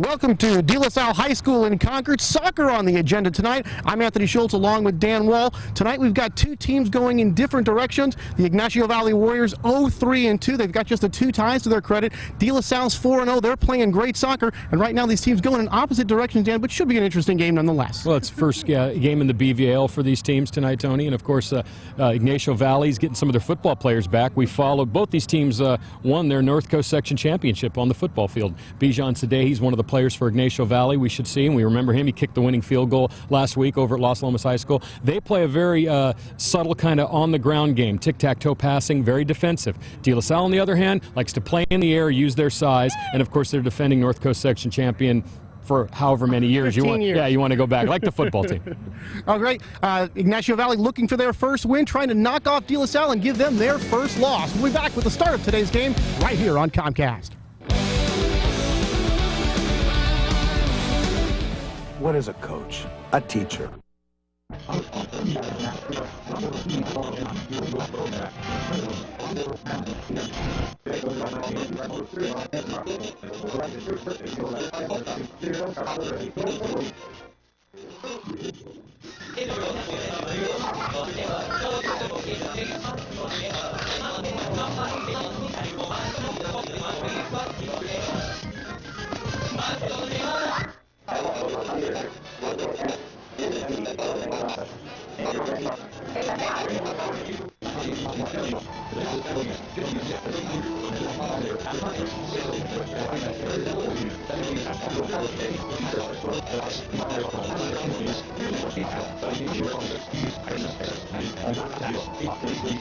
Welcome to De La Salle High School in Concord. Soccer on the agenda tonight. I'm Anthony Schultz along with Dan Wall. Tonight we've got two teams going in different directions. The Ygancio Valley Warriors 0-3-2. They've got just the two ties to their credit. De La Salle's 4-0. They're playing great soccer. And right now these teams going in opposite directions, Dan, but should be an interesting game nonetheless. Well, it's the first game in the BVL for these teams tonight, Tony. And of course, Ygancio Valley's getting some of their football players back. We followed both these teams won their North Coast Section Championship on the football field. Bijan Sadeh, he's one of the players for Ygancio Valley. We should see him. We remember him. He kicked the winning field goal last week over at Los Lomas High School. They play a very subtle kind of on-the-ground game, tic-tac-toe passing, very defensive. De La Salle, on the other hand, likes to play in the air, use their size, and of course they're defending North Coast Section champion for however many years you want. Yeah, you want to go back, like the football team. Oh, great. Ygancio Valley looking for their first win, trying to knock off De La Salle and give them their first loss. We'll be back with the start of today's game right here on Comcast. What is a coach? A teacher.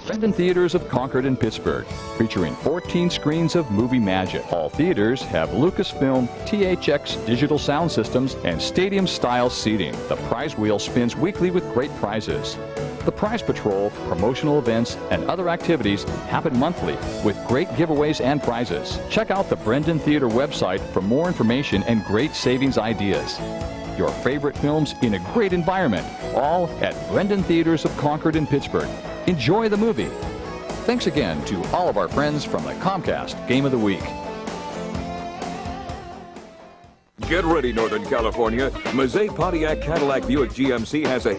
Brendan Theaters of Concord and Pittsburgh, featuring 14 screens of movie magic. All theaters have Lucasfilm THX digital sound systems and stadium-style seating. The prize wheel spins weekly with great prizes. The Prize Patrol, promotional events, and other activities happen monthly with great giveaways and prizes. Check out the Brendan Theater website for more information and great savings ideas. Your favorite films in a great environment, all at Brendan Theaters of Concord and Pittsburgh. Enjoy the movie. Thanks again to all of our friends from the Comcast Game of the Week. Get ready, Northern California. Mazay Pontiac Cadillac Buick GMC has a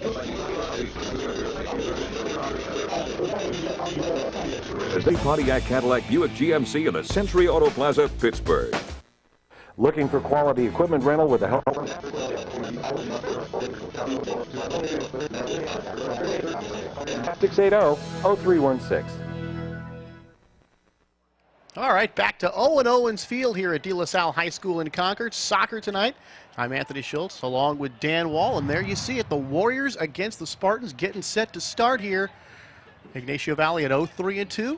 Mazay Pontiac Cadillac Buick GMC in the Century Auto Plaza, Pittsburgh. Looking for quality equipment rental with the help of 680-0316. All right, back to Owen Owens Field here at De La Salle High School in Concord. Soccer tonight. I'm Anthony Schultz along with Dan Wall, and there you see it, the Warriors against the Spartans getting set to start here. Ygancio Valley at 0-3-2,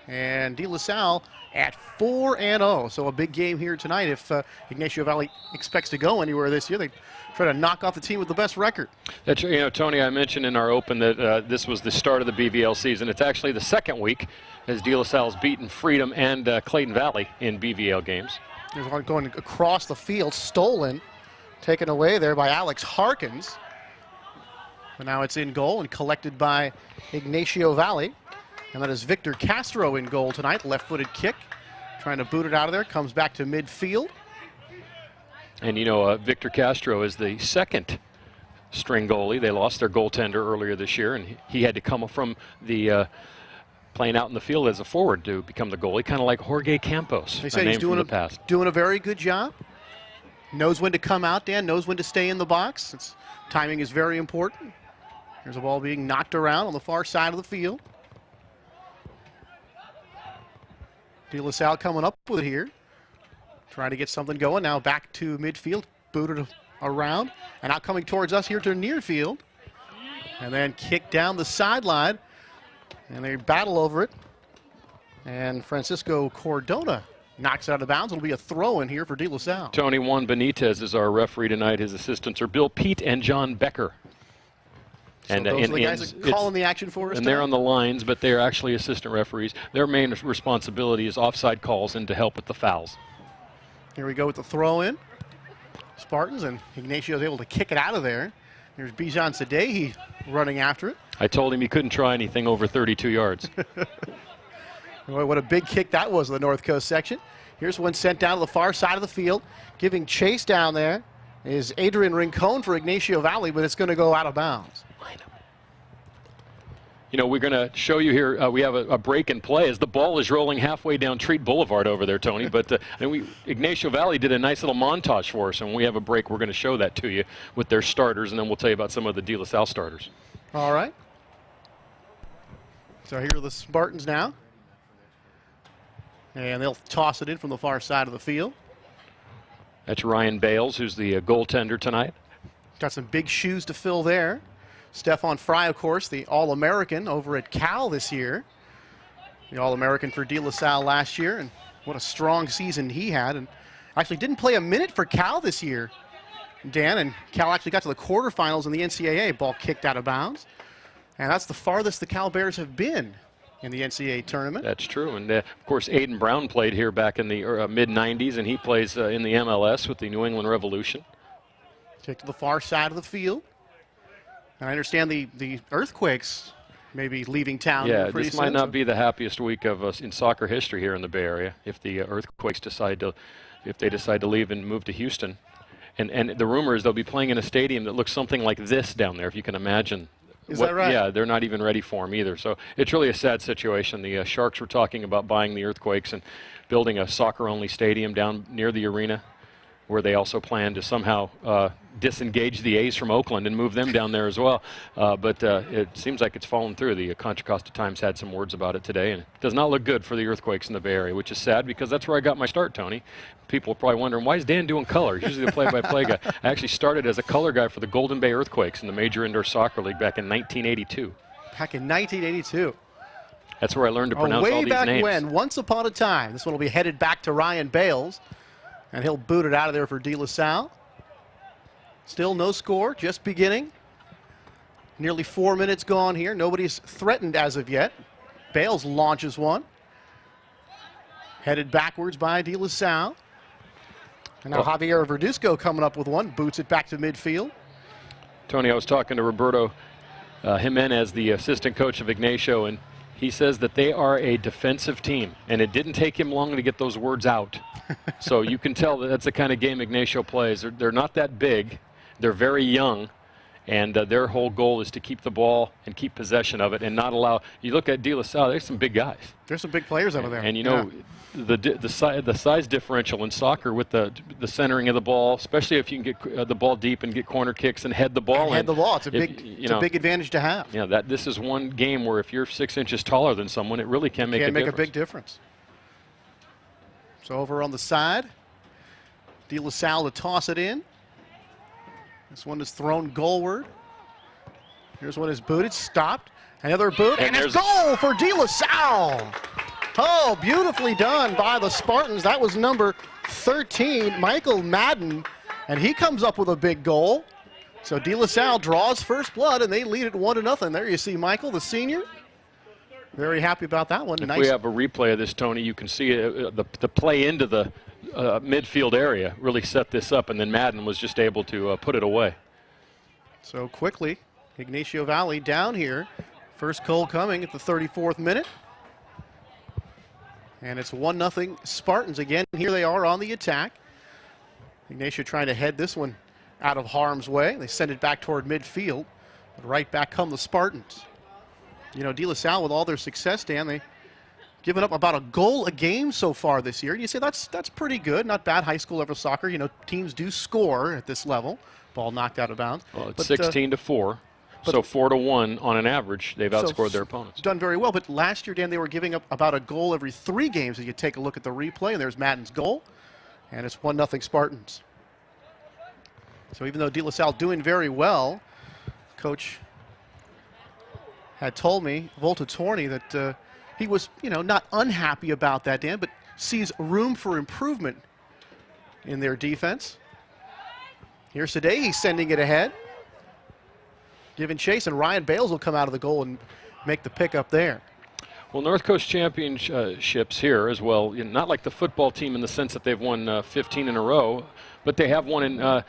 and De La Salle at 4-0. So a big game here tonight. If Ygancio Valley expects to go anywhere this year, they try to knock off the team with the best record. That's, you know, Tony, I mentioned in our open that this was the start of the BVL season. It's actually the second week as De La Salle's beaten Freedom and Clayton Valley in BVL games. There's one going across the field, stolen, taken away there by Alex Harkins. But now it's in goal and collected by Ygancio Valley. And that is Victor Castro in goal tonight, left-footed kick. Trying to boot it out of there, comes back to midfield. And you know, Victor Castro is the second string goalie. They lost their goaltender earlier this year, and he had to come from the playing out in the field as a forward to become the goalie, kind of like Jorge Campos. They say he's doing a very good job. Knows when to come out, Dan, knows when to stay in the box. Timing is very important. There's a ball being knocked around on the far side of the field. De La Salle coming up with it here. Trying to get something going. Now back to midfield. Booted around. And now coming towards us here to near field. And then kicked down the sideline. And they battle over it. And Francisco Cordona knocks it out of bounds. It'll be a throw in here for De La Salle. Tony Juan Benitez is our referee tonight. His assistants are Bill Pete and John Becker. So and those are the guys that calling the action for us. And they're on the lines, but they're actually assistant referees. Their main responsibility is offside calls and to help with the fouls. Here we go with the throw in. Spartans, and Ygnacio's able to kick it out of there. Here's Bijan Sadeh running after it. I told him he couldn't try anything over 32 yards. Boy, what a big kick that was in the North Coast section. Here's one sent down to the far side of the field. Giving chase down there is Adrian Rincon for Ygancio Valley, but it's going to go out of bounds. You know, we're going to show you here, we have a break in play as the ball is rolling halfway down Treat Boulevard over there, Tony. But Ygancio Valley did a nice little montage for us, and when we have a break, we're going to show that to you with their starters, and then we'll tell you about some of the De La Salle starters. All right. So here are the Spartans now. And they'll toss it in from the far side of the field. That's Ryan Bales, who's the goaltender tonight. Got some big shoes to fill there. Stefan Fry, of course, the All-American over at Cal this year. The All-American for De La Salle last year, and what a strong season he had. And actually didn't play a minute for Cal this year, Dan, and Cal actually got to the quarterfinals in the NCAA. Ball kicked out of bounds. And that's the farthest the Cal Bears have been in the NCAA tournament. That's true. And, of course, Aiden Brown played here back in the mid-'90s, and he plays in the MLS with the New England Revolution. Kick to the far side of the field. And I understand the Earthquakes may be leaving town. Yeah, pretty this soon, might not be the happiest week of in soccer history here in the Bay Area if the Earthquakes decide to leave and move to Houston. And the rumor is they'll be playing in a stadium that looks something like this down there, if you can imagine. Is that right? Yeah, they're not even ready for them either. So it's really a sad situation. The Sharks were talking about buying the Earthquakes and building a soccer-only stadium down near the arena, where they also plan to somehow disengage the A's from Oakland and move them down there as well. But it seems like it's fallen through. The Contra Costa Times had some words about it today, and it does not look good for the Earthquakes in the Bay Area, which is sad because that's where I got my start, Tony. People are probably wondering, why is Dan doing color? He's usually the play-by-play guy. I actually started as a color guy for the Golden Bay Earthquakes in the Major Indoor Soccer League back in 1982. Back in 1982. That's where I learned to pronounce all way these back names. when, once upon a time. This one will be headed back to Ryan Bales, and he'll boot it out of there for De La Salle. Still no score, just beginning. Nearly 4 minutes gone here. Nobody's threatened as of yet. Bales launches one. Headed backwards by De La Salle. And now Javier Verduzco coming up with one, boots it back to midfield. Tony, I was talking to Roberto Jimenez, the assistant coach of Ygancio, and he says that they are a defensive team, and it didn't take him long to get those words out. So you can tell that that's the kind of game Ygancio plays. They're not that big. They're very young, and their whole goal is to keep the ball and keep possession of it and not allow. You look at De La Salle, there's some big guys. There's some big players over there. And you know, the size differential in soccer with the centering of the ball, especially if you can get the ball deep and get corner kicks and head the ball. Head the ball. It's a big advantage to have. Yeah, this is one game where if you're 6 inches taller than someone, it really can make a difference. A big difference. So over on the side, De La Salle to toss it in. This one is thrown goalward. Here's one is booted, stopped. Another boot, and it's goal for De La Salle. Oh, beautifully done by the Spartans. That was number 13, Michael Madden, and he comes up with a big goal. So De La Salle draws first blood, and they lead it 1-0. There you see Michael, the senior. Very happy about that one. If we have a replay of this, Tony, you can see the play into the midfield area really set this up, and then Madden was just able to put it away. So quickly, Ygancio Valley down here. First goal coming at the 34th minute. And it's 1-0 Spartans again. Here they are on the attack. Ygancio trying to head this one out of harm's way. They send it back toward midfield. But right back come the Spartans. You know, De La Salle, with all their success, Dan, they've given up about a goal a game so far this year. And you say that's pretty good. Not bad high school level soccer. You know, teams do score at this level. Ball knocked out of bounds. Well, it's 16-4. So 4-1 on an average, they've outscored their opponents. Done very well, but last year, Dan, they were giving up about a goal every 3 games. As you take a look at the replay, and there's Madden's goal, and it's 1-0 Spartans. So even though De La Salle doing very well, Coach had told me, Volta Torney, that he was, not unhappy about that, Dan, but sees room for improvement in their defense. Here's today, he's sending it ahead. Giving chase, and Ryan Bales will come out of the goal and make the pickup there. Well, North Coast Championships here as well, not like the football team in the sense that they've won 15 in a row, but they have won in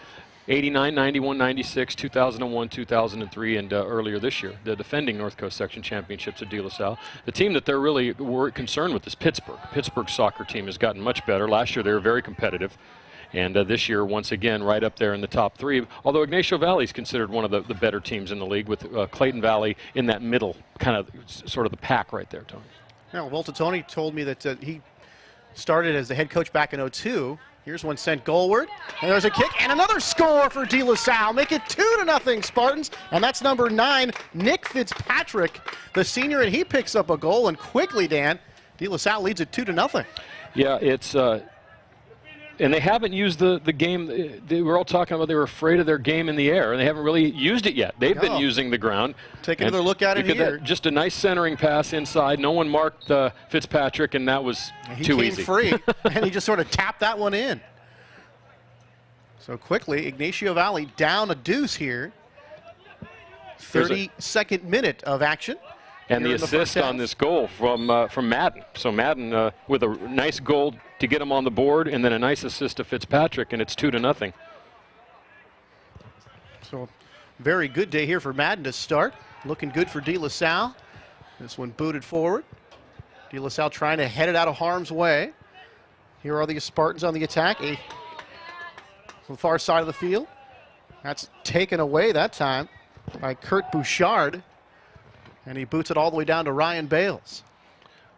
89, 91, 96, 2001, 2003, and earlier this year, the defending North Coast Section Championships at De La Salle. The team that they're really concerned with is Pittsburgh. Pittsburgh's soccer team has gotten much better. Last year they were very competitive. And this year, once again, right up there in the top three. Although Ygancio Valley is considered one of the better teams in the league, with Clayton Valley in that middle, kind of sort of the pack right there, Tony. Well, Volta Tony told me that he started as the head coach back in '02. Here's one sent goalward, and there's a kick, and another score for De La Salle. Make it 2-0 Spartans, and that's number 9, Nick Fitzpatrick, the senior, and he picks up a goal, and quickly, Dan, De La Salle leads it 2-0. Yeah, it's... and they haven't used the game. They were all talking about they were afraid of their game in the air, and they haven't really used it yet. They've been using the ground. Take another look at it here. Just a nice centering pass inside. No one marked Fitzpatrick, and that was too easy. He came free, and he just sort of tapped that one in. So quickly, Ygancio Valley down a deuce here. 32nd minute of action. And the assist on this goal from Madden. So Madden with a nice goal to get him on the board, and then a nice assist to Fitzpatrick, and it's 2-0. So very good day here for Madden to start. Looking good for De La Salle. This one booted forward. De La Salle trying to head it out of harm's way. Here are the Spartans on the attack. On the far side of the field. That's taken away that time by Kurt Bouchard. And he boots it all the way down to Ryan Bales.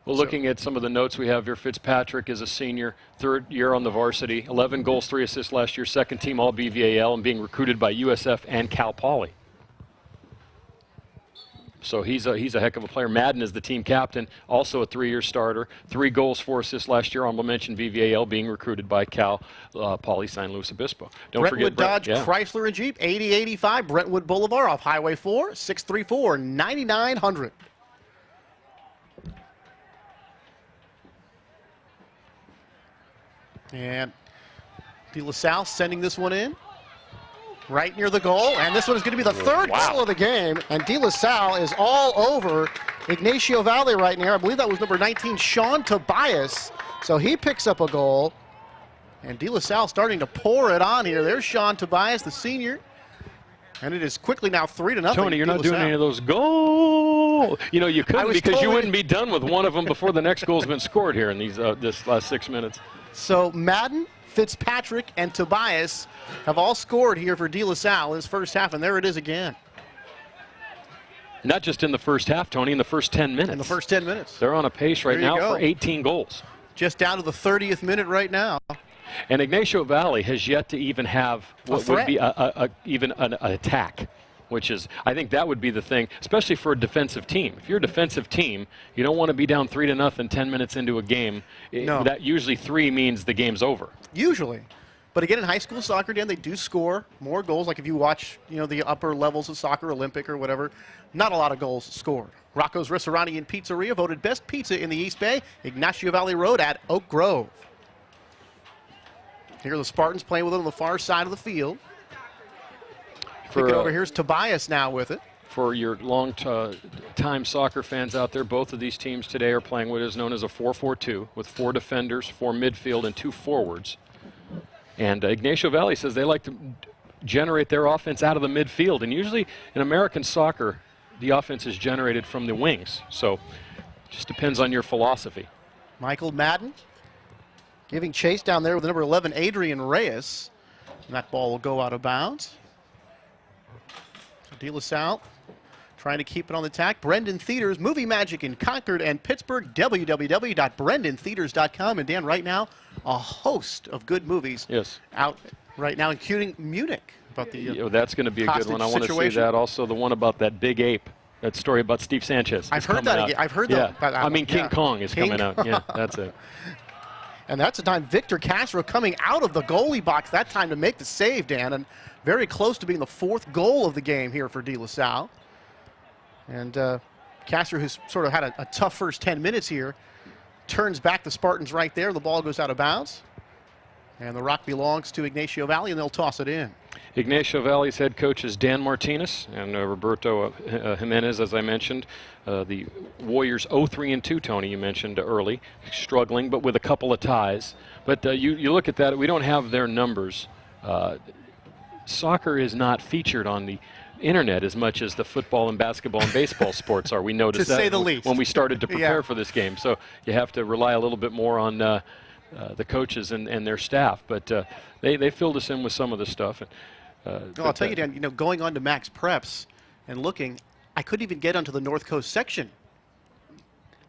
Well, looking at some of the notes we have here, Fitzpatrick is a senior, 3rd year on the varsity, 11 goals, 3 assists last year, 2nd team all BVAL, and being recruited by USF and Cal Poly. So he's a heck of a player. Madden is the team captain, also a 3-year starter, 3 goals, 4 assists last year. Honorable mention VVAL, being recruited by Cal Poly San Luis Obispo. Don't Brentwood forget Dodge Chrysler and Jeep, 8085 Brentwood Boulevard off Highway 4, 634-9900. And De La Salle sending this one in. Right near the goal, and this one is going to be the 3rd goal of the game, and De La Salle is all over Ygancio Valley right now. I believe that was number 19, Sean Tobias. So he picks up a goal, and De La Salle starting to pour it on here. There's Sean Tobias, the senior, and it is quickly now 3-0. Tony, you're not doing any of those goals. You know, you couldn't, because you wouldn't be done with one of them before the next goal's been scored here in these this last 6 minutes. So Madden, Fitzpatrick, and Tobias have all scored here for De La Salle in this first half, and there it is again. Not just in the first half, Tony, in the first 10 minutes. In the first 10 minutes. They're on a pace right now for 18 goals. Just down to the 30th minute right now. And Ygancio Valley has yet to even have what would be even an attack, which is, I think that would be the thing, especially for a defensive team. If you're a defensive team, you don't want to be down 3-0 10 minutes into a game. No. That usually 3 means the game's over. Usually. But again, in high school soccer, Dan, they do score more goals. Like if you watch, the upper levels of soccer, Olympic or whatever, not a lot of goals scored. Rocco's Ristorante and Pizzeria voted best pizza in the East Bay, Ygancio Valley Road at Oak Grove. Here are the Spartans playing with it on the far side of the field. Kick it over. Here's Tobias now with it. For your long-time soccer fans out there, both of these teams today are playing what is known as a 4-4-2 with 4 defenders, 4 midfield, and 2 forwards. And Ygancio Valley says they like to generate their offense out of the midfield. And usually in American soccer, the offense is generated from the wings. So it just depends on your philosophy. Michael Madden giving chase down there with number 11, Adrian Reyes. And that ball will go out of bounds. So De La Salle trying to keep it on the attack. Brendan Theaters, Movie Magic in Concord and Pittsburgh, www.brendantheaters.com. And Dan, right now, a host of good movies out right now, including Munich. About the that's going to be a good one. I want to see that. Also, the one about that big ape. That story about Steve Sanchez. I've heard that again. I've heard that. I mean, King Kong is coming out. Yeah, that's it. And that's the time Victor Castro coming out of the goalie box that time to make the save, Dan, and very close to being the 4th goal of the game here for De La Salle. And Castro, who's sort of had a tough first 10 minutes here, turns back the Spartans right there. The ball goes out of bounds. And the rock belongs to Ygancio Valley, and they'll toss it in. Ygancio Valley's head coach is Dan Martinez and Roberto Jimenez, as I mentioned. The Warriors 0-3-2, Tony, you mentioned early, struggling, but with a couple of ties. But you look at that, we don't have their numbers soccer is not featured on the internet as much as the football and basketball and baseball sports are. We noticed to that say the least. when we started to prepare Yeah. for this game. So you have to rely a little bit more on the coaches and their staff. But they filled us in with some of the stuff. I'll tell you, Dan, going on to Max Preps and looking, I couldn't even get onto the North Coast section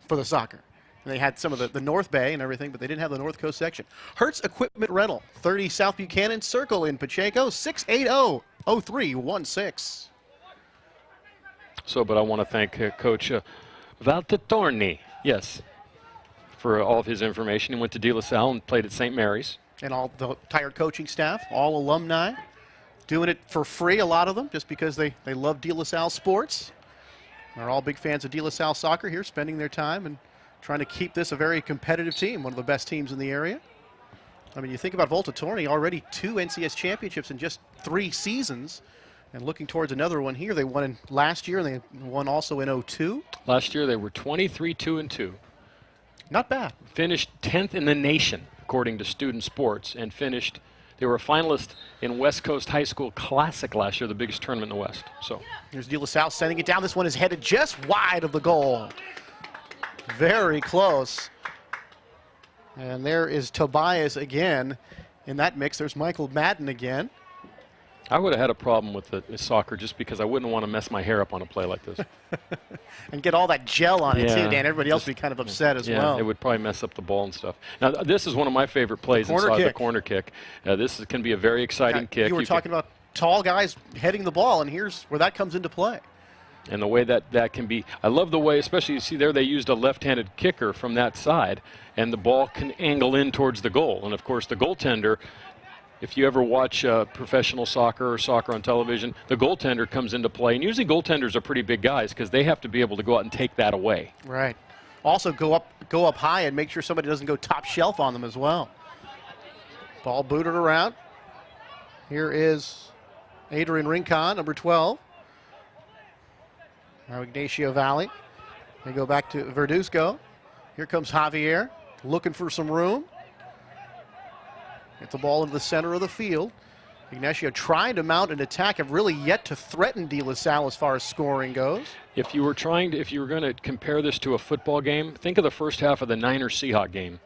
for the soccer. And they had some of the North Bay and everything, but they didn't have the North Coast section. Hertz Equipment Rental, 30 South Buchanan Circle in Pacheco, 680-0316. So, but I want to thank Coach Valtitorni, yes, for all of his information. He went to De La Salle and played at St. Mary's. And all the entire coaching staff, all alumni, doing it for free, a lot of them, just because they love De La Salle sports. They're all big fans of De La Salle soccer here, spending their time and trying to keep this a very competitive team, one of the best teams in the area. I mean, you think about Volta Torney, already 2 NCS championships in just 3 seasons, and looking towards another one here. They won in last year, and they won also in 02. Last year they were 23-2-2. Not bad. Finished 10th in the nation, according to Student Sports, and they were a finalist in West Coast High School Classic last year, the biggest tournament in the West. So here's De La Salle sending it down. This one is headed just wide of the goal. Very close. And there is Tobias again in that mix. There's Michael Madden again. I would have had a problem with the soccer just because I wouldn't want to mess my hair up on a play like this. And get all that gel on it too, Yeah. Dan. Everybody else would be kind of upset as Yeah, well. it would probably mess up the ball and stuff. Now, this is one of my favorite plays inside the corner kick. Can be a very exciting kick. You were talking about tall guys heading the ball, and here's where that comes into play. And the way that can be, I love the way, especially you see there, they used a left-handed kicker from that side, and the ball can angle in towards the goal. And of course, the goaltender, if you ever watch professional soccer or soccer on television, the goaltender comes into play. And usually goaltenders are pretty big guys because they have to be able to go out and take that away. Right. Also go up high and make sure somebody doesn't go top shelf on them as well. Ball booted around. Here is Adrian Rincon, number 12. Now Ygancio Valley. They go back to Verduzco. Here comes Javier, looking for some room. Get the ball into the center of the field. Ygancio trying to mount an attack, have really yet to threaten De La Salle as far as scoring goes. If you were going to compare this to a football game, think of the first half of the Niners-Seahawks game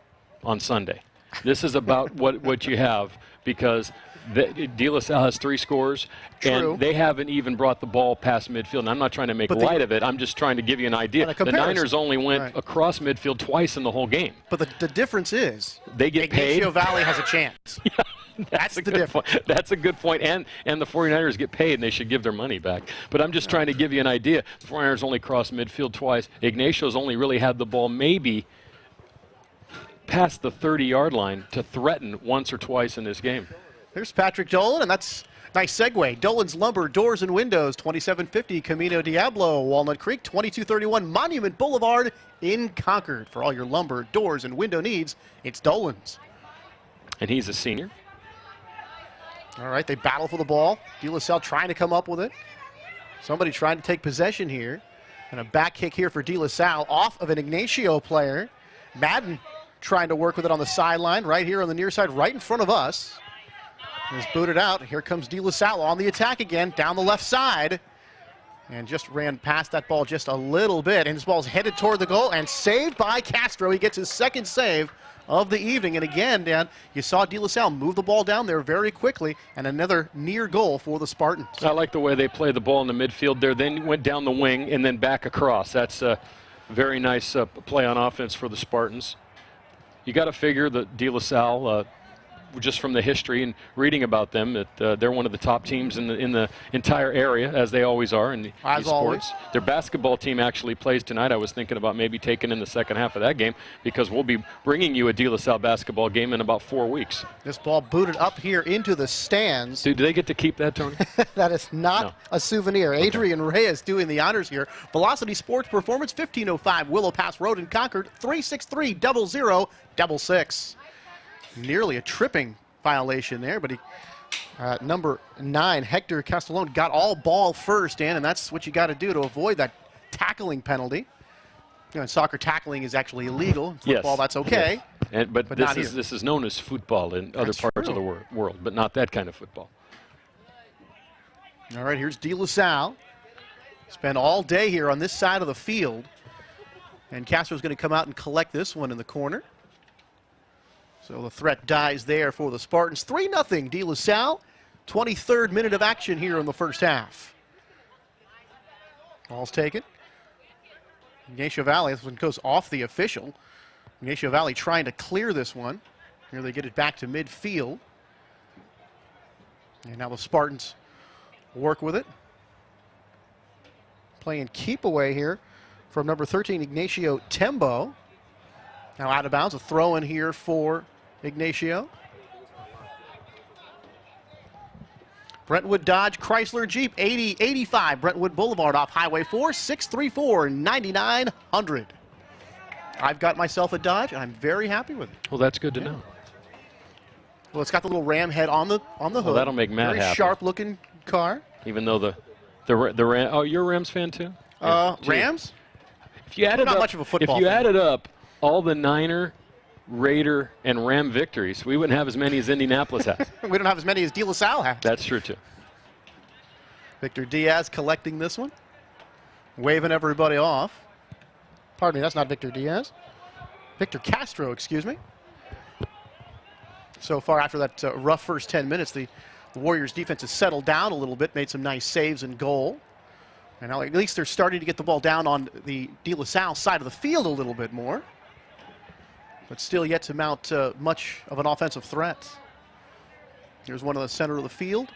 on Sunday. This is about what you have, because De La Salle has 3 scores, and they haven't even brought the ball past midfield. And I'm not trying to make light of it. I'm just trying to give you an idea. The Niners only went across midfield twice in the whole game. But the difference is they get paid. Ygancio Valley has a chance. Yeah, that's the difference. That's a good point. And the 49ers get paid, and they should give their money back. But I'm just trying to give you an idea. The 49ers only crossed midfield twice. Ygnacio's only really had the ball maybe past the 30-yard line to threaten once or twice in this game. There's Patrick Dolan, and that's a nice segue. Dolan's Lumber, Doors and Windows, 2750 Camino Diablo, Walnut Creek, 2231 Monument Boulevard in Concord. For all your lumber, doors, and window needs, it's Dolan's. And he's a senior. All right, they battle for the ball. De La Salle trying to come up with it. Somebody trying to take possession here. And a back kick here for De La Salle off of an Ygancio player. Madden trying to work with it on the sideline, right here on the near side, right in front of us. Is booted out. Here comes De La Salle on the attack again, down the left side. And just ran past that ball just a little bit. And this ball's headed toward the goal and saved by Castro. He gets his second save of the evening. And again, Dan, you saw De La Salle move the ball down there very quickly, and another near goal for the Spartans. I like the way they played the ball in the midfield there, then went down the wing and then back across. That's a very nice play on offense for the Spartans. You got to figure that De La Salle, just from the history and reading about them, that they're one of the top teams in the entire area, as they always are in these sports. Their basketball team actually plays tonight. I was thinking about maybe taking in the second half of that game, because we'll be bringing you a De La Salle basketball game in about 4 weeks. This ball booted up here into the stands. Do they get to keep that, Tony? That is not a souvenir. Okay. Adrian Reyes doing the honors here. Velocity Sports Performance, 1505 Willow Pass Road in Concord, 363-0066. Nearly a tripping violation there, but number 9, Hector Castellone, got all ball first, Dan, and that's what you got to do to avoid that tackling penalty. You know, in soccer, tackling is actually illegal. In football, that's okay. Yes. But this is known as football in other parts of the world, but not that kind of football. All right, here's De La Salle. Spent all day here on this side of the field. And Castro's going to come out and collect this one in the corner. So the threat dies there for the Spartans. 3-0 De La Salle. 23rd minute of action here in the first half. Ball's taken. Ygancio Valley, this one goes off the official. Ygancio Valley trying to clear this one. Here they get it back to midfield. And now the Spartans work with it. Playing keep away here from number 13, Ygancio Tembo. Now out of bounds, a throw in here for Ygancio. Brentwood Dodge Chrysler Jeep, 8085 Brentwood Boulevard off Highway 4, 634-9900. I've got myself a Dodge, and I'm very happy with it. Well, that's good to know. Well, it's got the little ram head on the hood. Well, that'll make Matt very happy. Sharp-looking car. Even though the Ram. Oh, you're a Rams fan too? Rams? If you added not up, much of a football if you fan. added up all the Niner, Raider, and Ram victories, we wouldn't have as many as Indianapolis has. We don't have as many as De La Salle has. That's true too. Victor Diaz collecting this one. Waving everybody off. Pardon me, that's not Victor Diaz. Victor Castro, excuse me. So far after that rough first 10 minutes, the Warriors defense has settled down a little bit, made some nice saves and goal. And now at least they're starting to get the ball down on the De La Salle side of the field a little bit more. But still yet to mount much of an offensive threat. Here's one in the center of the field.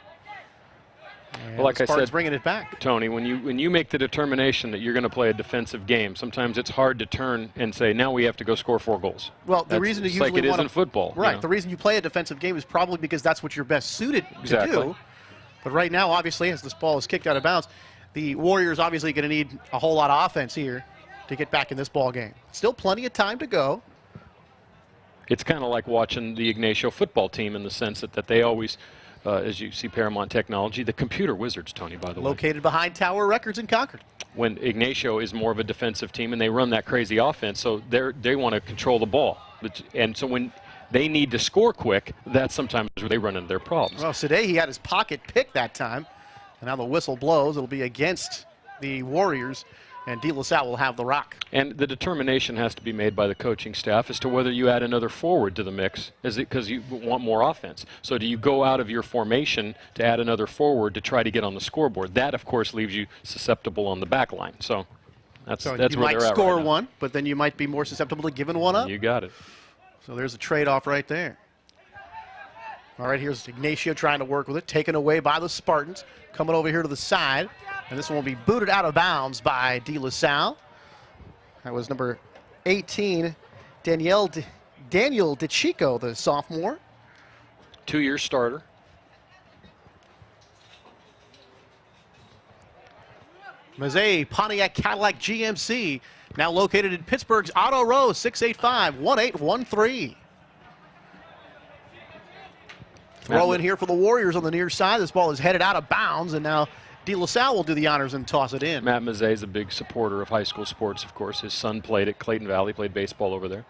And Well, like the I Spartans said, bringing it back. Tony, when you make the determination that you're going to play a defensive game, sometimes it's hard to turn and say, now we have to go score 4 goals. Well, the reason you it's usually like it want is in football. Right. You know? The reason you play a defensive game is probably because that's what you're best suited Exactly. to do. But right now, obviously, as this ball is kicked out of bounds, the Warriors obviously going to need a whole lot of offense here to get back in this ball game. Still plenty of time to go. It's kind of like watching the Ygancio football team in the sense that they always, as you see Paramount Technology, the computer wizards, Tony, by the way. Located behind Tower Records in Concord. When Ygancio is more of a defensive team and they run that crazy offense, so they want to control the ball. And so when they need to score quick, that's sometimes where they run into their problems. Well, today he had his pocket pick that time. And now the whistle blows. It'll be against the Warriors, and De La Salle will have the rock. And the determination has to be made by the coaching staff as to whether you add another forward to the mix, because you want more offense. So do you go out of your formation to add another forward to try to get on the scoreboard? That, of course, leaves you susceptible on the back line. So that's you where they're might at score right now. one, but then you might be more susceptible to giving one up. You got it. So there's a trade-off right there. All right, here's Ygancio trying to work with it, taken away by the Spartans, coming over here to the side. And this one will be booted out of bounds by De La Salle. That was number 18, Daniel DeChico, the sophomore. 2-year starter. Mazay Pontiac Cadillac GMC, now located in Pittsburgh's Auto Row, 685-1813. Throw in here for the Warriors on the near side. This ball is headed out of bounds, and now De La Salle will do the honors and toss it in. Matt Mazay is a big supporter of high school sports, of course. His son played at Clayton Valley, played baseball over there.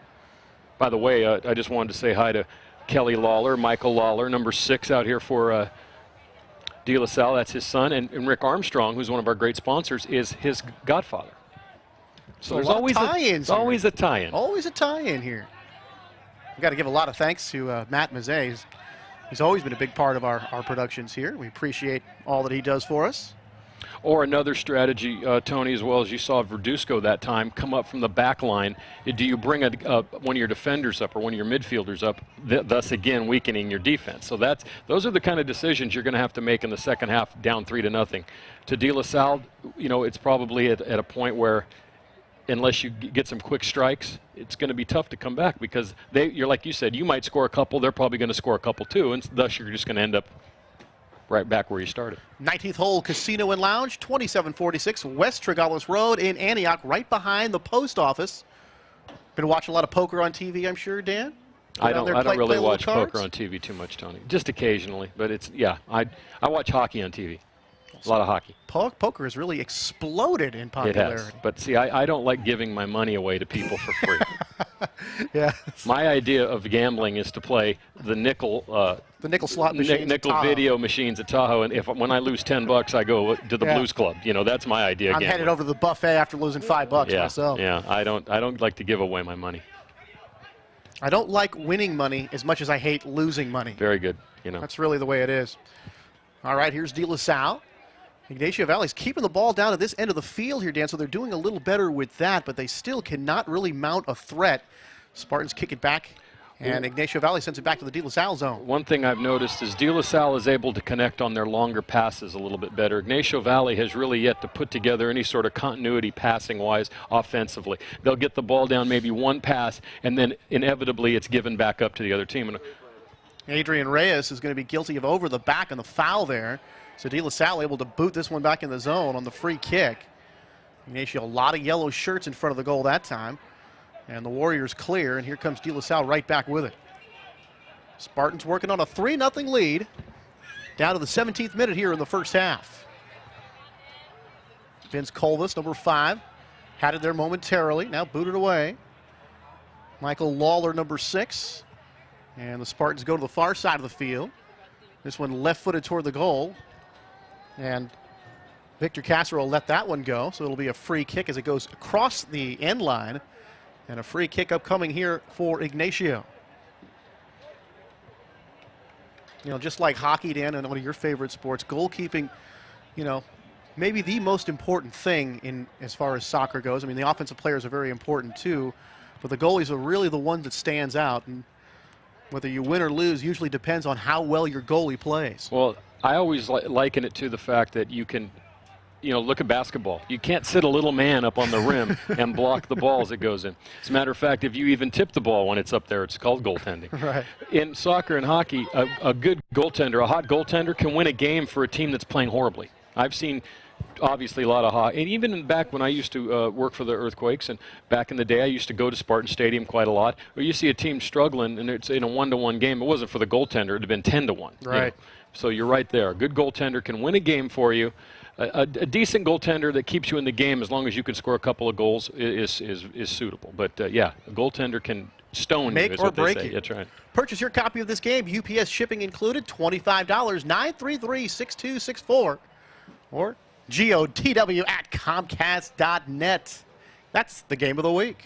By the way, I just wanted to say hi to Kelly Lawler, Michael Lawler, number 6 out here for De La Salle. That's his son. And Rick Armstrong, who's one of our great sponsors, is his godfather. So there's always tie-ins. Always a tie-in. Always a tie-in here. We've got to give a lot of thanks to Matt Mazay. He's always been a big part of our productions here. We appreciate all that he does for us. Or another strategy, Tony, as well as you saw Verduzco that time, come up from the back line. Do you bring one of your defenders up or one of your midfielders up, thus again weakening your defense? So those are the kind of decisions you're going to have to make in the second half, down 3-0. To De La Salle, it's probably at a point where, unless you get some quick strikes, it's going to be tough to come back because you're like you said, you might score a couple, they're probably going to score a couple too, and thus you're just going to end up right back where you started. 19th hole Casino and Lounge, 2746 West Tregallis Road in Antioch, right behind the post office. Been watching a lot of poker on TV, I'm sure, Dan? I don't really watch poker on TV too much, Tony. Just occasionally, but I watch hockey on TV. A lot of hockey. Poker has really exploded in popularity. It has. But see, I don't like giving my money away to people for free. Yeah. My idea of gambling is to play the nickel slot machines. Nickel video machines at Tahoe, and when I lose $10, I go to the Blues Club. That's my idea. I'm headed over to the buffet after losing $5 myself. Yeah, I don't like to give away my money. I don't like winning money as much as I hate losing money. Very good. That's really the way it is. All right, here's De La Salle. Ygancio Valley's keeping the ball down at this end of the field here, Dan, so they're doing a little better with that, but they still cannot really mount a threat. Spartans kick it back, and Ygancio Valley sends it back to the De La Salle zone. One thing I've noticed is De La Salle is able to connect on their longer passes a little bit better. Ygancio Valley has really yet to put together any sort of continuity passing-wise offensively. They'll get the ball down maybe one pass, and then inevitably it's given back up to the other team. Adrian Reyes is going to be guilty of over the back on the foul there. So De La Salle able to boot this one back in the zone on the free kick. Ygancio, a lot of yellow shirts in front of the goal that time. And the Warriors clear, and here comes De La Salle right back with it. Spartans working on a 3-0 lead. Down to the 17th minute here in the first half. Vince Colvis, number 5, had it there momentarily, now booted away. Michael Lawler, number 6. And the Spartans go to the far side of the field. This one left-footed toward the goal. And Victor Castro will let that one go, so it'll be a free kick as it goes across the end line. And a free kick upcoming here for Ygancio. Just like hockey, Dan, and one of your favorite sports, goalkeeping, maybe the most important thing in as far as soccer goes. I mean, the offensive players are very important too, but the goalies are really the one that stands out. And whether you win or lose usually depends on how well your goalie plays. Well, I always liken it to the fact that you can, look at basketball. You can't sit a little man up on the rim and block the ball as it goes in. As a matter of fact, if you even tip the ball when it's up there, it's called goaltending. Right. In soccer and hockey, a good goaltender, a hot goaltender, can win a game for a team that's playing horribly. I've seen obviously a lot of hockey, and even back when I used to work for the Earthquakes, and back in the day I used to go to Spartan Stadium quite a lot, where you see a team struggling and it's in a 1-to-1 game. It wasn't for the goaltender, it would have been 10-to-1. Right. So you're right there. A good goaltender can win a game for you. A decent goaltender that keeps you in the game as long as you can score a couple of goals is suitable. But a goaltender can stone make you, is or what break they say. you. That's right. Purchase your copy of this game, UPS shipping included, $25, 933-6264, or GOTW@Comcast.net. That's the game of the week.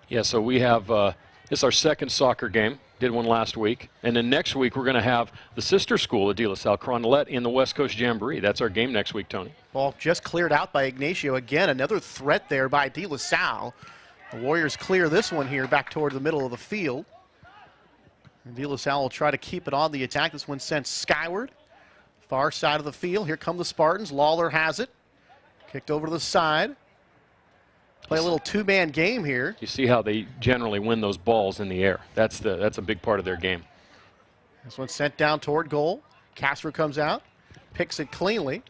Yeah, so we have, it's our second soccer game. Did one last week. And then next week we're going to have the sister school at De La Salle, Crondelet, in the West Coast Jamboree. That's our game next week, Tony. Ball just cleared out by Ygancio. Again, another threat there by De La Salle. The Warriors clear this one here back toward the middle of the field. And De La Salle will try to keep it on the attack. This one sent skyward. Far side of the field. Here come the Spartans. Lawler has it. Kicked over to the side. Play a little two-man game here. You see how they generally win those balls in the air. That's a big part of their game. This one sent down toward goal. Castro comes out, picks it cleanly.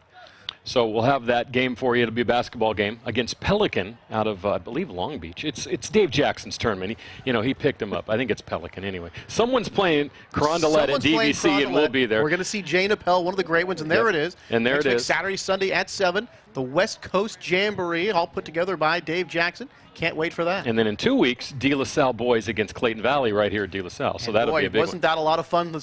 So we'll have that game for you. It'll be a basketball game against Pelican out of, I believe, Long Beach. It's Dave Jackson's tournament. He picked him up. I think it's Pelican anyway. Someone's playing Crondelet at DVC, and we'll be there. We're going to see Jane Appel, one of the great ones, and there it is. And there Next it week, is. Saturday, Sunday at 7. The West Coast Jamboree, all put together by Dave Jackson. Can't wait for that. And then in 2 weeks, De La Salle boys against Clayton Valley right here at De La Salle. So that'll be a big wasn't that a lot of fun?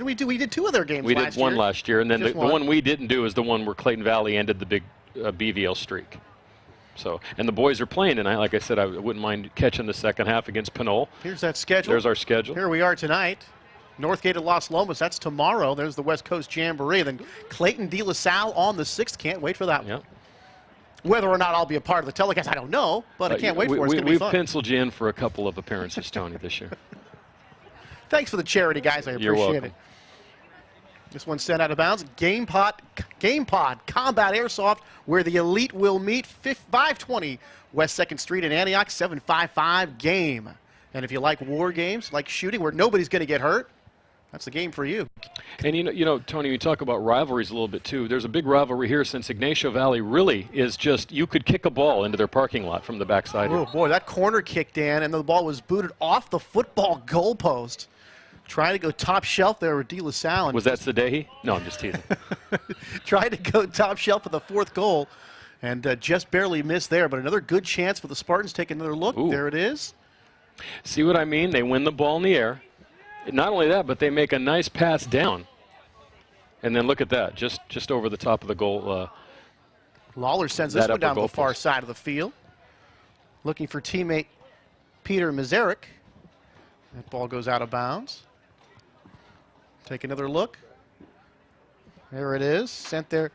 We did 2 of their games last year. We did one last year, and then the one. one we didn't do is the one where Clayton Valley ended the big BVL streak. So, and the boys are playing tonight. Like I said, I wouldn't mind catching the second half against Pinole. Here's that schedule. There's our schedule. Here we are tonight. Northgate at Los Lomas, that's tomorrow. There's the West Coast Jamboree. Then Clayton De La Salle on the 6th. Can't wait for that one. Yeah. Whether or not I'll be a part of the telecast, I don't know, but I can't wait for it. It's going to be fun. We've penciled you in for a couple of appearances, Tony, this year. Thanks for the charity, guys. I You're appreciate welcome. it. This one sent out of bounds. Game Pod Combat Airsoft, where the elite will meet. 520 West 2nd Street in Antioch, 755 game. And if you like war games, like shooting, where nobody's going to get hurt, that's the game for you. And you know, Tony, we talk about rivalries a little bit too. There's a big rivalry here since Ygancio Valley really is just, you could kick a ball into their parking lot from the backside. Oh boy, that corner kick, Dan, and the ball was booted off the football goalpost. Trying to go top shelf there with De La Salle. Was that Sadehi? No, I'm just teasing. Tried to go top shelf for the 4th goal, and just barely missed there. But another good chance for the Spartans. Take another look. Ooh. There it is. See what I mean? They win the ball in the air. Not only that, but they make a nice pass down. And then look at that, just over the top of the goal. Lawler sends this one down to the far post. side of the field. Looking for teammate Peter Mazarek. That ball goes out of bounds. Take another look. There it is, sent there.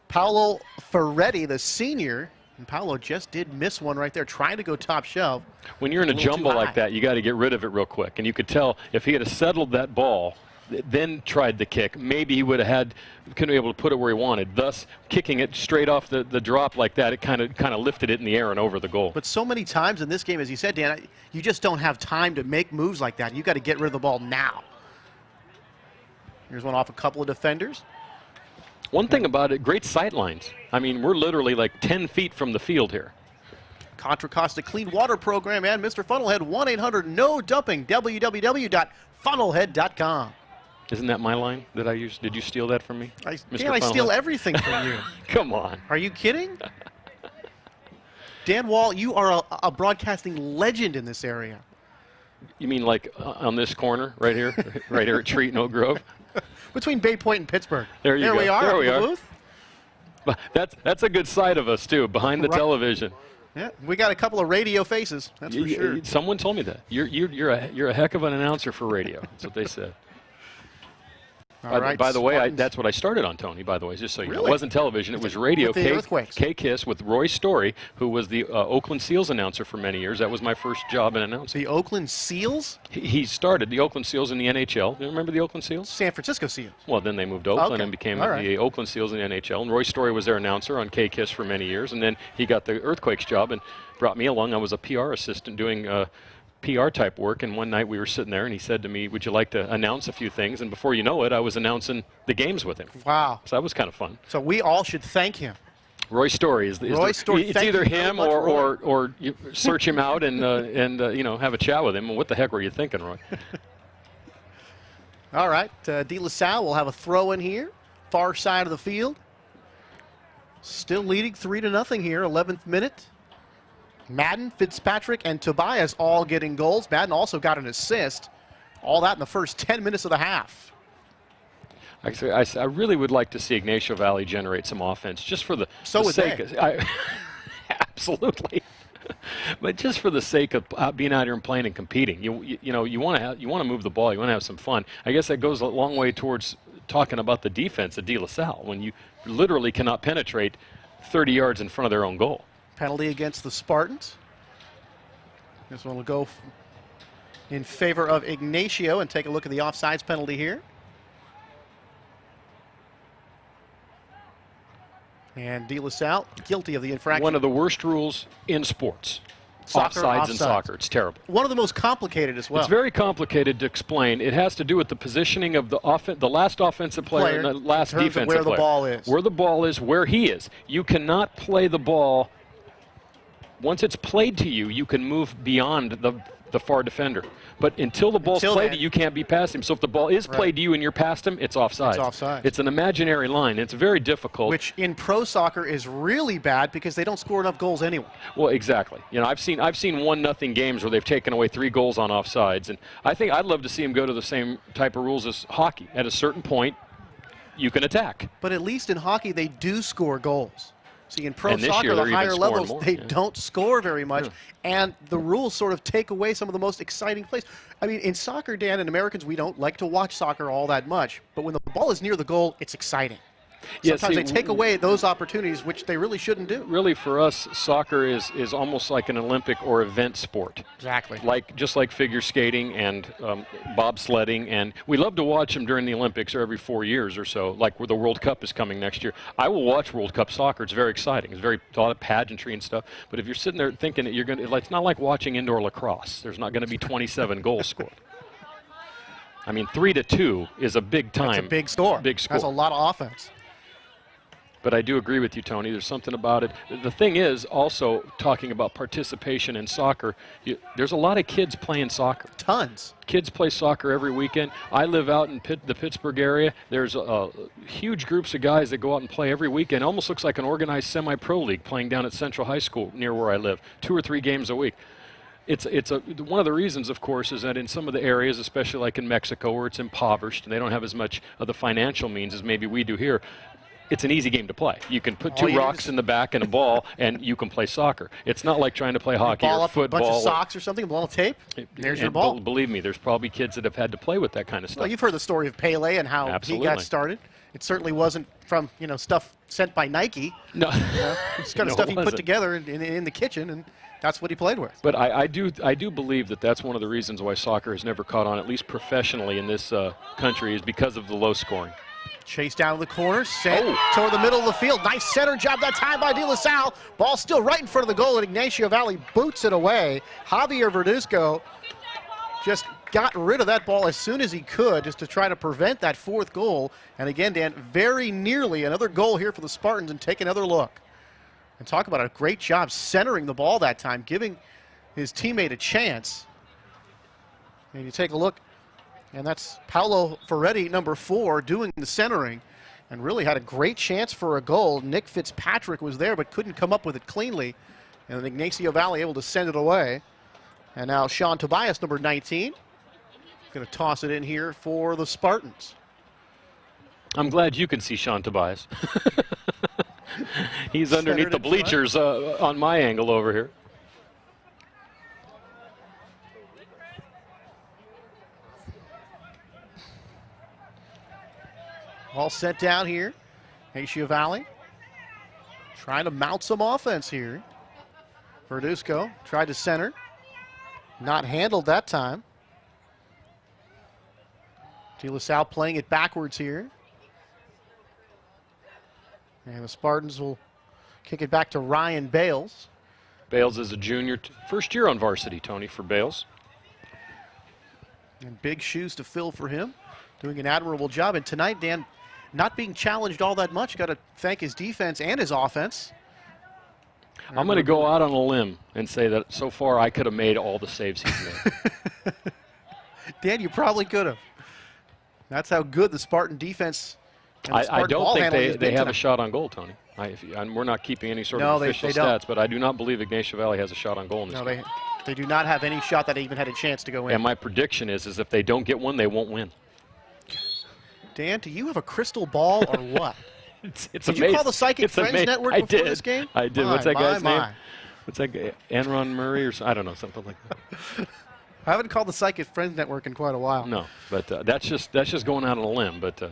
Paolo Ferretti, the senior. And Paolo just did miss one right there, trying to go top shelf. When you're in a jumble like that, you got to get rid of it real quick. And you could tell if he had settled that ball, then tried the kick, maybe he would have couldn't be able to put it where he wanted. Thus, kicking it straight off the drop like that, it kind of lifted it in the air and over the goal. But so many times in this game, as you said, Dan, you just don't have time to make moves like that. You got to get rid of the ball now. Here's one off a couple of defenders. One thing about it, great sight lines. I mean, we're literally like 10 feet from the field here. Contra Costa Clean Water Program and Mr. Funnelhead, 1-800-NO-DUMPING, www.funnelhead.com. Isn't that my line that I used? Did you steal that from me? I steal everything from you. Come on. Are you kidding? Dan Wall, you are a broadcasting legend in this area. You mean like on this corner right here? Right here at Treat and Oak Grove? Between Bay Point and Pittsburgh. There you go. We are. There we are. Booth. That's a good side of us, too, behind the television. Yeah, we got a couple of radio faces, that's for sure. Someone told me that. You're a heck of an announcer for radio. That's what they said. All right, by the way, that's what I started on, Tony, by the way, just so you know. Really? It wasn't television. It was radio. With the Earthquakes. K-Kiss with Roy Story, who was the Oakland Seals announcer for many years. That was my first job in announcing. The Oakland Seals? He started the Oakland Seals in the NHL. Do you remember the Oakland Seals? San Francisco Seals. Well, then they moved to Oakland and became the Oakland Seals in the NHL. And Roy Story was their announcer on K-Kiss for many years. And then he got the Earthquakes job and brought me along. I was a PR assistant doing PR type work, and one night we were sitting there and he said to me, would you like to announce a few things? And before you know it, I was announcing the games with him. Wow. So that was kind of fun. So we all should thank him. Roy Story is Roy Story. It's either him or you search him out and have a chat with him. And what the heck were you thinking, Roy? All right, De La Salle will have a throw in here, far side of the field. Still leading 3-0 here, 11th minute. Madden, Fitzpatrick, and Tobias all getting goals. Madden also got an assist. All that in the first 10 minutes of the half. I really would like to see Ignacio Valley generate some offense, just for the sake of absolutely. But just for the sake of being out here and playing and competing, you want to move the ball, you want to have some fun. I guess that goes a long way towards talking about the defense at De La Salle when you literally cannot penetrate 30 yards in front of their own goal. Penalty against the Spartans. This one will go in favor of Ignacio, and take a look at the offsides penalty here. And De La Salle guilty of the infraction. One of the worst ruls in sports. Soccer, offsides in soccer. It's terrible. One of the most complicated as well. It's very complicated to explain. It has to do with the positioning of the last offensive player and the last defensive player. Where the ball is. Where the ball is, where he is. You cannot play the ball. Once it's played to you, you can move beyond the far defender. But until the ball's played to you, you can't be past him. So if the ball is played to you and you're past him, it's offside. It's offside. It's an imaginary line. It's very difficult. Which in pro soccer is really bad because they don't score enough goals anyway. Well, exactly. I've seen 1-0 games where they've taken away 3 goals on offsides, and I think I'd love to see them go to the same type of rules as hockey. At a certain point, you can attack. But at least in hockey, they do score goals. See, in pro soccer, the year, higher levels, more. they don't score very much, and the rules sort of take away some of the most exciting plays. I mean, in soccer, Dan, and Americans, we don't like to watch soccer all that much, but when the ball is near the goal, it's exciting. Sometimes they take away those opportunities, which they really shouldn't do. Really, for us, soccer is almost like an Olympic or event sport. Exactly. Just like figure skating and bobsledding, and we love to watch them during the Olympics or every 4 years or so, like where the World Cup is coming next year. I will watch World Cup soccer. It's very exciting. It's a lot of pageantry and stuff. But if you're sitting there thinking that it's not like watching indoor lacrosse. There's not going to be 27 goals scored. I mean, 3-2 is a big time. That's a big score. Big score. That's a lot of offense. But I do agree with you, Tony. There's something about it. The thing is, also talking about participation in soccer, there's a lot of kids playing soccer. Tons. Kids play soccer every weekend. I live out in the Pittsburgh area. There's huge groups of guys that go out and play every weekend. It almost looks like an organized semi-pro league playing down at Central High School near where I live, 2 or 3 games a week. It's one of the reasons, of course, is that in some of the areas, especially like in Mexico, where it's impoverished and they don't have as much of the financial means as maybe we do here, it's an easy game to play. You can put two rocks in the back and a ball, and you can play soccer. It's not like trying to play hockey or football. A bunch of socks or something, a ball of tape, there's your ball. Believe me, there's probably kids that have had to play with that kind of stuff. Well, you've heard the story of Pele and how he got started. It certainly wasn't from stuff sent by Nike. No, it's kind of stuff he put together in the kitchen, and that's what he played with. But I do believe that that's one of the reasons why soccer has never caught on, at least professionally in this country, is because of the low scoring. Chase down to the corner, sent toward the middle of the field. Nice center job that time by De La Salle. Ball still right in front of the goal, and Ygancio Valley boots it away. Javier Verduzco just got rid of that ball as soon as he could just to try to prevent that fourth goal. And again, Dan, very nearly another goal here for the Spartans, and take another look. And talk about a great job centering the ball that time, giving his teammate a chance. And you take a look, and that's Paolo Ferretti, number 4, doing the centering, and really had a great chance for a goal. Nick Fitzpatrick was there but couldn't come up with it cleanly, and then Ygancio Valley able to send it away. And now Sean Tobias, number 19, going to toss it in here for the Spartans. I'm glad you can see Sean Tobias. He's underneath the bleachers on my angle over here. All set down here. Ygancio Valley trying to mount some offense here. Verduzco tried to center. Not handled that time. De La Salle playing it backwards here. And the Spartans will kick it back to Ryan Bales. Bales is a junior, first year on varsity, Tony, for Bales. And big shoes to fill for him. Doing an admirable job. And tonight, Dan, not being challenged all that much. Got to thank his defense and his offense. I'm going to go out on a limb and say that so far I could have made all the saves he's made. Dan, you probably could have. That's how good the Spartan defense and the I Spartan don't think they have tonight. A shot on goal, Tony. And we're not keeping any sort of official stats, but I do not believe Ygancio Valley has a shot on goal in this game. They do not have any shot that even had a chance to go in. And my prediction is if they don't get one, they won't win. Dan, do you have a crystal ball or what? It's did amazing. you call the Psychic Friends Network before this game? I did. What's that guy's name? What's that guy? Enron Murray or I don't know, something like that. I haven't called the Psychic Friends Network in quite a while. No, but that's just going out on a limb. But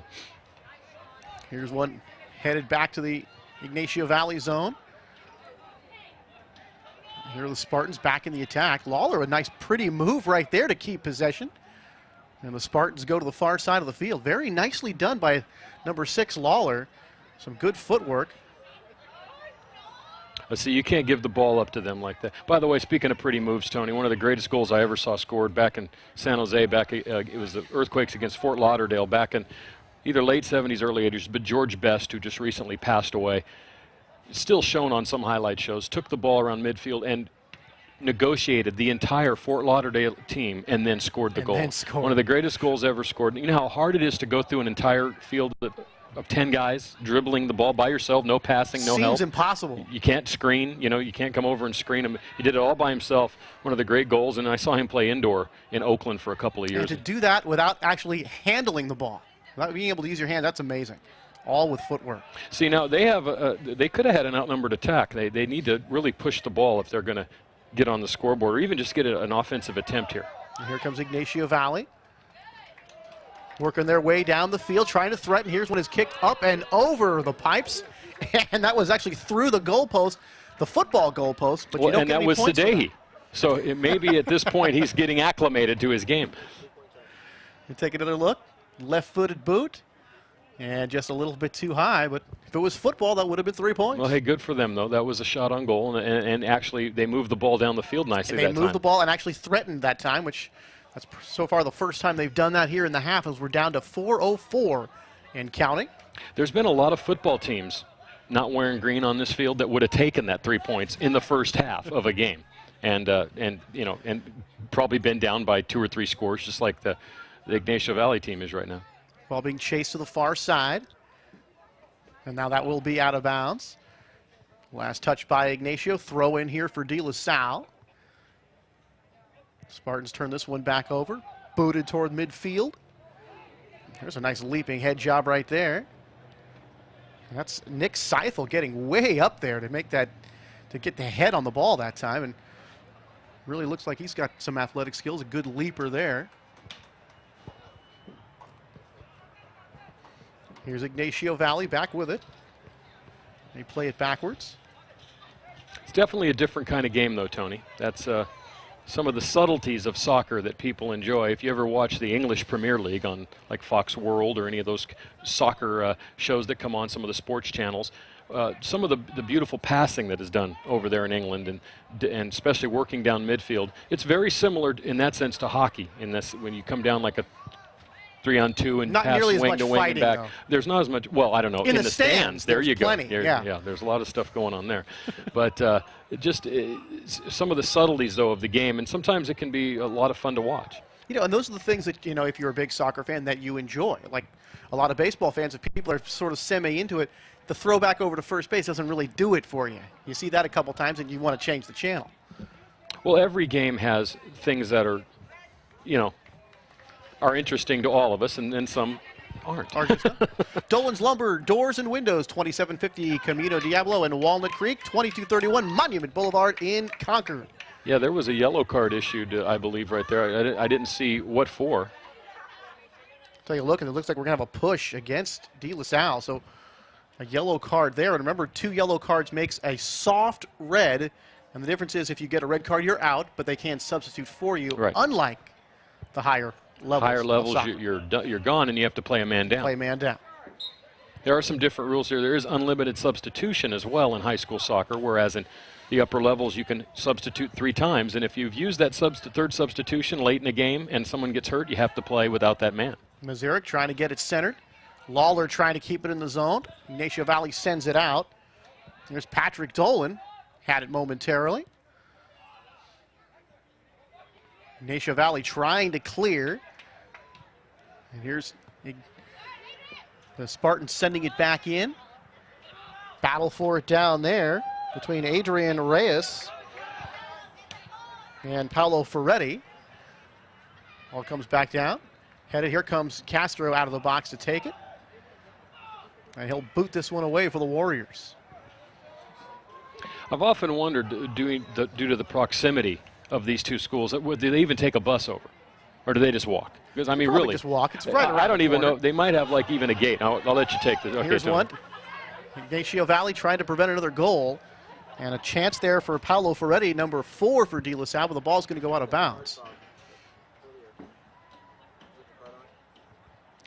here's one headed back to the Ygancio Valley zone. Here are the Spartans back in the attack. Lawler, a nice pretty move right there to keep possession. And the Spartans go to the far side of the field. Very nicely done by number 6, Lawler. Some good footwork. Let's see, you can't give the ball up to them like that. By the way, speaking of pretty moves, Tony, one of the greatest goals I ever saw scored back in San Jose, it was the Earthquakes against Fort Lauderdale back in either late 70s, early 80s, but George Best, who just recently passed away, still shown on some highlight shows, took the ball around midfield and negotiated the entire Fort Lauderdale team and then scored the goal. One of the greatest goals ever scored. You know how hard it is to go through an entire field of 10 guys dribbling the ball by yourself, no passing, no help. Seems impossible. You can't screen, you can't come over and screen him. He did it all by himself. One of the great goals, and I saw him play indoor in Oakland for a couple of years. And to do that without actually handling the ball, without being able to use your hand, that's amazing. All with footwork. See, now they have they could have had an outnumbered attack. They need to really push the ball if they're going to get on the scoreboard, or even just get an offensive attempt here. And here comes Ygancio Valley. Working their way down the field, trying to threaten. Here's one is kicked up and over the pipes. And that was actually through the goalpost, the football goalpost. But you don't get any points. And that was Sadehi. So it may be at this point he's getting acclimated to his game. You take another look. Left-footed boot. And just a little bit too high, but if it was football, that would have been 3 points. Well, hey, good for them, though. That was a shot on goal, and actually they moved the ball down the field nicely that time. They moved the ball and actually threatened that time, which that's so far the first time they've done that here in the half, as we're down to 4:04 and counting. There's been a lot of football teams not wearing green on this field that would have taken that 3 points in the first half of a game, and probably been down by 2 or 3 scores, just like the Ygancio Valley team is right now. Ball being chased to the far side. And now that will be out of bounds. Last touch by Ygancio. Throw in here for De La Salle. Spartans turn this one back over. Booted toward midfield. There's a nice leaping head job right there. That's Nick Seifel getting way up there to make that, to get the head on the ball that time. And really looks like he's got some athletic skills, a good leaper there. Here's Ygancio Valley back with it. They play it backwards. It's definitely a different kind of game, though, Tony. That's some of the subtleties of soccer that people enjoy. If you ever watch the English Premier League on like Fox World or any of those soccer shows that come on some of the sports channels, some of the beautiful passing that is done over there in England, and especially working down midfield, it's very similar in that sense to hockey. In this, when you come down like a 3-on-2 and not pass nearly as wing much to wing fighting, and back. though. There's not as much. Well, I don't know. In the stands, there you go. plenty, Yeah, there's a lot of stuff going on there. But some of the subtleties, though, of the game, and sometimes it can be a lot of fun to watch. You know, and those are the things that, you know, if you're a big soccer fan, that you enjoy. Like a lot of baseball fans, if people are sort of semi into it, the throwback over to first base doesn't really do it for you. You see that a couple times and you want to change the channel. Well, every game has things that are, you know, are interesting to all of us, and then some aren't. Dolan's Lumber, doors and windows, 2750 Camino Diablo and Walnut Creek, 2231 Monument Boulevard in Concord. Yeah, there was a yellow card issued, I believe, right there. I didn't see what for. Take a look, and it looks like we're going to have a push against De La Salle. So a yellow card there. And remember, 2 yellow cards makes a soft red. And the difference is if you get a red card, you're out, but they can substitute for you, right, unlike the higher levels. Higher levels, you're gone, and you have to play a man down. Play a man down. There are some different rules here. There is unlimited substitution as well in high school soccer, whereas in the upper levels you can substitute 3 times. And if you've used that third substitution late in a game and someone gets hurt, you have to play without that man. Mazurek trying to get it centered. Lawler trying to keep it in the zone. Ygancio Valley sends it out. There's Patrick Dolan. Had it momentarily. Ygancio Valley trying to clear. And here's the Spartans sending it back in. Battle for it down there between Adrian Reyes and Paolo Ferretti. Ball comes back down. Headed, here comes Castro out of the box to take it. And he'll boot this one away for the Warriors. I've often wondered, due to the proximity of these two schools, do they even take a bus over? Or do they just walk? Because, I mean, Probably really. just walk. It's right around I don't the even corner. know. They might have, like, even a gate. I'll let you take this. Okay, Here's one. Ygancio Valley trying to prevent another goal. And a chance there for Paolo Ferretti, number 4 for De La Salle, but the ball's going to go out of bounds.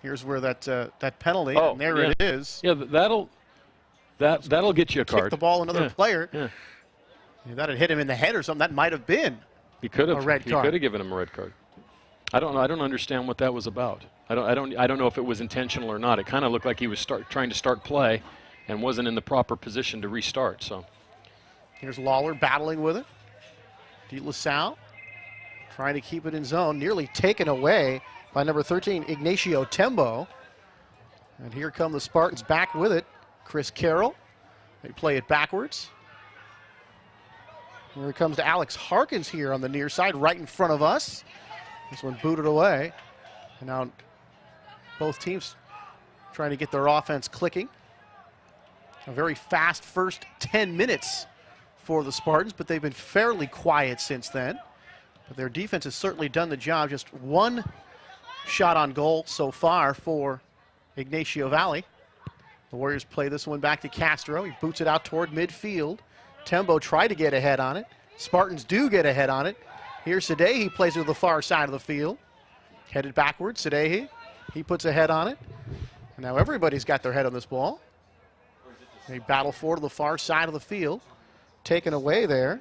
Here's where that penalty, and there it is. Yeah, that'll get you a card. Kick the ball another player. Yeah. If that had hit him in the head or something, that might have been He could have. a red He card. could have given him a red card. I don't know. I don't understand what that was about. I don't know if it was intentional or not. It kind of looked like he was trying to start play, and wasn't in the proper position to restart. So. Here's Lawler battling with it. De La Salle trying to keep it in zone, nearly taken away by number 13, Ignacio Tembo. And here come the Spartans back with it. Chris Carroll. They play it backwards. Here it comes to Alex Harkins here on the near side, right in front of us. This one booted away. And now both teams trying to get their offense clicking. A very fast first 10 minutes for the Spartans, but they've been fairly quiet since then. But their defense has certainly done the job. Just 1 shot on goal so far for Ygancio Valley. The Warriors play this one back to Castro. He boots it out toward midfield. Tembo tried to get ahead on it. Spartans do get ahead on it. Here's Sadehi, plays it to the far side of the field. Headed backwards, Sadehi. He puts a head on it. And now everybody's got their head on this ball. They battle forward to the far side of the field. Taken away there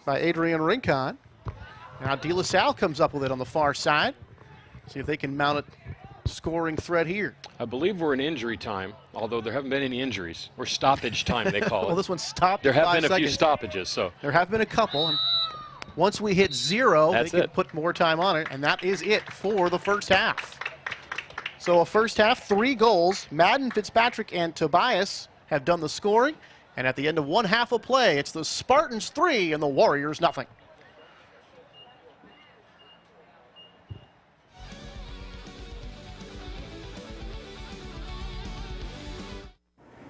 by Adrian Rincon. Now De La Salle comes up with it on the far side. See if they can mount a scoring threat here. I believe we're in injury time, although there haven't been any injuries. Or stoppage time, they call it. Well, this one stopped. There have been a 5 few seconds. stoppages, so. There have been a couple, and once we hit 0, That's they can it. put more time on it, and that is it for the first half. So a first half, 3 goals. Madden, Fitzpatrick, and Tobias have done the scoring, and at the end of 1 half of play, it's the Spartans 3 and the Warriors nothing.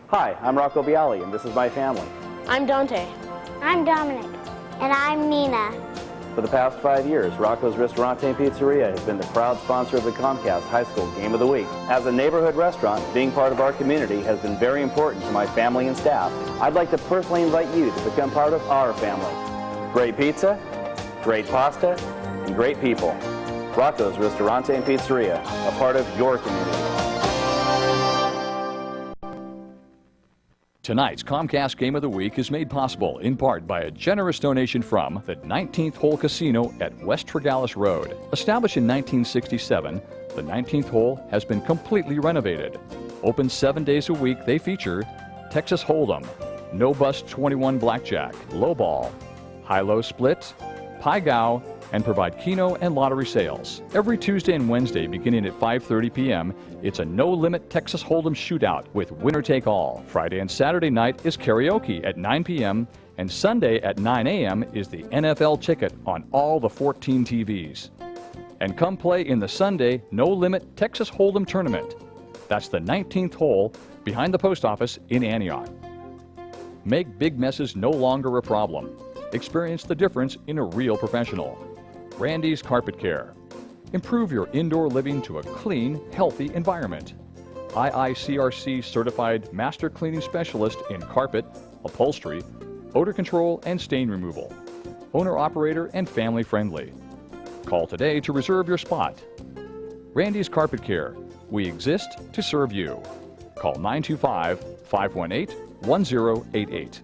Hi, I'm Rocco Bialy, and this is my family. I'm Dante. I'm Dominic. And I'm Nina. For the past 5 years, Rocco's Ristorante and Pizzeria has been the proud sponsor of the Comcast High School Game of the Week. As a neighborhood restaurant, being part of our community has been very important to my family and staff. I'd like to personally invite you to become part of our family. Great pizza, great pasta, and great people. Rocco's Ristorante and Pizzeria, a part of your community. Tonight's Comcast Game of the Week is made possible in part by a generous donation from the 19th Hole Casino at West Tregallis Road. Established in 1967, the 19th Hole has been completely renovated. Open 7 days a week, they feature Texas Hold'em, No Bust 21 Blackjack, Lowball, High-Low Split, Pai Gow, and provide Keno and lottery sales. Every Tuesday and Wednesday beginning at 5:30 p.m., it's a no-limit Texas Hold'em shootout with winner-take-all. Friday and Saturday night is karaoke at 9 p.m., and Sunday at 9 a.m. is the NFL ticket on all the 14 TVs. And come play in the Sunday no-limit Texas Hold'em tournament. That's the 19th hole behind the post office in Antioch. Make big messes no longer a problem. Experience the difference in a real professional. Randy's Carpet Care. Improve your indoor living to a clean, healthy environment. IICRC certified master cleaning specialist in carpet, upholstery, odor control, and stain removal. Owner-operator and family friendly. Call today to reserve your spot. Randy's Carpet Care. We exist to serve you. Call 925-518-1088.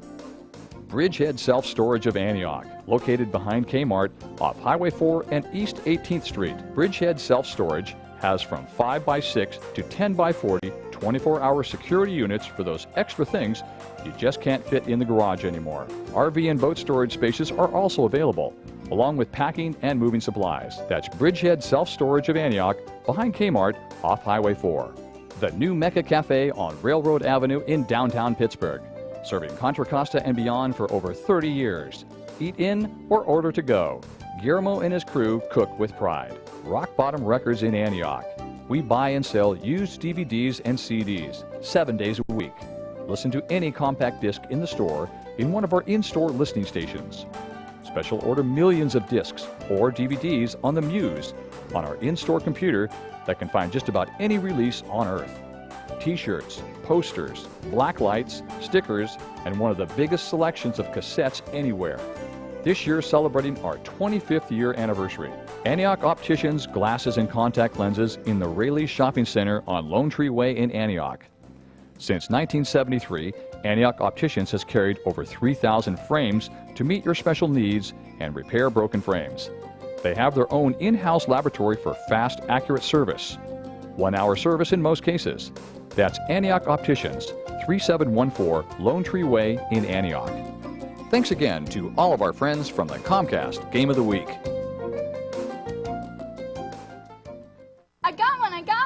Bridgehead Self-Storage of Antioch, located behind Kmart off Highway 4 and East 18th Street. Bridgehead Self-Storage has from 5x6 to 10x40 24-hour security units for those extra things you just can't fit in the garage anymore. RV and boat storage spaces are also available, along with packing and moving supplies. That's Bridgehead Self-Storage of Antioch, behind Kmart off Highway 4. The new Mecca Cafe on Railroad Avenue in downtown Pittsburgh. Serving Contra Costa and beyond for over 30 years. Eat in or order to go. Guillermo and his crew cook with pride. Rock Bottom Records in Antioch. We buy and sell used DVDs and CDs 7 days a week. Listen to any compact disc in the store in one of our in-store listening stations. Special order millions of discs or DVDs on the Muse on our in-store computer that can find just about any release on Earth. T-shirts, posters, black lights, stickers, and one of the biggest selections of cassettes anywhere. This year celebrating our 25th year anniversary. Antioch Opticians Glasses and Contact Lenses in the Rayleigh Shopping Center on Lone Tree Way in Antioch. Since 1973, Antioch Opticians has carried over 3,000 frames to meet your special needs and repair broken frames. They have their own in-house laboratory for fast, accurate service. 1 hour service in most cases. That's Antioch Opticians, 3714 Lone Tree Way in Antioch. Thanks again to all of our friends from the Comcast Game of the Week. I got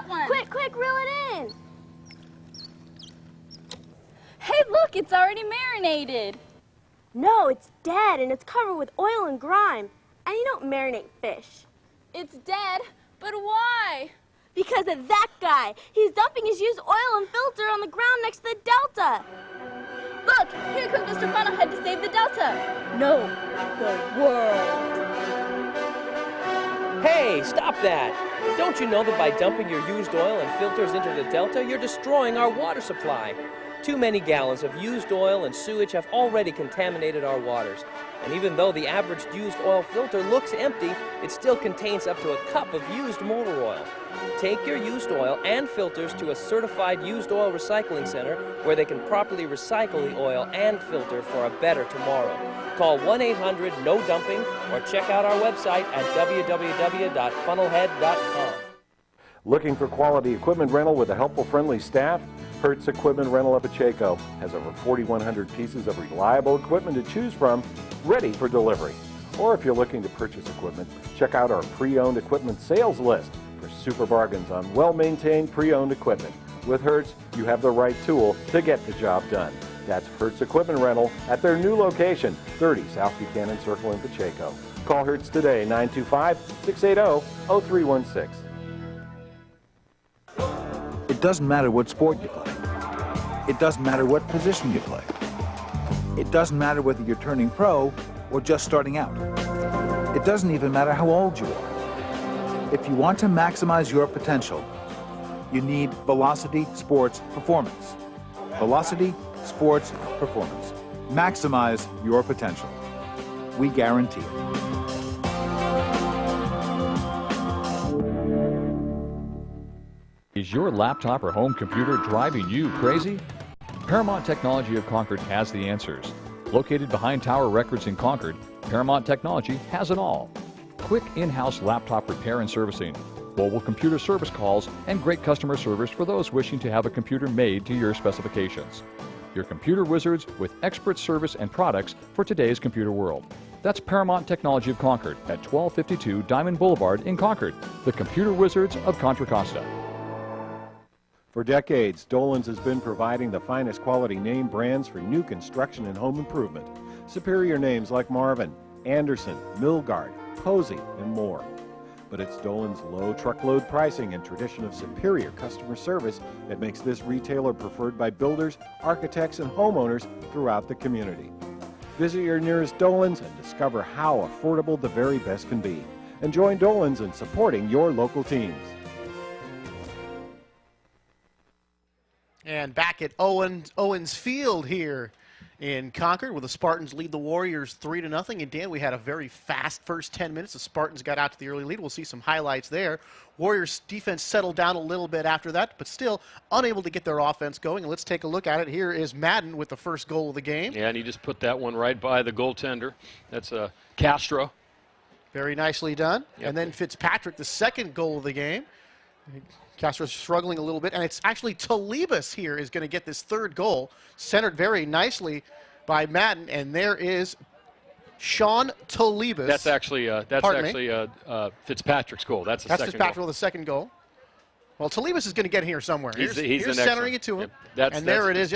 one! Quick, reel it in! Hey, look, it's already marinated. No, it's dead and it's covered with oil and grime. And you don't marinate fish. It's dead, but why? Because of that guy. He's dumping his used oil and filter on the ground next to the Delta. Look, here comes Mr. Funnelhead to save the Delta. No, the world. Hey, stop that! Don't you know that by dumping your used oil and filters into the Delta, you're destroying our water supply? Too many gallons of used oil and sewage have already contaminated our waters. And even though the average used oil filter looks empty, it still contains up to a cup of used motor oil. Take your used oil and filters to a certified used oil recycling center where they can properly recycle the oil and filter for a better tomorrow. Call 1-800-NO-DUMPING or check out our website at www.funnelhead.com. Looking for quality equipment rental with a helpful, friendly staff? Hertz Equipment Rental of Pacheco has over 4,100 pieces of reliable equipment to choose from, ready for delivery. Or if you're looking to purchase equipment, check out our pre-owned equipment sales list for super bargains on well-maintained pre-owned equipment. With Hertz, you have the right tool to get the job done. That's Hertz Equipment Rental at their new location, 30 South Buchanan Circle in Pacheco. Call Hertz today, 925-680-0316. It doesn't matter what sport you play. It doesn't matter what position you play. It doesn't matter whether you're turning pro or just starting out. It doesn't even matter how old you are. If you want to maximize your potential, you need Velocity Sports Performance. Velocity Sports Performance. Maximize your potential. We guarantee it. Is your laptop or home computer driving you crazy? Paramount Technology of Concord has the answers. Located behind Tower Records in Concord, Paramount Technology has it all. Quick in-house laptop repair and servicing, mobile computer service calls, and great customer service for those wishing to have a computer made to your specifications. Your computer wizards with expert service and products for today's computer world. That's Paramount Technology of Concord at 1252 Diamond Boulevard in Concord, the computer wizards of Contra Costa. For decades, Dolan's has been providing the finest quality name brands for new construction and home improvement. Superior names like Marvin, Anderson, Milgard, Posey, and more. But it's Dolan's low truckload pricing and tradition of superior customer service that makes this retailer preferred by builders, architects, and homeowners throughout the community. Visit your nearest Dolan's and discover how affordable the very best can be. And join Dolan's in supporting your local teams. And back at Owens Field here in Concord, where the Spartans lead the Warriors 3-0. And Dan, we had a very fast first 10 minutes. The Spartans got out to the early lead. We'll see some highlights there. Warriors defense settled down a little bit after that, but still unable to get their offense going. And let's take a look at it. Here is Madden with the first goal of the game. Yeah, and he just put that one right by the goaltender. That's Castro. Very nicely done. Yep. And then Fitzpatrick, the second goal of the game. Castro's struggling a little bit, and it's actually Talibas here is going to get this third goal, centered very nicely by Madden, and there is Sean Talibas. That's actually Fitzpatrick's goal. That's second Fitzpatrick goal. with the second goal. Well, Talibas is going to get here somewhere. He's here's centering it to him, and there it is,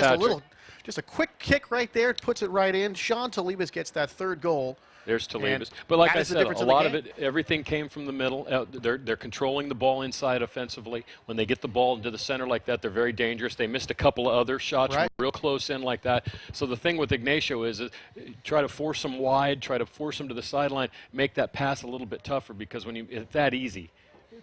just a quick kick right there, puts it right in. Sean Talibas gets that third goal. There's Talibas. But like I said, a lot of it, everything came from the middle. They're controlling the ball inside offensively. When they get the ball into the center like that, they're very dangerous. They missed a couple of other shots real close in like that. So the thing with Ygancio is try to force them wide, try to force them to the sideline, make that pass a little bit tougher, because when it's that easy,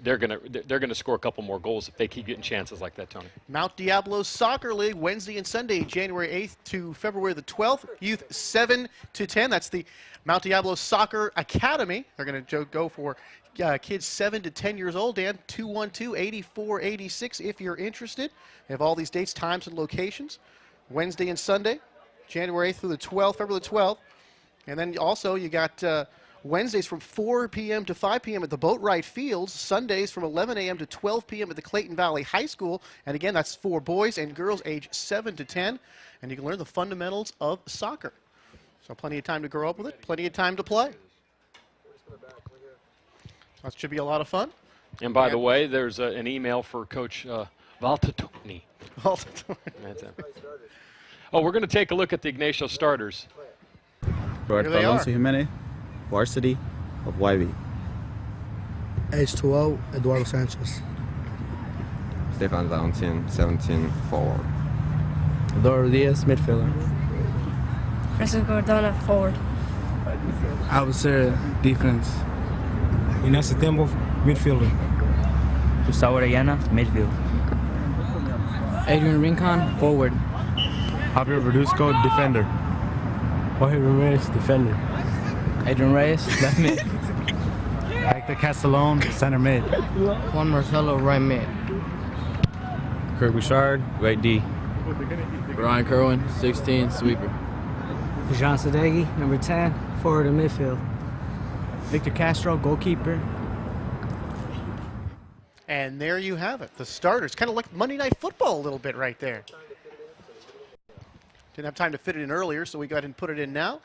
they're gonna score a couple more goals if they keep getting chances like that, Tony. Mount Diablo Soccer League, Wednesday and Sunday, January 8th to February the 12th. Youth 7 to 10. That's the Mount Diablo Soccer Academy. They're going to go for kids 7 to 10 years old. Dan, 212-8486 if you're interested. They have all these dates, times, and locations. Wednesday and Sunday, January 8th through the 12th, February the 12th. And then also you got Wednesdays from 4 p.m. to 5 p.m. at the Boatwright Fields. Sundays from 11 a.m. to 12 p.m. at the Clayton Valley High School. And again, that's for boys and girls age 7 to 10. And you can learn the fundamentals of soccer. So plenty of time to grow up with it, plenty of time to play. That should be a lot of fun. And by the way, there's an email for Coach Valtatoni. Oh, we're going to take a look at the Ygancio starters. Roberto Alonso Jimenez, varsity of YB. Age 12, Eduardo Sanchez. Stefan Valentin, 17, forward. Eduardo Diaz, midfielder. Francisco Cardona, forward. Albuquerque, defense. Inés Tembo, midfielder. Gustavo Orellana, midfield. Adrian Rincon, forward. Javier Verduzco, defender. Jorge Ramirez, defender. Adrian Reyes, left mid. Hector Castellon, center mid. Juan Marcelo, right mid. Kurt Bouchard, right D. Ryan Kerwin, 16, sweeper. Jean Sadeghi, number 10, forward and midfield. Victor Castro, goalkeeper. And there you have it, the starters. Kind of like Monday Night Football a little bit right there. Didn't have time to fit it in earlier, so we got and put it in now.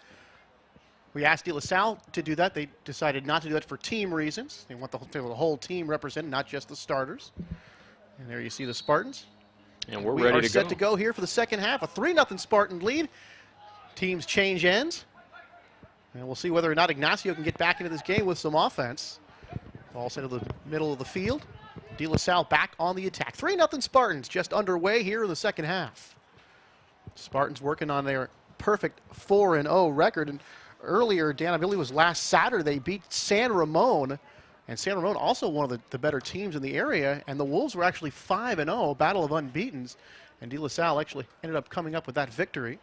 We asked De La Salle to do that. They decided not to do that for team reasons. They want the whole team represented, not just the starters. And there you see the Spartans. And we're we ready are to set go. to go here for the second half. A 3-0 Spartan lead. Teams change ends. And we'll see whether or not Ygancio can get back into this game with some offense. Ball sent to the middle of the field. De La Salle back on the attack. 3-0 Spartans just underway here in the second half. Spartans working on their perfect 4-0 record. And earlier, Dan, I believe it was last Saturday, they beat San Ramon. And San Ramon also one of the better teams in the area. And the Wolves were actually 5-0, battle of unbeatens. And De La Salle actually ended up coming up with that victory.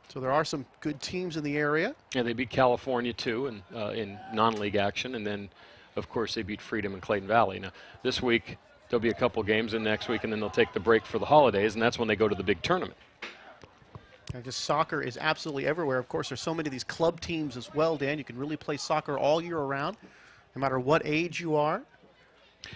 So there are some good teams in the area. Yeah, they beat California too in non-league action, and then, of course, they beat Freedom and Clayton Valley. Now, this week there'll be a couple games, and next week, and then they'll take the break for the holidays, and that's when they go to the big tournament. And just soccer is absolutely everywhere. Of course, there's so many of these club teams as well, Dan. You can really play soccer all year around, no matter what age you are.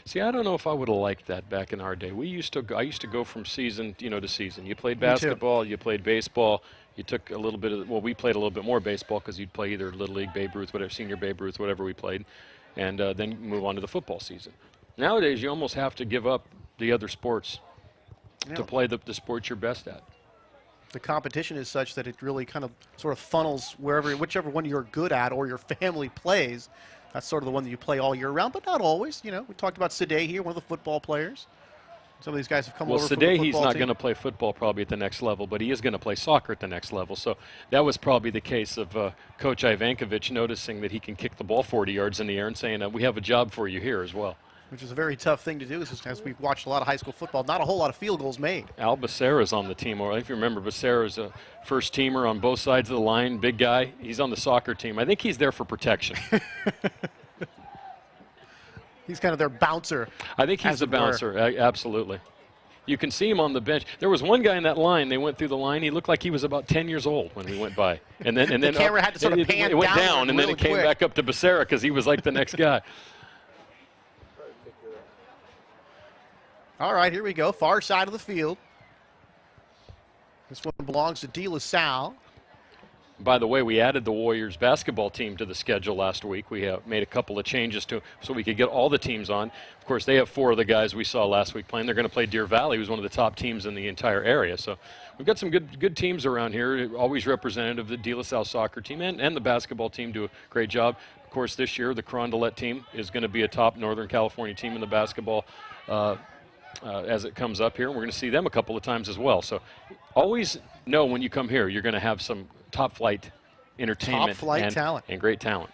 See, I don't know if I would have liked that back in our day. I used to go from season, to season. You played basketball, you played baseball. You took a little bit of, we played a little bit more baseball because you'd play either Little League, Babe Ruth, whatever, Senior Babe Ruth, whatever we played, and then you move on to the football season. Nowadays, you almost have to give up the other sports to play the sport you're best at. The competition is such that it really kind of sort of funnels whichever one you're good at or your family plays. That's sort of the one that you play all year round, but not always. We talked about Salle here, one of the football players. Some of these guys have come over from the football team. Well, today he's not going to play football probably at the next level, but he is going to play soccer at the next level. So that was probably the case of Coach Ygancio noticing that he can kick the ball 40 yards in the air and saying, we have a job for you here as well. Which is a very tough thing to do, as we've watched a lot of high school football. Not a whole lot of field goals made. Al Becerra's on the team. Or if you remember, Becerra's a first-teamer on both sides of the line, big guy. He's on the soccer team. I think he's there for protection. He's kind of their bouncer. I think he's the bouncer, absolutely. You can see him on the bench. There was one guy in that line. They went through the line. He looked like he was about 10 years old when we went by. And then the camera had to sort of pan it went down, and then it came back up to Becerra because he was like the next guy. All right, here we go. Far side of the field. This one belongs to De La Salle. By the way, we added the Warriors basketball team to the schedule last week. We have made a couple of changes so we could get all the teams on. Of course, they have 4 of the guys we saw last week playing. They're going to play Deer Valley, who's one of the top teams in the entire area. So we've got some good teams around here, always representative of the De La Salle soccer team, and the basketball team do a great job. Of course, this year, the Carondelet team is going to be a top Northern California team in the basketball as it comes up here. And we're going to see them a couple of times as well. So always know when you come here, you're going to have some top-flight entertainment talent. And great talent.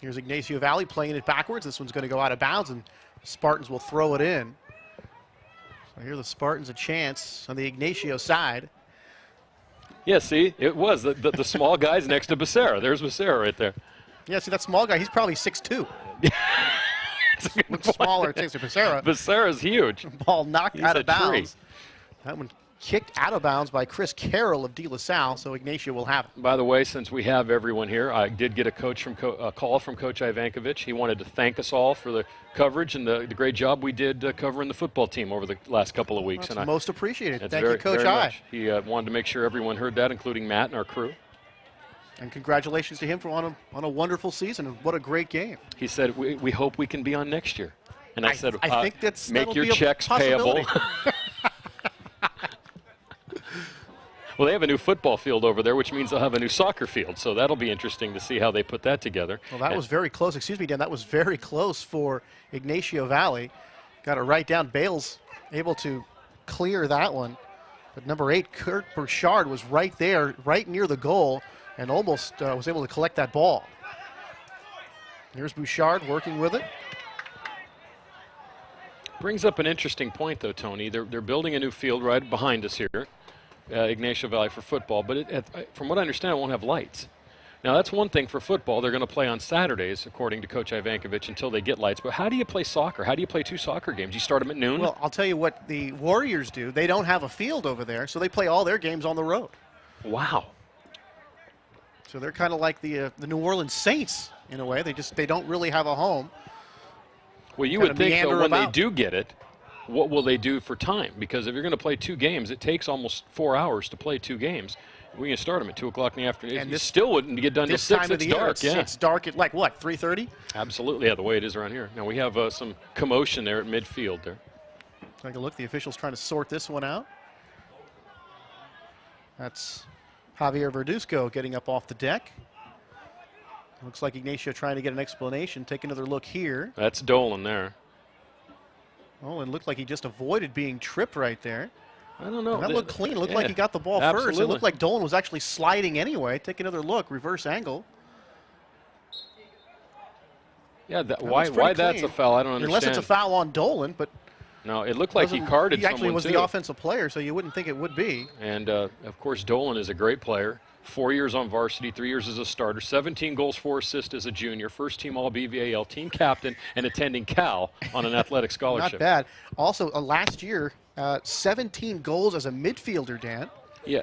Here's Ygancio Valley playing it backwards. This one's going to go out of bounds, and Spartans will throw it in. So here the Spartans a chance on the Ygancio side. Yeah, see, it was the small guys next to Becerra. There's Becerra right there. Yeah, see, that small guy, he's probably 6'2". Looks smaller, takes to Becerra. Becerra's huge. Ball knocked out of bounds. Tree. That one kicked out of bounds by Chris Carroll of De La Salle, so Ygancio will have it. By the way, since we have everyone here, I did get a call from Coach Ygancio. He wanted to thank us all for the coverage and the great job we did covering the football team over the last couple of weeks. That's most appreciated. Thank you, Coach I. He wanted to make sure everyone heard that, including Matt and our crew. And congratulations to him on a wonderful season, and what a great game. He said, we hope we can be on next year. And I said, I think make your checks payable. Well, they have a new football field over there, which means they'll have a new soccer field. So that'll be interesting to see how they put that together. Well, that was very close. Excuse me, Dan. That was very close for Ygancio Valley. Got it right down. Bales able to clear that one. But number 8, Kurt Burchard, was right there, right near the goal, and almost was able to collect that ball. Here's Bouchard working with it. Brings up an interesting point, though, Tony. They're building a new field right behind us here. Ygancio Valley for football, but from what I understand, it won't have lights. Now, that's one thing for football. They're going to play on Saturdays, according to Coach Ygancio, until they get lights. But how do you play soccer? How do you play 2 soccer games? You start them at noon? Well, I'll tell you what the Warriors do. They don't have a field over there, so they play all their games on the road. Wow. So they're kind of like the New Orleans Saints, in a way. They don't really have a home. Well, you would think, though, when they do get it, what will they do for time? Because if you're going to play 2 games, it takes almost 4 hours to play 2 games. We can start them at 2 o'clock in the afternoon. And this still wouldn't get done until 6. It's dark. It's dark at like what, 3:30? Absolutely, yeah, the way it is around here. Now we have some commotion there at midfield there. Take a look. The officials trying to sort this one out. That's Javier Verduzco getting up off the deck. Looks like Ygancio trying to get an explanation. Take another look here. That's Dolan there. Oh, and looked like he just avoided being tripped right there. I don't know. And that looked clean. It looked yeah, like he got the ball absolutely. first. It looked like Dolan was actually sliding anyway. Take another look, reverse angle. Yeah, why that's a foul, I don't understand. Unless it's a foul on Dolan, but no, it looked like he carded someone. He actually was too. the offensive player, so you wouldn't think it would be. And of course, Dolan is a great player. 4 years on varsity, 3 years as a starter, 17 goals, 4 assists as a junior, first team All BVAL, team captain, and attending Cal on an athletic scholarship. Not bad. Also, last year, 17 goals as a midfielder, Dan. Yeah,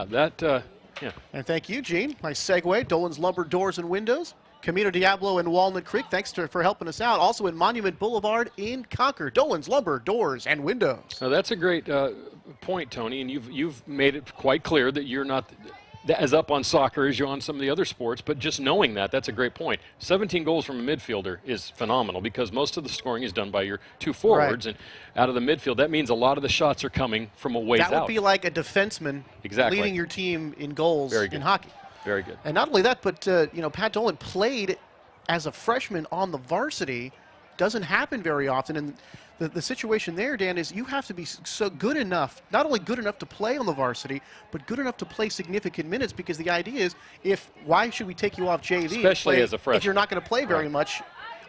that. Yeah. And thank you, Gene. Nice segue. Dolan's Lumber Doors and Windows. Camino Diablo in Walnut Creek. Thanks for helping us out. Also in Monument Boulevard in Concord. Dolan's Lumber Doors and Windows. Now that's a great point, Tony, and you've made it quite clear that you're not as up on soccer as you're on some of the other sports, but just knowing that's a great point. 17 goals from a midfielder is phenomenal because most of the scoring is done by your two forwards, and out of the midfield, that means a lot of the shots are coming from a ways out. That would be like a defenseman leading your team in goals in hockey. Very good. And not only that, but Pat Dolan played as a freshman on the varsity. Doesn't happen very often. And the situation there, Dan, is you have to be so good enough, not only good enough to play on the varsity, but good enough to play significant minutes, because the idea is, why should we take you off JV? Especially as a freshman. If you're not going to play very much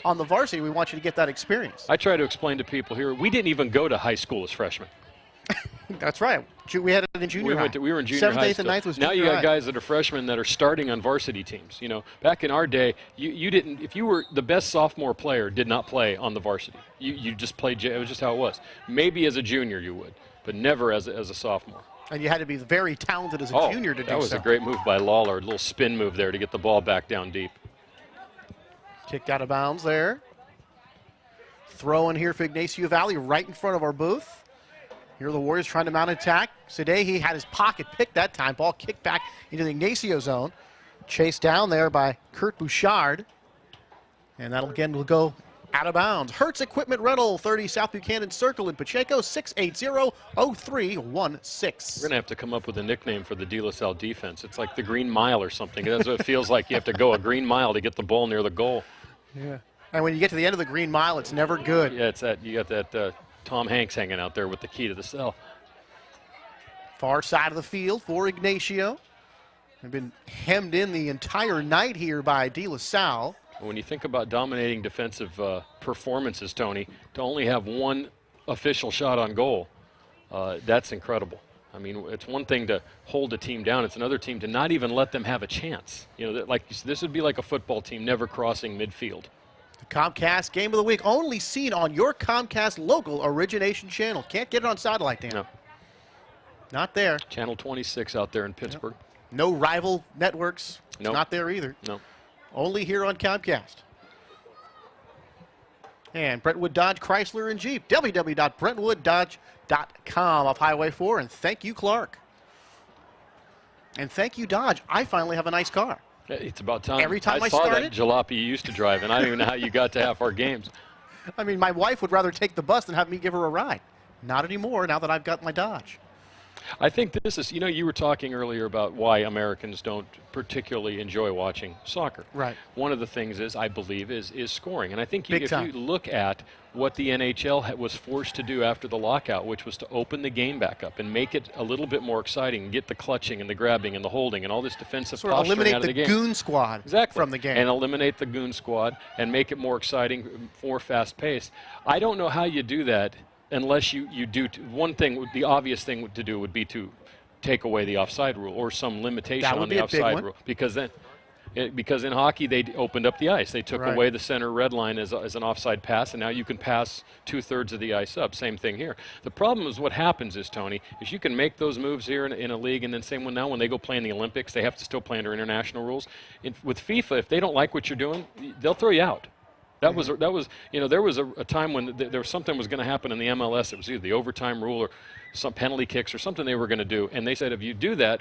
on the varsity, we want you to get that experience. I try to explain to people here, we didn't even go to high school as freshmen. That's right. We had it in junior high. We were in junior high. 7th, 8th, and 9th was now junior you got high. guys that are freshmen that are starting on varsity teams. You know, back in our day, you didn't. If you were the best sophomore player, did not play on the varsity. You just played. It was just how it was. Maybe as a junior you would, but never as a sophomore. And you had to be very talented as a junior to do so. That was a great move by Lawler. A little spin move there to get the ball back down deep. Kicked out of bounds there. Throw in here for Ygancio Valley right in front of our booth. Here are the Warriors trying to mount an attack. Sadeghi had his pocket picked that time. Ball kicked back into the Ygancio zone. Chased down there by Kurt Bouchard. And that'll again will go out of bounds. Hertz Equipment Rental, 30 South Buchanan Circle in Pacheco, 680-0316. We're going to have to come up with a nickname for the De La Salle defense. It's like the Green Mile or something. That's what it feels like. You have to go a green mile to get the ball near the goal. Yeah. And when you get to the end of the Green Mile, it's never good. Yeah, it's that. You got that Tom Hanks hanging out there with the key to the cell. Far side of the field for Ygancio. They've been hemmed in the entire night here by De La Salle. When you think about dominating defensive performances, Tony, to only have one official shot on goal, that's incredible. I mean, it's one thing to hold a team down. It's another team to not even let them have a chance. You know, like this would be like a football team never crossing midfield. Comcast Game of the Week, only seen on your Comcast local origination channel. Can't get it on satellite, Dan. No. Not there. Channel 26 out there in Pittsburgh. No rival networks. It's Nope. not there either. No. Only here on Comcast. And Brentwood Dodge Chrysler and Jeep. www.brentwooddodge.com off Highway 4. And thank you, Clark. And thank you, Dodge. I finally have a nice car. It's about time. Every time I saw started? that jalopy you used to drive, and I don't even know how you got to half our games. I mean, my wife would rather take the bus than have me give her a ride. Not anymore, now that I've got my Dodge. I think this is, you were talking earlier about why Americans don't particularly enjoy watching soccer. Right. One of the things is, I believe, is scoring. And I think if time. you look at what the NHL was forced to do after the lockout, which was to open the game back up and make it a little bit more exciting, get the clutching and the grabbing and the holding and all this defensive posturing eliminate out of the game. Goon squad from the game. And eliminate the goon squad and make it more exciting, more fast-paced. I don't know how you do that unless you do one thing. The obvious thing to do would be to take away the offside rule or some limitation on the offside rule, because in hockey they opened up the ice. They took away the center red line as an offside pass, and now you can pass 2/3 of the ice up. Same thing here. The problem is what happens is, Tony, is you can make those moves here in a league, and then same one now when they go play in the Olympics, they have to still play under international rules. With FIFA, if they don't like what you're doing, they'll throw you out. That was there was a time when there was something was going to happen in the MLS. It was either the overtime rule or some penalty kicks or something they were going to do, and they said if you do that,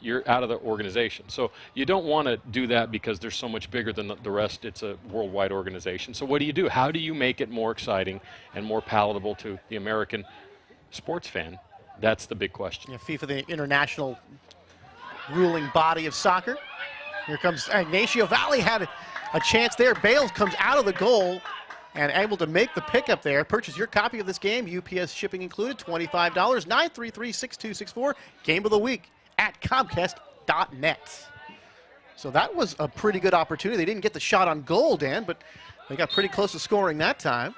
you're out of the organization. So you don't want to do that because they're so much bigger than the rest. It's a worldwide organization. So what do? How do you make it more exciting and more palatable to the American sports fan? That's the big question. Yeah, FIFA, the international ruling body of soccer. Here comes Ygancio Valley, had a chance there. Bales comes out of the goal. and able to make the pickup there. Purchase your copy of this game, UPS shipping included, $25, 933-6264. Game of the week at Comcast.net. So that was a pretty good opportunity. They didn't get the shot on goal, Dan, but they got pretty close to scoring that time.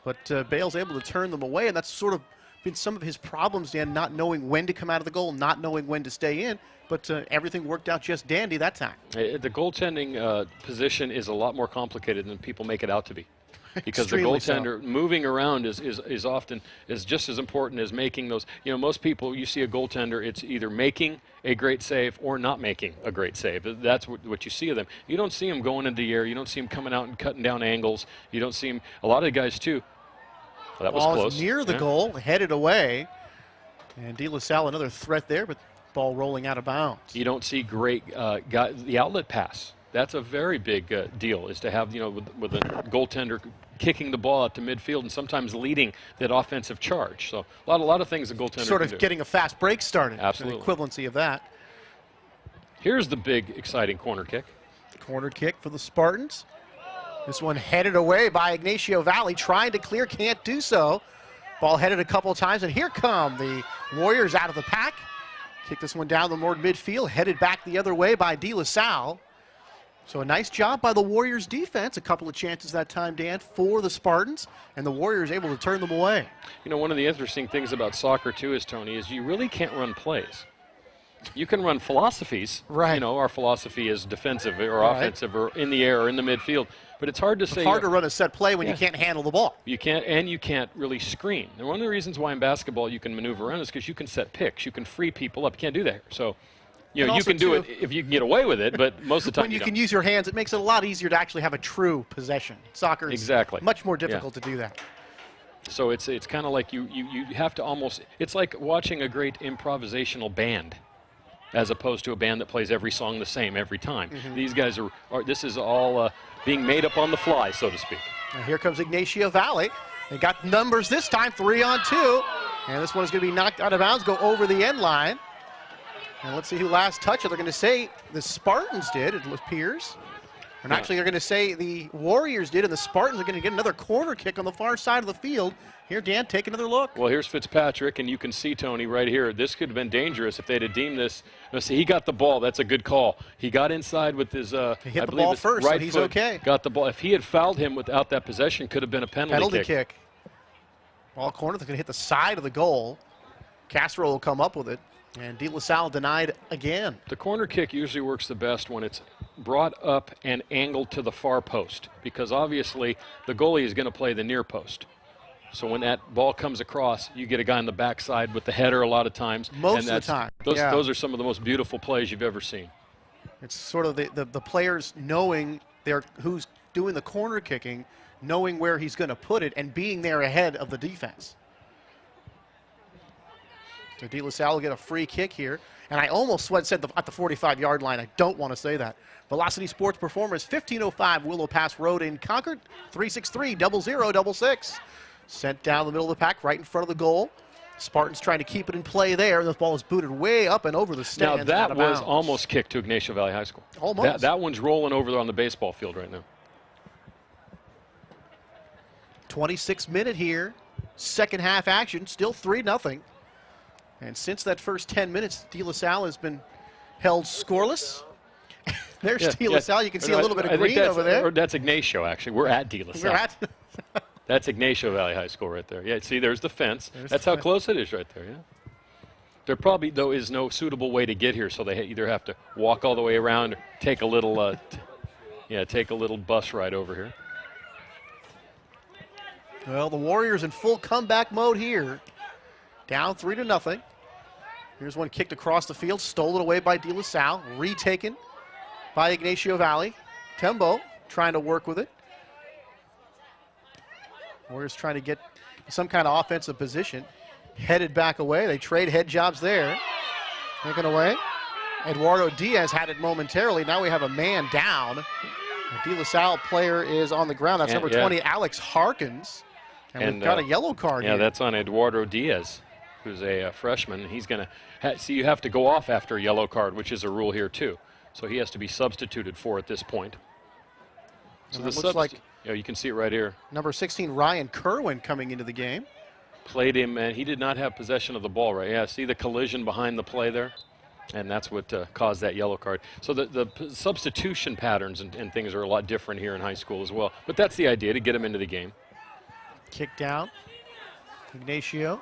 But Bale's able to turn them away, and that's sort of been some of his problems, Dan, not knowing when to come out of the goal, not knowing when to stay in. But everything worked out just dandy that time. The goaltending position is a lot more complicated than people make it out to be. Because the goaltender moving around is often just as important as making those. You know, most people, you see a goaltender, it's either making a great save or not making a great save. That's what you see of them. You don't see them going into the air. You don't see them coming out and cutting down angles. You don't see them. A lot of the guys tys That was close. Near the goal, headed away. And De La Salle, another threat there, but ball rolling out of bounds. You don't see great the outlet pass. That's a very big deal, is to have, with a goaltender kicking the ball out to midfield and sometimes leading that offensive charge. So a lot of things the goaltender sort can of do. Getting a fast break started. Absolutely. An equivalency of that. Here's the big, exciting corner kick. Corner kick for the Spartans. This one headed away by Ygancio Valle, trying to clear, can't do so. Ball headed a couple of times, and here come the Warriors out of the pack. Kick this one down the more midfield, headed back the other way by De La Salle. So a nice job by the Warriors defense. A couple of chances that time, Dan, for the Spartans, and the Warriors able to turn them away. You know, one of the interesting things about soccer, too, Tony, is you really can't run plays. You can run philosophies. Right. You know, our philosophy is defensive or offensive or in the air or in the midfield. But it's hard to say. It's hard to run a set play when you can't handle the ball. You can't, and you can't really screen. And one of the reasons why in basketball you can maneuver around is because you can set picks. You can free people up. You can't do that here. So, you can do it if you can get away with it, but most of the time when you can use your hands, it makes it a lot easier to actually have a true possession. Soccer is much more difficult to do that. So it's kind of like you have to almost, it's like watching a great improvisational band as opposed to a band that plays every song the same every time. These guys this is all being made up on the fly, so to speak. Now here comes Ygancio Valle. They got numbers this time, 3-on-2. And this one is going to be knocked out of bounds, go over the end line. And let's see who last touched it. They're going to say the Spartans did, it appears. And actually, they're going to say the Warriors did, and the Spartans are going to get another corner kick on the far side of the field. Here, Dan, take another look. Well, here's Fitzpatrick, and you can see, Tony, right here. This could have been dangerous if they'd have deemed this. Now, see, he got the ball. That's a good call. He got inside with his he hit the ball first, right so he's foot, okay. Got the ball. If he had fouled him without that possession, could have been a penalty kick. Ball corner, they're going to hit the side of the goal. Castro will come up with it, and De La Salle denied again. The corner kick usually works the best when it's brought up and angled to the far post, because obviously the goalie is going to play the near post. So when that ball comes across, you get a guy on the backside with the header a lot of times. Most of the time. Those are some of the most beautiful plays you've ever seen. It's sort of the players knowing who's doing the corner kicking, knowing where he's going to put it, and being there ahead of the defense. So De La Salle will get a free kick here. And I almost said at the 45-yard line. I don't want to say that. Velocity Sports Performers, 1505 Willow Pass Road in Concord, 363-0066. Sent down the middle of the pack, right in front of the goal. Spartans trying to keep it in play there. The ball is booted way up and over the stands. Now that was almost kicked to Ygancio Valle High School. Almost. That one's rolling over there on the baseball field right now. 26 minute here. Second half action, still 3-0. And since that first 10 minutes, De La Salle has been held scoreless. There's De La Salle. You can see a little bit of green over there. Or that's Ygancio, actually. We're at De La Salle. That's Ygancio Valle High School right there. Yeah, see, there's the fence. That's how close it is right there, yeah. There probably, though, is no suitable way to get here, so they either have to walk all the way around or take a little, take a little bus ride over here. Well, the Warriors in full comeback mode here. Down 3-0. Here's one kicked across the field, stolen away by De La Salle, retaken by Ygancio Valle. Tembo trying to work with it. Warriors trying to get some kind of offensive position. Headed back away. They trade head jobs there. Taken away. Eduardo Diaz had it momentarily. Now we have a man down. The De La Salle player is on the ground. That's number 20, Alex Harkins. And we've got a yellow card here. Yeah, that's on Eduardo Diaz, who's a freshman. He's going to see, you have to go off after a yellow card, which is a rule here too. So he has to be substituted for at this point. So this looks like Yeah, you can see it right here. Number 16, Ryan Kerwin, coming into the game. Played him, and he did not have possession of the ball, right? Yeah, see the collision behind the play there? And that's what caused that yellow card. So the substitution patterns and things are a lot different here in high school as well. But that's the idea, to get him into the game. Kick down. Ygancio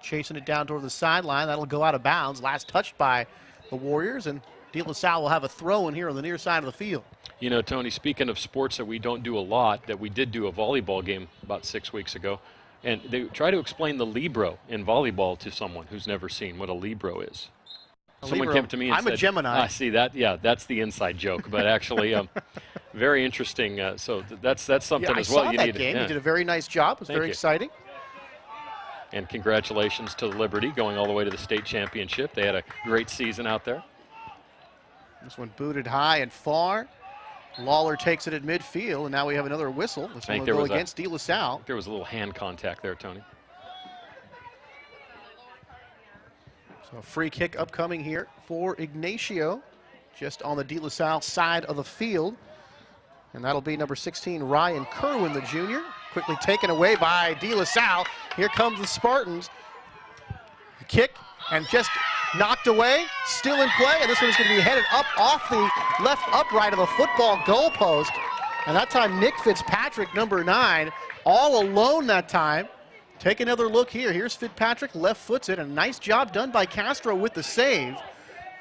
chasing it down toward the sideline. That'll go out of bounds. Last touched by the Warriors, and De La Salle will have a throw in here on the near side of the field. You know, Tony, speaking of sports that we don't do a lot, that we did do a volleyball game about 6 weeks ago, and they try to explain the libero in volleyball to someone who's never seen what a libero is. Someone came to me and I'm said, a Gemini. see that? Yeah, that's the inside joke. But actually, very interesting. So that's something Yeah, as well. I saw You that need game. Yeah. You did a very nice job. It was very exciting. And congratulations to the Liberty going all the way to the state championship. They had a great season out there. This one booted high and far. Lawler takes it at midfield, and now we have another whistle. This one will go against De La Salle. There was a little hand contact there, Tony. So a free kick upcoming here for Ygancio, just on the De La Salle side of the field. And that'll be number 16, Ryan Kerwin, the junior. Quickly taken away by De La Salle. Here comes the Spartans. The kick, and just knocked away, still in play, and this one is going to be headed up off the left upright of the football goalpost. And that time, Nick Fitzpatrick, number 9, all alone that time. Take another look here. Here's Fitzpatrick, left foots it. A nice job done by Castro with the save.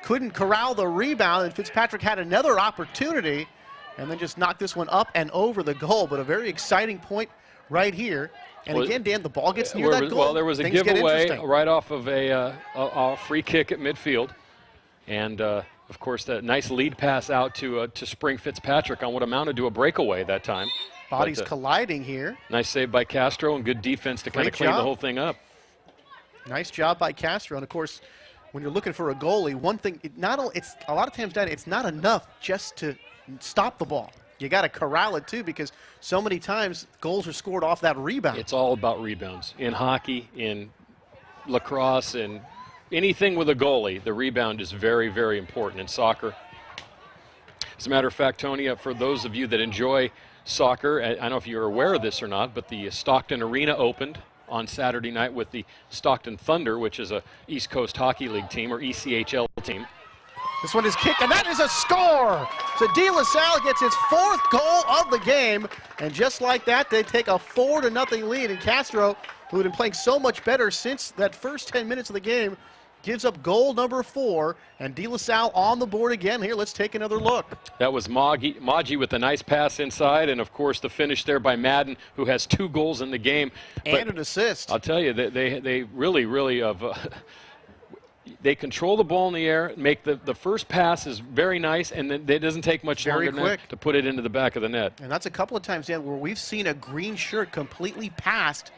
Couldn't corral the rebound, and Fitzpatrick had another opportunity, and then just knocked this one up and over the goal. But a very exciting point right here. And again, Dan, the ball gets near that goal. Well, there was a giveaway right off of a free kick at midfield. And, of course, that nice lead pass out to Spring Fitzpatrick on what amounted to a breakaway that time. Bodies colliding here. Nice save by Castro and good defense to kind of clean the whole thing up. Nice job by Castro. And, of course, when you're looking for a goalie, one thing, it's a lot of times, Dan, it's not enough just to stop the ball. You got to corral it, too, because so many times goals are scored off that rebound. It's all about rebounds. In hockey, in lacrosse, and anything with a goalie, the rebound is very, very important in soccer. As a matter of fact, Tony, for those of you that enjoy soccer, I don't know if you're aware of this or not, but the Stockton Arena opened on Saturday night with the Stockton Thunder, which is a East Coast Hockey League team, or ECHL team. This one is kicked, and that is a score! So De La Salle gets its 4th goal of the game, and just like that, they take a 4-0 lead. And Castro, who had been playing so much better since that first 10 minutes of the game, gives up goal number 4, and De La Salle on the board again. Here, let's take another look. That was Maggi with a nice pass inside, and of course the finish there by Madden, who has 2 goals in the game. And an assist. I'll tell you, they really they control the ball in the air, make the first pass is very nice, and then it doesn't take much longer to put it into the back of the net. And that's a couple of times, Dan, where we've seen a green shirt completely past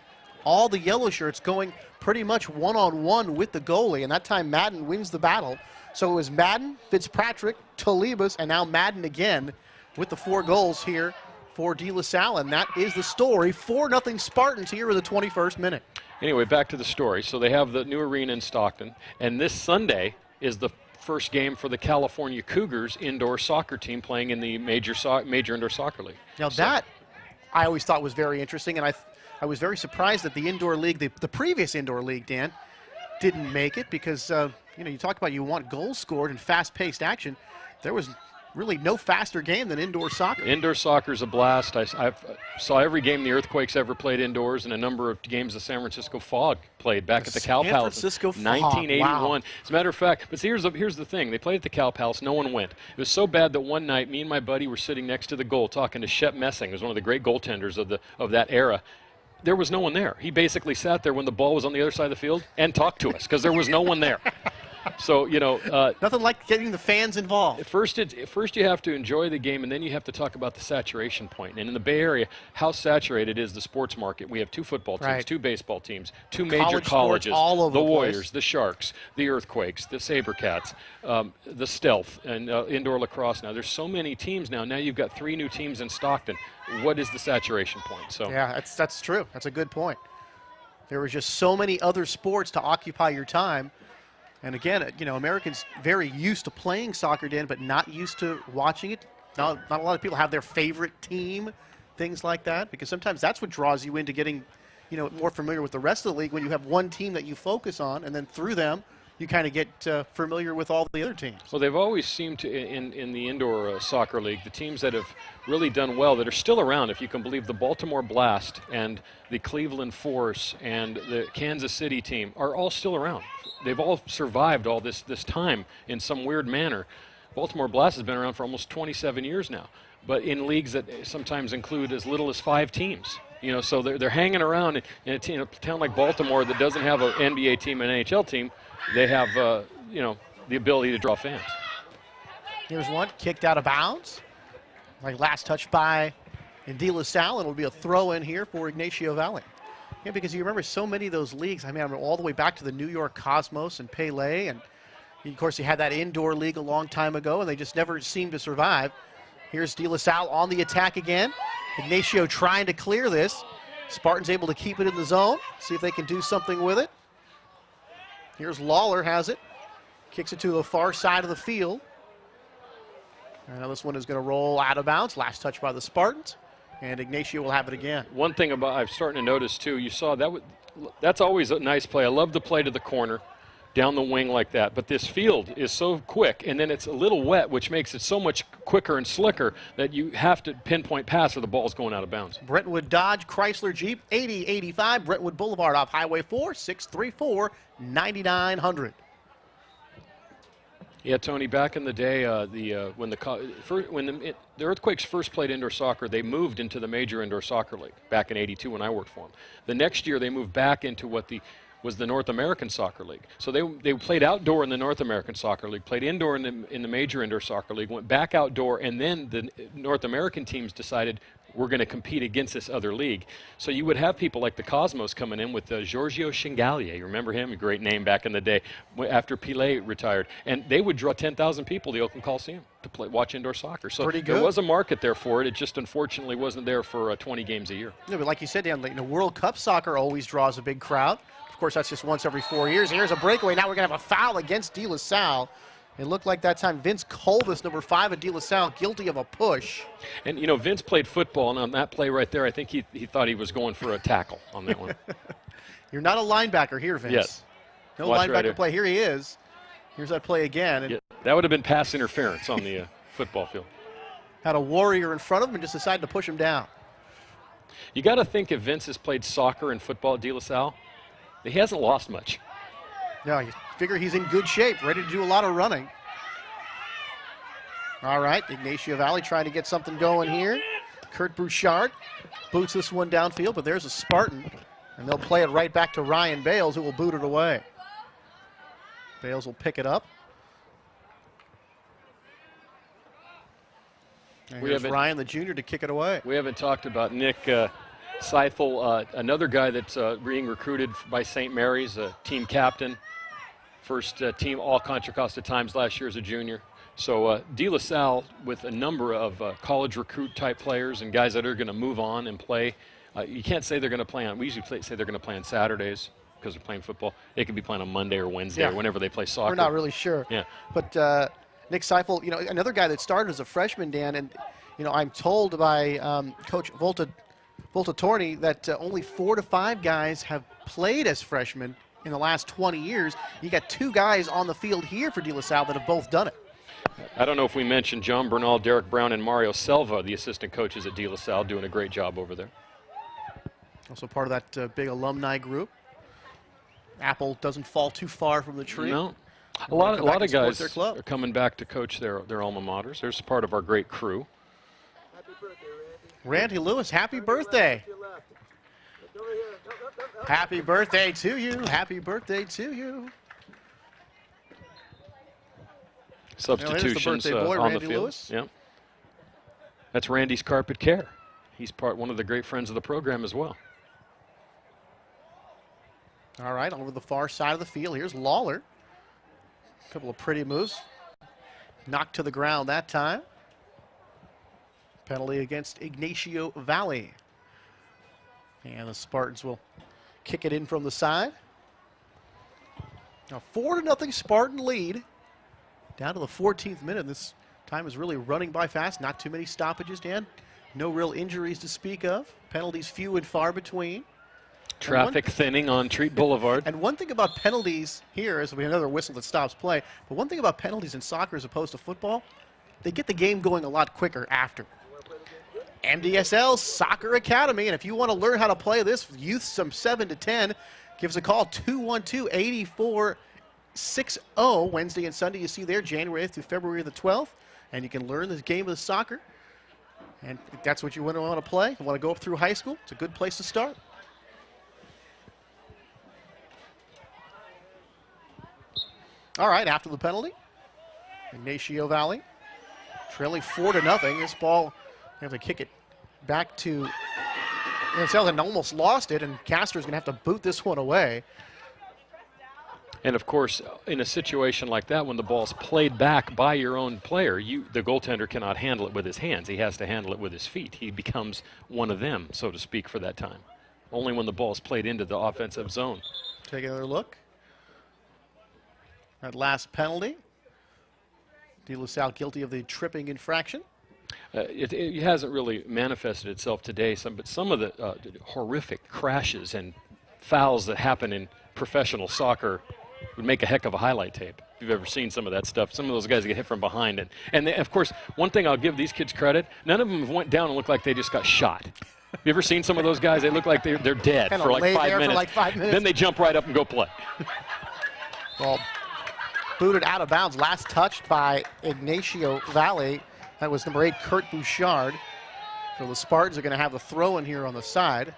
all the yellow shirts, going pretty much one-on-one with the goalie, and that time Madden wins the battle. So it was Madden, Fitzpatrick, Talibas, and now Madden again with the 4 goals here for De La Salle, and that is the story. 4-0 Spartans here in the 21st minute. Anyway, back to the story. So they have the new arena in Stockton, and this Sunday is the first game for the California Cougars indoor soccer team playing in the major indoor soccer league. Now that I always thought was very interesting, and I was very surprised that the indoor league, the previous indoor league, Dan, didn't make it because, you talk about you want goals scored and fast-paced action. There was really no faster game than indoor soccer. Indoor soccer is a blast. I saw every game the Earthquakes ever played indoors, and a number of games the San Francisco Fog played back at the Cal Palace. San Francisco in 1981. Wow. As a matter of fact, but see, here's the thing. They played at the Cal Palace. No one went. It was so bad that one night, me and my buddy were sitting next to the goal talking to Shep Messing, who was one of the great goaltenders of that era. There was no one there. He basically sat there when the ball was on the other side of the field and talked to us because there was no one there. So, nothing like getting the fans involved. First you have to enjoy the game, and then you have to talk about the saturation point. And in the Bay Area, how saturated is the sports market? We have 2 football teams, 2 baseball teams, 2 major colleges, all over the Warriors, the Sharks, the Earthquakes, the Sabercats, the Stealth, and indoor lacrosse. Now, there's so many teams now. Now you've got 3 new teams in Stockton. What is the saturation point? So yeah, that's true. That's a good point. There was just so many other sports to occupy your time. And again, Americans very used to playing soccer, Dan, but not used to watching it. Not a lot of people have their favorite team things like that? Because sometimes that's what draws you into getting, more familiar with the rest of the league when you have one team that you focus on, and then through them, you kind of get familiar with all the other teams. Well, they've always seemed to, in the indoor soccer league, the teams that have really done well, that are still around, if you can believe, the Baltimore Blast and the Cleveland Force and the Kansas City team are all still around. They've all survived all this time in some weird manner. Baltimore Blast has been around for almost 27 years now, but in leagues that sometimes include as little as 5 teams. So they're hanging around in a town like Baltimore that doesn't have an NBA team and an NHL team. They have, the ability to draw fans. Here's one kicked out of bounds. Last touch by De La Salle, and it'll be a throw in here for Ygancio Valley. Yeah, because you remember so many of those leagues. I'm all the way back to the New York Cosmos and Pele, and of course you had that indoor league a long time ago, and they just never seemed to survive. Here's De La Salle on the attack again. Ygancio trying to clear this. Spartans able to keep it in the zone. See if they can do something with it. Here's Lawler, has it. Kicks it to the far side of the field. Now this one is going to roll out of bounds. Last touch by the Spartans. And Ygancio will have it again. One thing I'm starting to notice, too, you saw that's always a nice play. I love the play to the corner, down the wing like that. But this field is so quick, and then it's a little wet, which makes it so much quicker and slicker that you have to pinpoint pass or the ball's going out of bounds. Brentwood Dodge Chrysler Jeep, 8085 Brentwood Boulevard off Highway 4, 634-9900. Yeah, Tony, back in the day, when the Earthquakes first played indoor soccer, they moved into the major indoor soccer league back in '82 when I worked for them. The next year, they moved back into what was the North American Soccer League. So they played outdoor in the North American Soccer League, played indoor in the major indoor soccer league, went back outdoor, and then the North American teams decided we're going to compete against this other league. So you would have people like the Cosmos coming in with Giorgio Cingaglia. You remember him? A great name back in the day after Pele retired. And they would draw 10,000 people to the Oakland Coliseum to watch indoor soccer. So there was a market there for it. It just unfortunately wasn't there for 20 games a year. Yeah, but like you said, Dan, World Cup soccer always draws a big crowd. Of course, that's just once every 4 years. Here's a breakaway. Now we're going to have a foul against De La Salle. It looked like that time Vince Colvis, number 5 at De La Salle, guilty of a push. And, Vince played football, and on that play right there, I think he thought he was going for a tackle on that one. You're not a linebacker here, Vince. Yes. No linebacker play. Here he is. Here's that play again. And that would have been pass interference on the football field. Had a Warrior in front of him and just decided to push him down. You got to think if Vince has played soccer and football at De La Salle, he hasn't lost much. No, you figure he's in good shape, ready to do a lot of running. All right, Ygancio Valley trying to get something going here. Kurt Bouchard boots this one downfield, but there's a Spartan, and they'll play it right back to Ryan Bales, who will boot it away. Bales will pick it up. And here's Ryan, the junior, to kick it away. We haven't talked about Nick Seifel, another guy that's being recruited by St. Mary's, a team captain. First team all Contra Costa Times last year as a junior. So De La Salle with a number of college recruit type players and guys that are going to move on and play. You can't say they're going to play on, we usually say they're going to play on Saturdays because they're playing football. They could be playing on Monday or Wednesday or whenever they play soccer. We're not really sure. Yeah. But Nick Seifel, another guy that started as a freshman, Dan, and I'm told by Coach Volta Torney that only 4 to 5 guys have played as freshmen in the last 20 years. You got 2 guys on the field here for De La Salle that have both done it. I don't know if we mentioned John Bernal, Derek Brown, and Mario Selva, the assistant coaches at De La Salle, doing a great job over there. Also part of that big alumni group. Apple doesn't fall too far from the tree. No. A lot of guys are coming back to coach their alma maters. There's part of our great crew. Randy Lewis, happy birthday. Happy birthday to you. Happy birthday to you. Substitutions boy, on Randy the field. Lewis. Yeah. That's Randy's Carpet Care. He's one of the great friends of the program as well. All right, over the far side of the field, here's Lawler. A couple of pretty moves. Knocked to the ground that time. Penalty against Ygancio Valley. And the Spartans will kick it in from the side. Now 4-0 Spartan lead. Down to the 14th minute. This time is really running by fast. Not too many stoppages, Dan. No real injuries to speak of. Penalties few and far between. Traffic thinning on Treat Boulevard. And one thing about penalties here is we have another whistle that stops play. But one thing about penalties in soccer as opposed to football, they get the game going a lot quicker after. MDSL Soccer Academy, and if you want to learn how to play this, youth from 7 to 10, give us a call, 212-8460. Wednesday and Sunday, you see there, January 8th through February the 12th, and you can learn this game of soccer. And if that's what you want to play, you want to go up through high school, it's a good place to start. All right, after the penalty, Ygancio Valley trailing 4-0. This ball, they have to kick it back to Salle, and almost lost it, and Castor's going to have to boot this one away. And of course, in a situation like that, when the ball's played back by your own player, the goaltender cannot handle it with his hands. He has to handle it with his feet. He becomes one of them, so to speak, for that time. Only when the ball's played into the offensive zone. Take another look. That last penalty. De La Salle guilty of the tripping infraction. It hasn't really manifested itself today, but some of the horrific crashes and fouls that happen in professional soccer would make a heck of a highlight tape. If you've ever seen some of that stuff, some of those guys get hit from behind. And they, of course, one thing I'll give these kids credit, none of them went down and looked like they just got shot. You ever seen some of those guys? They look like they're dead for like 5 minutes. For like 5 minutes. Then they jump right up and go play. Ball booted out of bounds. Last touched by Ygancio Valley. That was number 8, Kurt Bouchard. So the Spartans are going to have a throw in here on the side.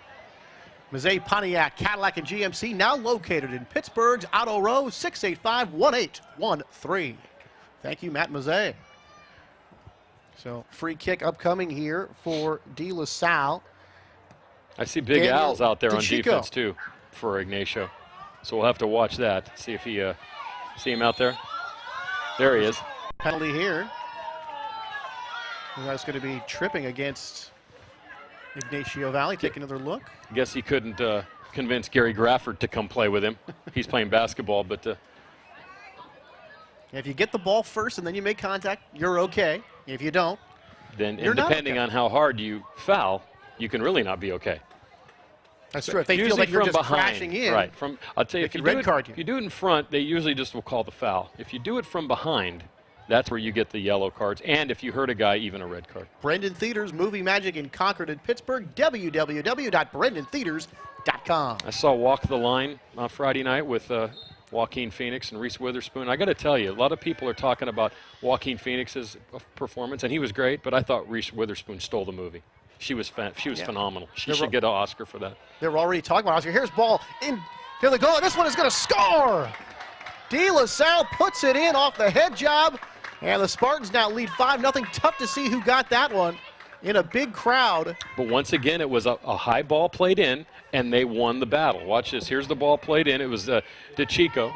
Mazzei Pontiac Cadillac and GMC now located in Pittsburgh's Auto Row, 685-1813. Thank you, Matt Mazzei. So free kick upcoming here for De La Salle. I see Big Al's out there on DeChico. defense too for Ygancio. So we'll have to watch that, see if he see him out there. There he is. Penalty here. And that's going to be tripping against Ygancio Valley. Take another look. I guess he couldn't convince Gary Grafford to come play with him. He's playing basketball, but if you get the ball first and then you make contact, you're okay. If you don't, then you're not depending okay. on how hard you foul, you can really not be okay. That's true. If they usually feel like you're from just behind, crashing in, right? I'll tell you, if you do it in front, they usually just will call the foul. If you do it from behind, that's where you get the yellow cards, and if you hurt a guy, even a red card. Brendan Theaters, Movie Magic in Concord and Pittsburgh, www.brendantheaters.com. I saw Walk the Line on Friday night with Joaquin Phoenix and Reese Witherspoon. I got to tell you, a lot of people are talking about Joaquin Phoenix's performance, and he was great, but I thought Reese Witherspoon stole the movie. She was phenomenal. She should get an Oscar for that. They were already talking about Oscar. Here's ball in to the goal. This one is going to score. De La Salle puts it in off the head job, and the Spartans now lead 5-0. Tough to see who got that one in a big crowd. But once again, it was a high ball played in, and they won the battle. Watch this. Here's the ball played in. It was DeChico.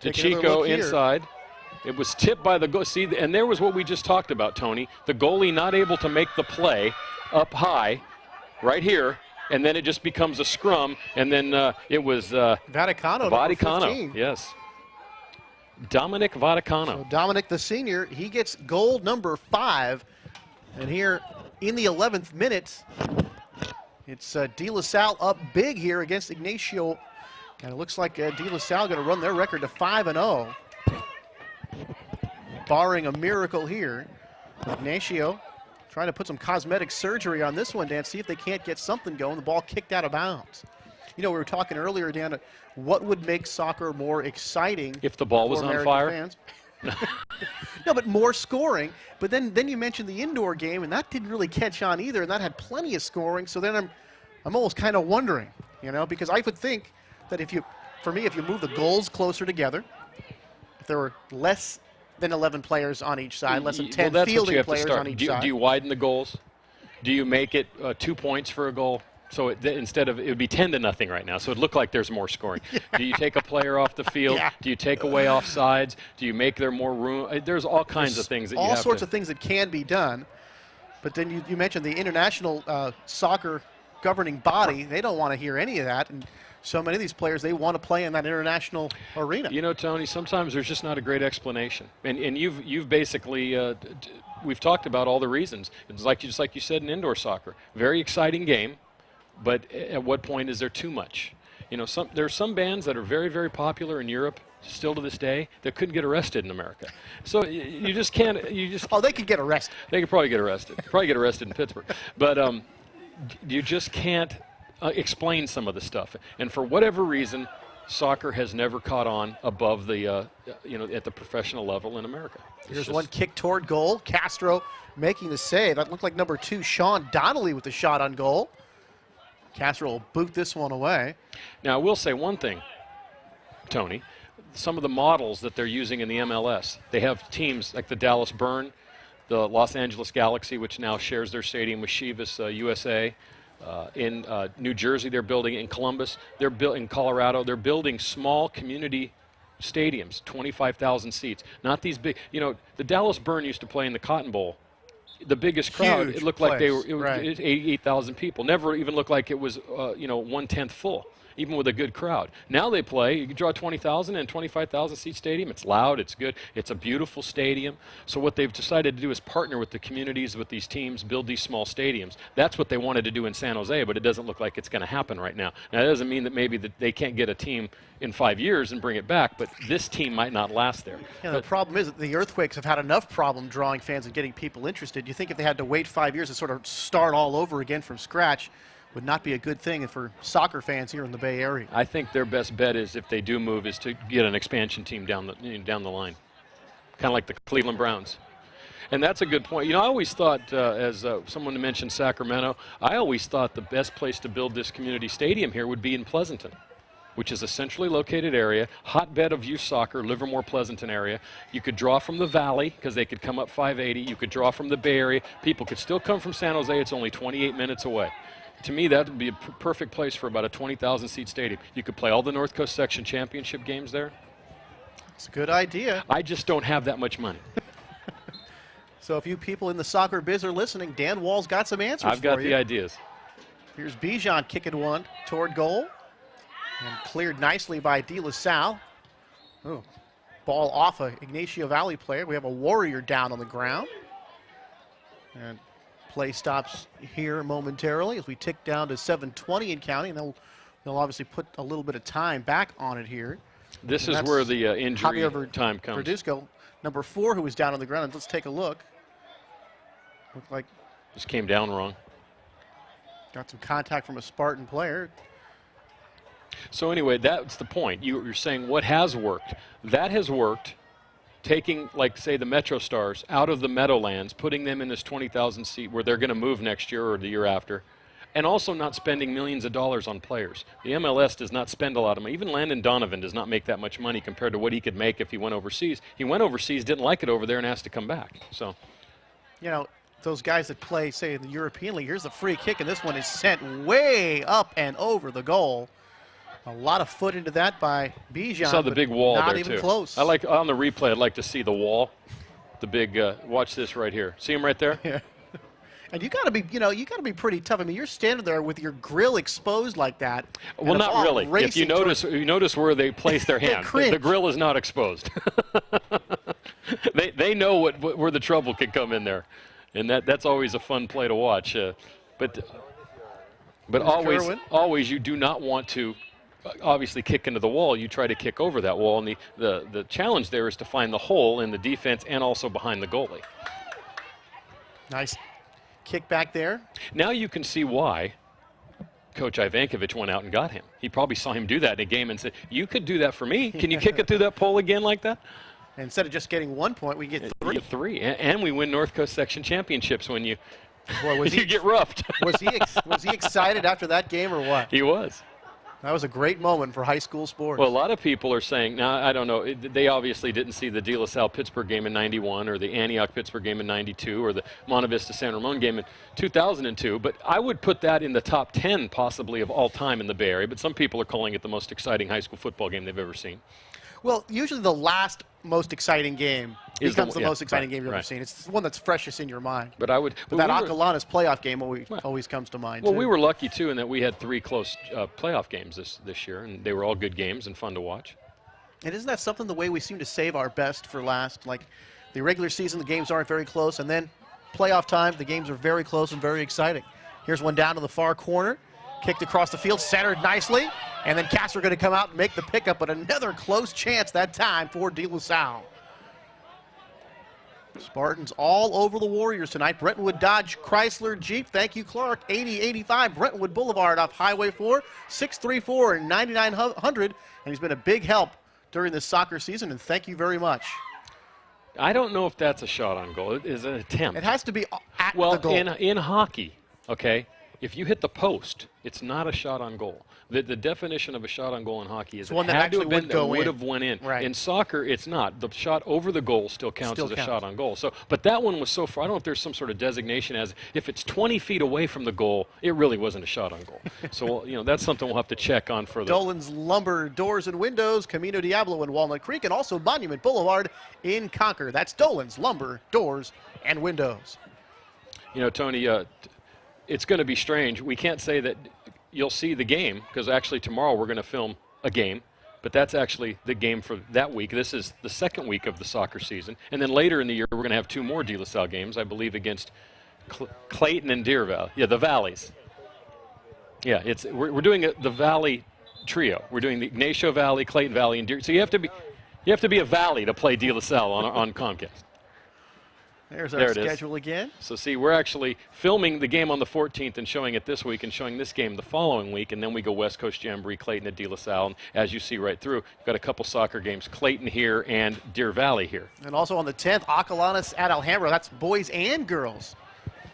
DeChico inside. It was tipped by the goal. See, and there was what we just talked about, Tony. The goalie not able to make the play up high right here, and then it just becomes a scrum, and then it was Vaticano, yes. Dominic Vaticano. So Dominic the senior, he gets goal number 5. And here in the 11th minute, it's De La Salle up big here against Ygancio. And it looks like De La Salle going to run their record to 5-0. Barring a miracle here. Ygancio trying to put some cosmetic surgery on this one, Dan, see if they can't get something going. The ball kicked out of bounds. You know, we were talking earlier, Dan, what would make soccer more exciting if the ball was on American fire? Fans? No, but more scoring. But then you mentioned the indoor game, and that didn't really catch on either, and that had plenty of scoring. So then I'm almost kind of wondering, you know, because I would think that if you move the goals closer together, if there were less than 11 players on each side, less than 10 fielding players on each side. Do you widen the goals? Do you make it 2 points for a goal? So instead of, it would be 10-0 right now. So it looked like there's more scoring. Yeah. Do you take a player off the field? Yeah. Do you take away offsides? Do you make there more room? There's all kinds of things that you have to. All sorts of things that can be done. But then you mentioned the international soccer governing body. They don't want to hear any of that. And so many of these players, they want to play in that international arena. You know, Tony, sometimes there's just not a great explanation. And you've basically we've talked about all the reasons. It's just like you said in indoor soccer. Very exciting game, but at what point is there too much? You know, there are some bands that are very, very popular in Europe still to this day that couldn't get arrested in America. So you just can't. Oh, they could get arrested. They could probably get arrested. Probably get arrested in Pittsburgh. But you just can't explain some of the stuff. And for whatever reason, soccer has never caught on above the at the professional level in America. Here's one kick toward goal. Castro making the save. That looked like number 2, Sean Donnelly, with the shot on goal. Castro will boot this one away. Now, I will say one thing, Tony. Some of the models that they're using in the MLS, they have teams like the Dallas Burn, the Los Angeles Galaxy, which now shares their stadium with Chivas USA. In New Jersey, they're building. In Columbus, they're in Colorado, they're building small community stadiums, 25,000 seats. Not these big. You know, the Dallas Burn used to play in the Cotton Bowl. The biggest crowd, Huge it looked place. like they were. It was Right. 88,000 people. Never even looked like it was 1/10 full, even with a good crowd. Now they play. You can draw 20,000 and 25,000 seat stadium. It's loud. It's good. It's a beautiful stadium. So what they've decided to do is partner with the communities, with these teams, build these small stadiums. That's what they wanted to do in San Jose, but it doesn't look like it's going to happen right now. Now that doesn't mean that maybe that they can't get a team in 5 years and bring it back, but this team might not last there. Yeah, the problem is that the Earthquakes have had enough problem drawing fans and getting people interested. You think if they had to wait 5 years to sort of start all over again from scratch, would not be a good thing for soccer fans here in the Bay Area. I think their best bet is, if they do move, is to get an expansion team down the line, kind of like the Cleveland Browns. And that's a good point. You know, I always thought, as someone mentioned Sacramento, I always thought the best place to build this community stadium here would be in Pleasanton, which is a centrally located area, hotbed of youth soccer, Livermore, Pleasanton area. You could draw from the valley because they could come up 580. You could draw from the Bay Area. People could still come from San Jose. It's only 28 minutes away. To me, that would be a perfect place for about a 20,000 seat stadium. You could play all the North Coast Section championship games there. It's a good idea. I just don't have that much money. So if you people in the soccer biz are listening, Dan Wall's got some answers for you. I've got the ideas. Here's Bijan kicking one toward goal. And cleared nicely by De La Salle. Oh, ball off a Ygancio Valley player. We have a Warrior down on the ground. And play stops here momentarily as we tick down to 7:20 and counting. And they'll obviously put a little bit of time back on it here. This is where the injury time comes. Verduzco, number 4, who was down on the ground. And let's take a look. Looked like just came down wrong. Got some contact from a Spartan player. So anyway, that's the point. You're saying what has worked. That has worked, taking, like, say, the Metro Stars out of the Meadowlands, putting them in this 20,000 seat where they're going to move next year or the year after, and also not spending millions of dollars on players. The MLS does not spend a lot of money. Even Landon Donovan does not make that much money compared to what he could make if he went overseas. He went overseas, didn't like it over there, and asked to come back. So, you know, those guys that play, say, in the European League, here's the free kick, and this one is sent way up and over the goal. A lot of foot into that by Bijan. You saw the big wall not there, even too. Close. I like, on the replay, I'd like to see the wall. The big, watch this right here. See him right there? Yeah. And you got to be, you got to be pretty tough. I mean, you're standing there with your grill exposed like that. Well, not really. If you notice where they place their hand, the grill is not exposed. They know where the trouble could come in there, and that's always a fun play to watch. But always you do not want to obviously kick into the wall. You try to kick over that wall, and the challenge there is to find the hole in the defense and also behind the goalie. Nice kick back there. Now you can see why Coach Ygancio went out and got him. He probably saw him do that in a game and said, "You could do that for me. Can you kick it through that pole again like that?" And instead of just getting 1 point, we get 3. You get 3, and we win North Coast Section championships when you Boy, you get roughed. was he excited after that game or what? He was. That was a great moment for high school sports. Well, a lot of people are saying, now, I don't know, they obviously didn't see the De La Salle Pittsburgh game in 91 or the Antioch Pittsburgh game in 92 or the Monte Vista San Ramon game in 2002, but I would put that in the top 10 possibly of all time in the Bay Area, but some people are calling it the most exciting high school football game they've ever seen. Well, usually the last most exciting game becomes the most exciting game you've ever seen. It's the one that's freshest in your mind. But I would. But that Acalanes playoff game always comes to mind. Well, too. we were lucky too in that we had 3 close playoff games this year, and they were all good games and fun to watch. And isn't that something, the way we seem to save our best for last? Like the regular season, the games aren't very close, and then playoff time, the games are very close and very exciting. Here's one down to the far corner, kicked across the field, centered nicely, and then Castro going to come out and make the pickup, but another close chance that time for De La Salle. Spartans all over the Warriors tonight. Brentwood Dodge Chrysler Jeep. Thank you, Clark. 8085 Brentwood Boulevard off Highway 4, 634 and 9900. And he's been a big help during this soccer season, and thank you very much. I don't know if that's a shot on goal. It is an attempt. It has to be at well, the goal. in hockey, okay, if you hit the post, it's not a shot on goal. The definition of a shot on goal in hockey is one that actually would have went in. Right. In soccer, it's not. The shot over the goal still counts as a shot on goal. So, but that one was so far. I don't know if there's some sort of designation as if it's 20 feet away from the goal, it really wasn't a shot on goal. So, you know, that's something we'll have to check on further. Dolan's Lumber Doors and Windows, Camino Diablo in Walnut Creek, and also Monument Boulevard in Concord. That's Dolan's Lumber Doors and Windows. You know, Tony, it's going to be strange. We can't say that you'll see the game, because actually tomorrow we're going to film a game, but that's actually the game for that week. This is the second week of the soccer season. And then later in the year, we're going to have 2 more De La Salle games, I believe, against Clayton and Deer Valley. Yeah, the Valleys. Yeah, we're doing the Valley trio. We're doing the Ignacio Valley, Clayton Valley, and Deer. So you have to be a Valley to play De La Salle on Comcast. There's our schedule again. So see, we're actually filming the game on the 14th and showing it this week and showing this game the following week, and then we go West Coast Jamboree, Clayton at De La Salle, and as you see right through, you've got a couple soccer games, Clayton here and Deer Valley here. And also on the 10th, Acalanes at Alhambra. That's boys and girls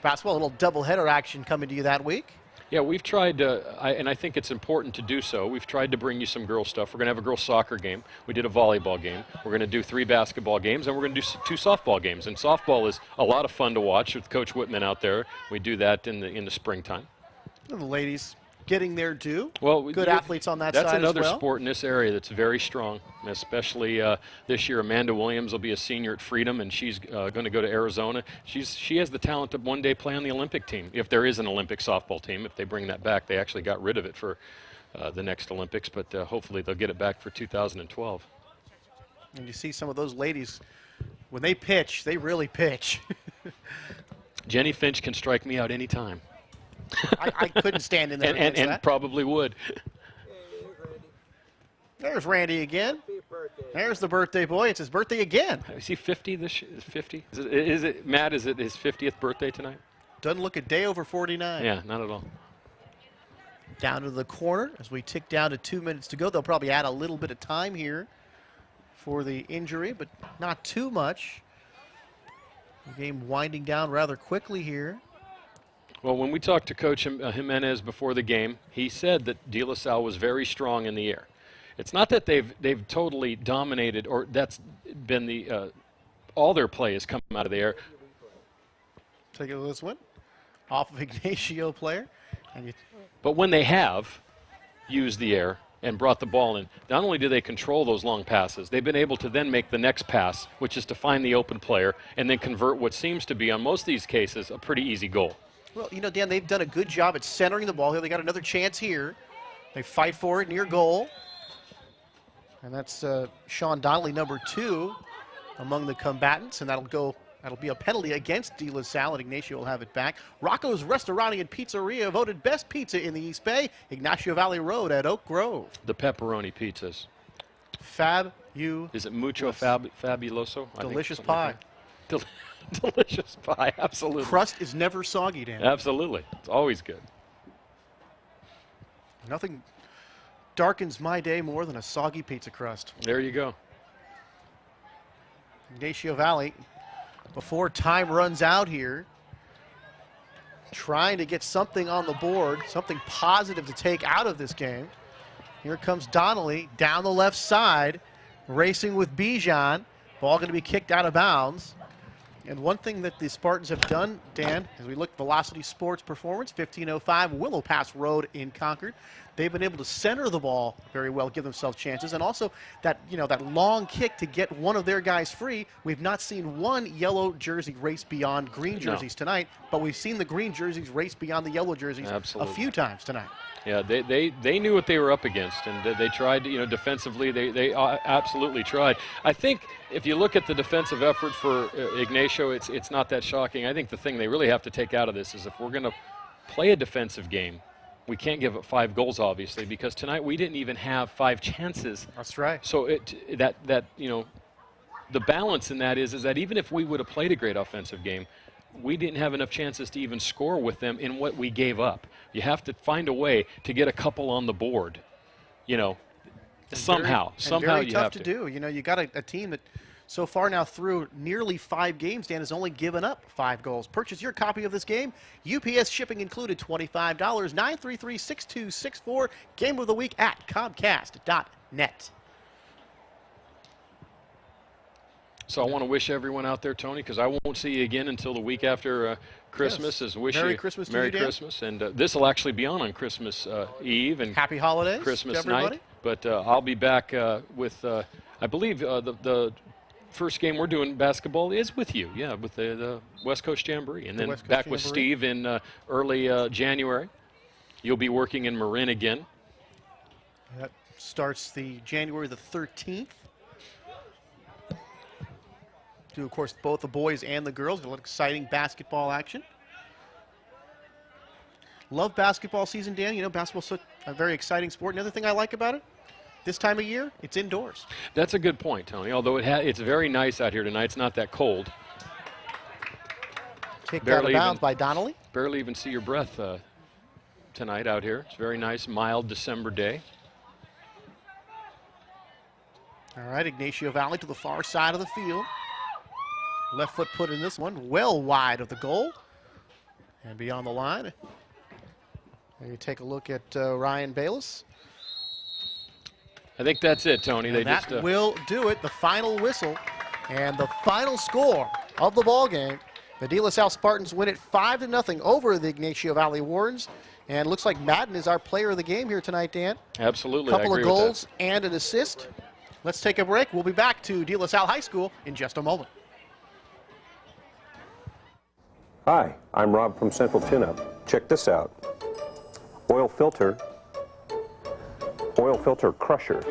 basketball. A little doubleheader action coming to you that week. Yeah, we've tried, and I think it's important to do so. We've tried to bring you some girl stuff. We're going to have a girls soccer game. We did a volleyball game. We're going to do 3 basketball games, and we're going to do 2 softball games. And softball is a lot of fun to watch with Coach Whitman out there. We do that in the springtime. And the ladies getting their due. Well, good athletes on that side as well. That's another sport in this area that's very strong, especially this year. Amanda Williams will be a senior at Freedom, and she's going to go to Arizona. She has the talent to one day play on the Olympic team, if there is an Olympic softball team. If they bring that back, they actually got rid of it for the next Olympics, but hopefully they'll get it back for 2012. And you see some of those ladies, when they pitch, they really pitch. Jenny Finch can strike me out any time. I couldn't stand in there and probably would. There's Randy again. There's the birthday boy. It's his birthday again. Is he 50 this year? 50? Is it Matt, is it his 50th birthday tonight? Doesn't look a day over 49. Yeah, not at all. Down to the corner as we tick down to 2 minutes to go. They'll probably add a little bit of time here for the injury, but not too much. The game winding down rather quickly here. Well, when we talked to Coach Jimenez before the game, he said that De La Salle was very strong in the air. It's not that they've totally dominated, or that's been the all their play has come out of the air. Take a look at this one, off of Ignacio player. But when they have used the air and brought the ball in, not only do they control those long passes, they've been able to then make the next pass, which is to find the open player and then convert what seems to be, on most of these cases, a pretty easy goal. Well, you know, Dan, they've done a good job at centering the ball here. They got another chance here. They fight for it near goal. And that's Sean Donnelly, number 2, among the combatants. And that'll be a penalty against De La Salle, and Ignacio will have it back. Rocco's Restaurant and Pizzeria voted best pizza in the East Bay. Ignacio Valley Road at Oak Grove. The pepperoni pizzas. Is it mucho fabuloso? Delicious pie. Like delicious pie, absolutely. Crust is never soggy, Dan. Absolutely. It's always good. Nothing darkens my day more than a soggy pizza crust. There you go. Ignacio Valley, before time runs out here, trying to get something on the board, something positive to take out of this game. Here comes Donnelly down the left side, racing with Bijan. Ball going to be kicked out of bounds. And one thing that the Spartans have done, Dan, as we look at Velocity Sports Performance, 1505 Willow Pass Road in Concord, they've been able to center the ball very well, give themselves chances, and also that, that long kick to get one of their guys free. We've not seen one yellow jersey race beyond green jerseys tonight, but we've seen the green jerseys race beyond the yellow jerseys a few times tonight. Yeah, they knew what they were up against, and they tried, defensively, they absolutely tried. I think if you look at the defensive effort for Ygancio, it's not that shocking. I think the thing they really have to take out of this is if we're going to play a defensive game, we can't give up 5 goals, obviously, because tonight we didn't even have 5 chances. That's right. So the balance in that is that even if we would have played a great offensive game, we didn't have enough chances to even score with them in what we gave up. You have to find a way to get a couple on the board, somehow. Somehow very you tough have to do. You got a team that so far now through nearly 5 games, Dan, has only given up 5 goals. Purchase your copy of this game. UPS shipping included, $25, 933-6264. Game of the week at Comcast.net. So I want to wish everyone out there, Tony, because I won't see you again until the week after Christmas. Yes. Wish Merry you Christmas to Merry you, Dan. Christmas, and this will actually be on Christmas Eve and Happy holidays, Christmas to everybody. night. But I'll be back with, I believe, the first game we're doing basketball is with you. Yeah, with the West Coast Jamboree, and then back with Steve in early January. You'll be working in Marin again. That starts the January the 13th. Do, of course, both the boys and the girls. A lot of exciting basketball action. Love basketball season, Dan. Basketball's such a very exciting sport. Another thing I like about it, this time of year, it's indoors. That's a good point, Tony. Although it's very nice out here tonight. It's not that cold. Kicked out of bounds by Donnelly. Barely even see your breath tonight out here. It's a very nice, mild December day. All right, Ygancio Valley to the far side of the field. Left foot put in this one, well wide of the goal. And beyond the line. And you take a look at Ryan Bayless. I think that's it, Tony. And that will do it. The final whistle and the final score of the ball game. The De La Salle Spartans win it 5-0 over the Ygancio Valley Warriors. And it looks like Madden is our player of the game here tonight, Dan. Absolutely. Couple of goals and an assist. Let's take a break. We'll be back to De La Salle High School in just a moment. Hi, I'm Rob from Central Tune-Up. Check this out. Oil filter crusher.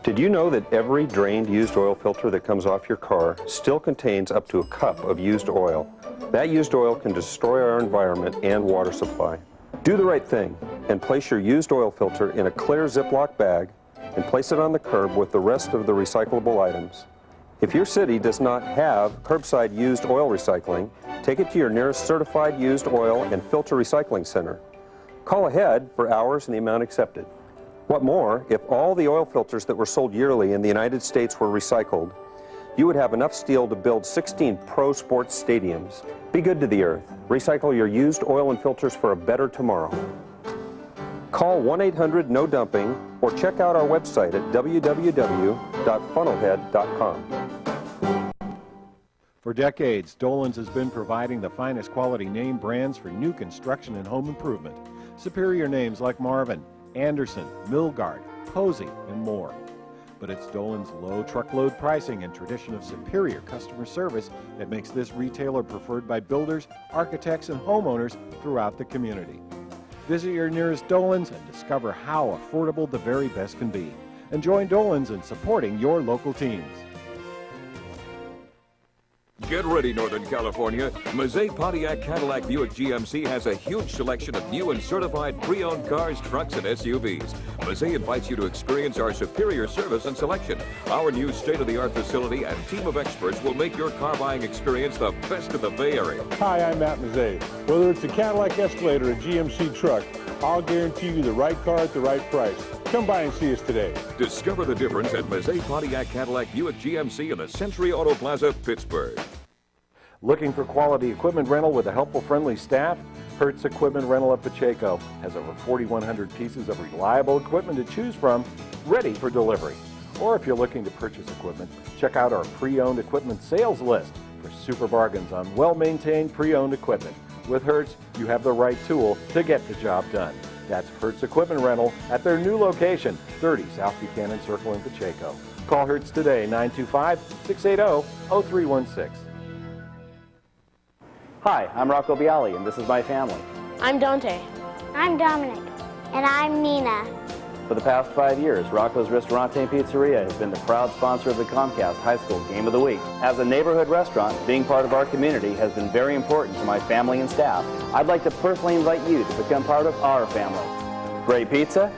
Did you know that every drained used oil filter that comes off your car still contains up to a cup of used oil? That used oil can destroy our environment and water supply. Do the right thing and place your used oil filter in a clear Ziploc bag and place it on the curb with the rest of the recyclable items. If your city does not have curbside used oil recycling, take it to your nearest certified used oil and filter recycling center. Call ahead for hours and the amount accepted. What more, if all the oil filters that were sold yearly in the United States were recycled, you would have enough steel to build 16 pro sports stadiums. Be good to the earth. Recycle your used oil and filters for a better tomorrow. Call 1-800-NO-DUMPING or check out our website at www.funnelhead.com. For decades, Dolan's has been providing the finest quality name brands for new construction and home improvement. Superior names like Marvin, Anderson, Milgard, Posey, and more. But it's Dolan's low truckload pricing and tradition of superior customer service that makes this retailer preferred by builders, architects, and homeowners throughout the community. Visit your nearest Dolan's and discover how affordable the very best can be. And join Dolan's in supporting your local teams. Get ready, Northern California. Mazay Pontiac Cadillac Buick GMC has a huge selection of new and certified pre-owned cars, trucks, and SUVs. Mazay invites you to experience our superior service and selection. Our new state-of-the-art facility and team of experts will make your car buying experience the best in the Bay Area. Hi, I'm Matt Mazay. Whether it's a Cadillac Escalade or a GMC truck, I'll guarantee you the right car at the right price. Come by and see us today. Discover the difference at Mazay Pontiac Cadillac Buick GMC in the Century Auto Plaza, Pittsburgh. Looking for quality equipment rental with a helpful, friendly staff? Hertz Equipment Rental of Pacheco has over 4,100 pieces of reliable equipment to choose from, ready for delivery. Or if you're looking to purchase equipment, check out our pre-owned equipment sales list for super bargains on well-maintained pre-owned equipment. With Hertz, you have the right tool to get the job done. That's Hertz Equipment Rental at their new location, 30 South Buchanan Circle in Pacheco. Call Hertz today, 925-680-0316. Hi, I'm Rocco Bialy, and this is my family. I'm Dante. I'm Dominic. And I'm Nina. For the past 5 years, Rocco's Ristorante and Pizzeria has been the proud sponsor of the Comcast High School Game of the Week. As a neighborhood restaurant, being part of our community has been very important to my family and staff. I'd like to personally invite you to become part of our family. Great pizza,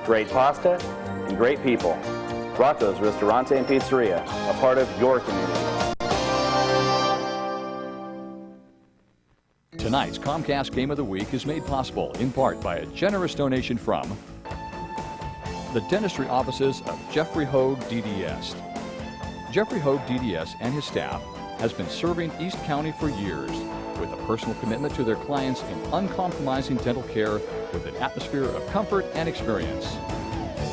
great pasta, and great people. Rocco's Ristorante and Pizzeria, a part of your community. Tonight's Comcast Game of the Week is made possible in part by a generous donation from the dentistry offices of Jeffrey Hogue DDS. Jeffrey Hogue DDS and his staff has been serving East County for years with a personal commitment to their clients in uncompromising dental care with an atmosphere of comfort and experience.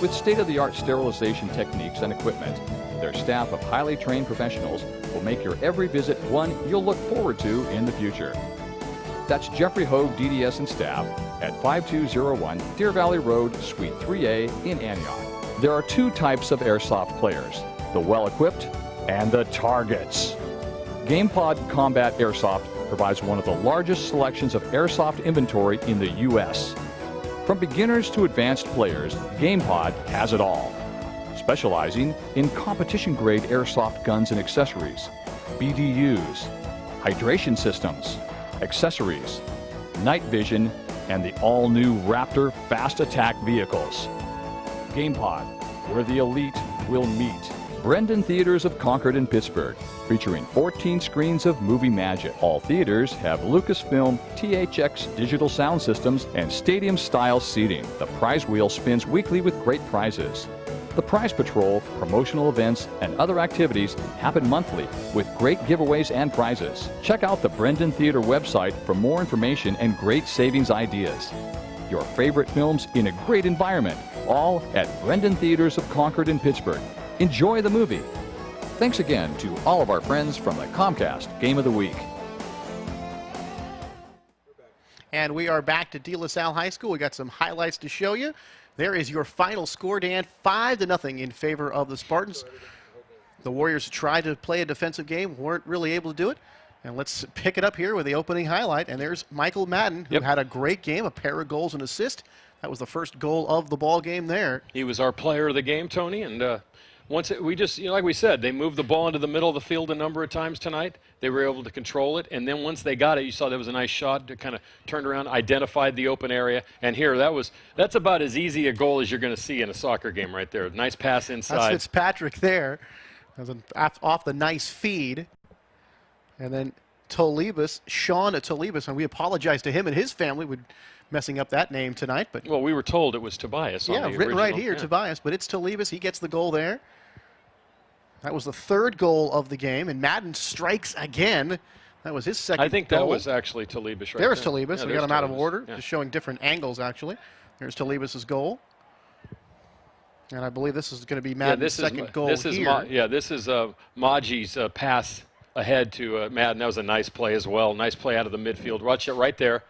With state-of-the-art sterilization techniques and equipment, their staff of highly trained professionals will make your every visit one you'll look forward to in the future. That's Jeffrey Hogue DDS and staff at 5201 Deer Valley Road, Suite 3A in Antioch. There are two types of airsoft players, the well-equipped and the targets. GamePod Combat Airsoft provides one of the largest selections of airsoft inventory in the U.S. From beginners to advanced players, GamePod has it all. Specializing in competition-grade airsoft guns and accessories, BDUs, hydration systems, accessories, night vision, and the all-new Raptor fast attack vehicles. GamePod, where the elite will meet. Brendan Theaters of Concord and Pittsburgh, featuring 14 screens of movie magic. All theaters have Lucasfilm THX digital sound systems and stadium-style seating. The prize wheel spins weekly with great prizes. The Prize Patrol, promotional events, and other activities happen monthly with great giveaways and prizes. Check out the Brendan Theater website for more information and great savings ideas. Your favorite films in a great environment, all at Brendan Theaters of Concord and Pittsburgh. Enjoy the movie. Thanks again to all of our friends from the Comcast Game of the Week. And we are back to De La Salle High School. We got some highlights to show you. There is your final score, Dan, 5-0 in favor of the Spartans. The Warriors tried to play a defensive game, weren't really able to do it. And let's pick it up here with the opening highlight. And there's Michael Madden, who had a great game, a pair of goals and assist. That was the first goal of the ball game there. He was our player of the game, Tony, and we just, like we said, they moved the ball into the middle of the field a number of times tonight. They were able to control it, and then once they got it, you saw there was a nice shot to kind of turned around, identified the open area, and here that's about as easy a goal as you're going to see in a soccer game right there. Nice pass inside. That's Fitzpatrick there, off the nice feed, and then Sean Tolibas, and we apologize to him and his family with messing up that name tonight, but well, we were told it was Tobias. Yeah, written right here, Tobias, but it's Tolibas. He gets the goal there. That was the third goal of the game, and Madden strikes again. That was his second goal. I think that was actually Tolibas right there. There's Tolibas. Yeah, we got him out of order, yeah. just showing different angles, actually. There's Tolibas' goal. And I believe this is going to be Madden's second goal this here. This is Maji's pass ahead to Madden. That was a nice play as well. Nice play out of the midfield. Watch it right there.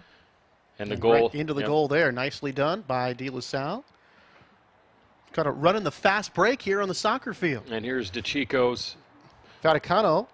And the goal. Right into the goal there. Nicely done by De La Salle. Kind of running the fast break here on the soccer field. And here's DeChico's Vaticano.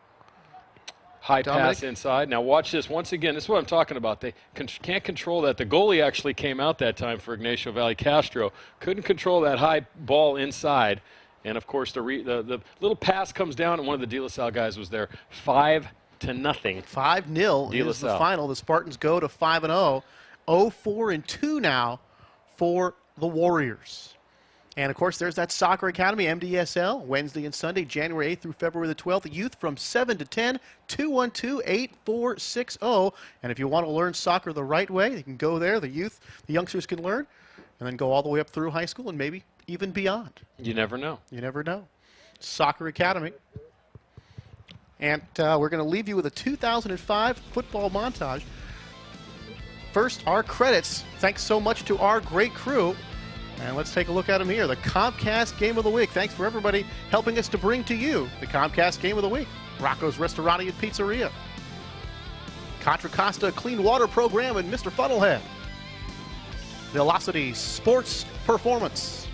High pass inside. Now watch this. Once again, this is what I'm talking about. They can't control that. The goalie actually came out that time for Ignacio Valley Castro. Couldn't control that high ball inside. And, of course, the little pass comes down, and one of the De La Salle guys was there. 5-0. 5-0 is the final. The Spartans go to 5-0. 0-4-2 now for the Warriors. And, of course, there's that Soccer Academy, MDSL, Wednesday and Sunday, January 8th through February the 12th. Youth from 7 to 10, 212-8460. And if you want to learn soccer the right way, you can go there. The youngsters can learn, and then go all the way up through high school and maybe even beyond. You never know. You never know. Soccer Academy. And we're going to leave you with a 2005 football montage. First, our credits. Thanks so much to our great crew. And let's take a look at them here. The Comcast Game of the Week. Thanks for everybody helping us to bring to you the Comcast Game of the Week. Rocco's Restaurant and Pizzeria. Contra Costa Clean Water Program and Mr. Funnelhead. Velocity Sports Performance.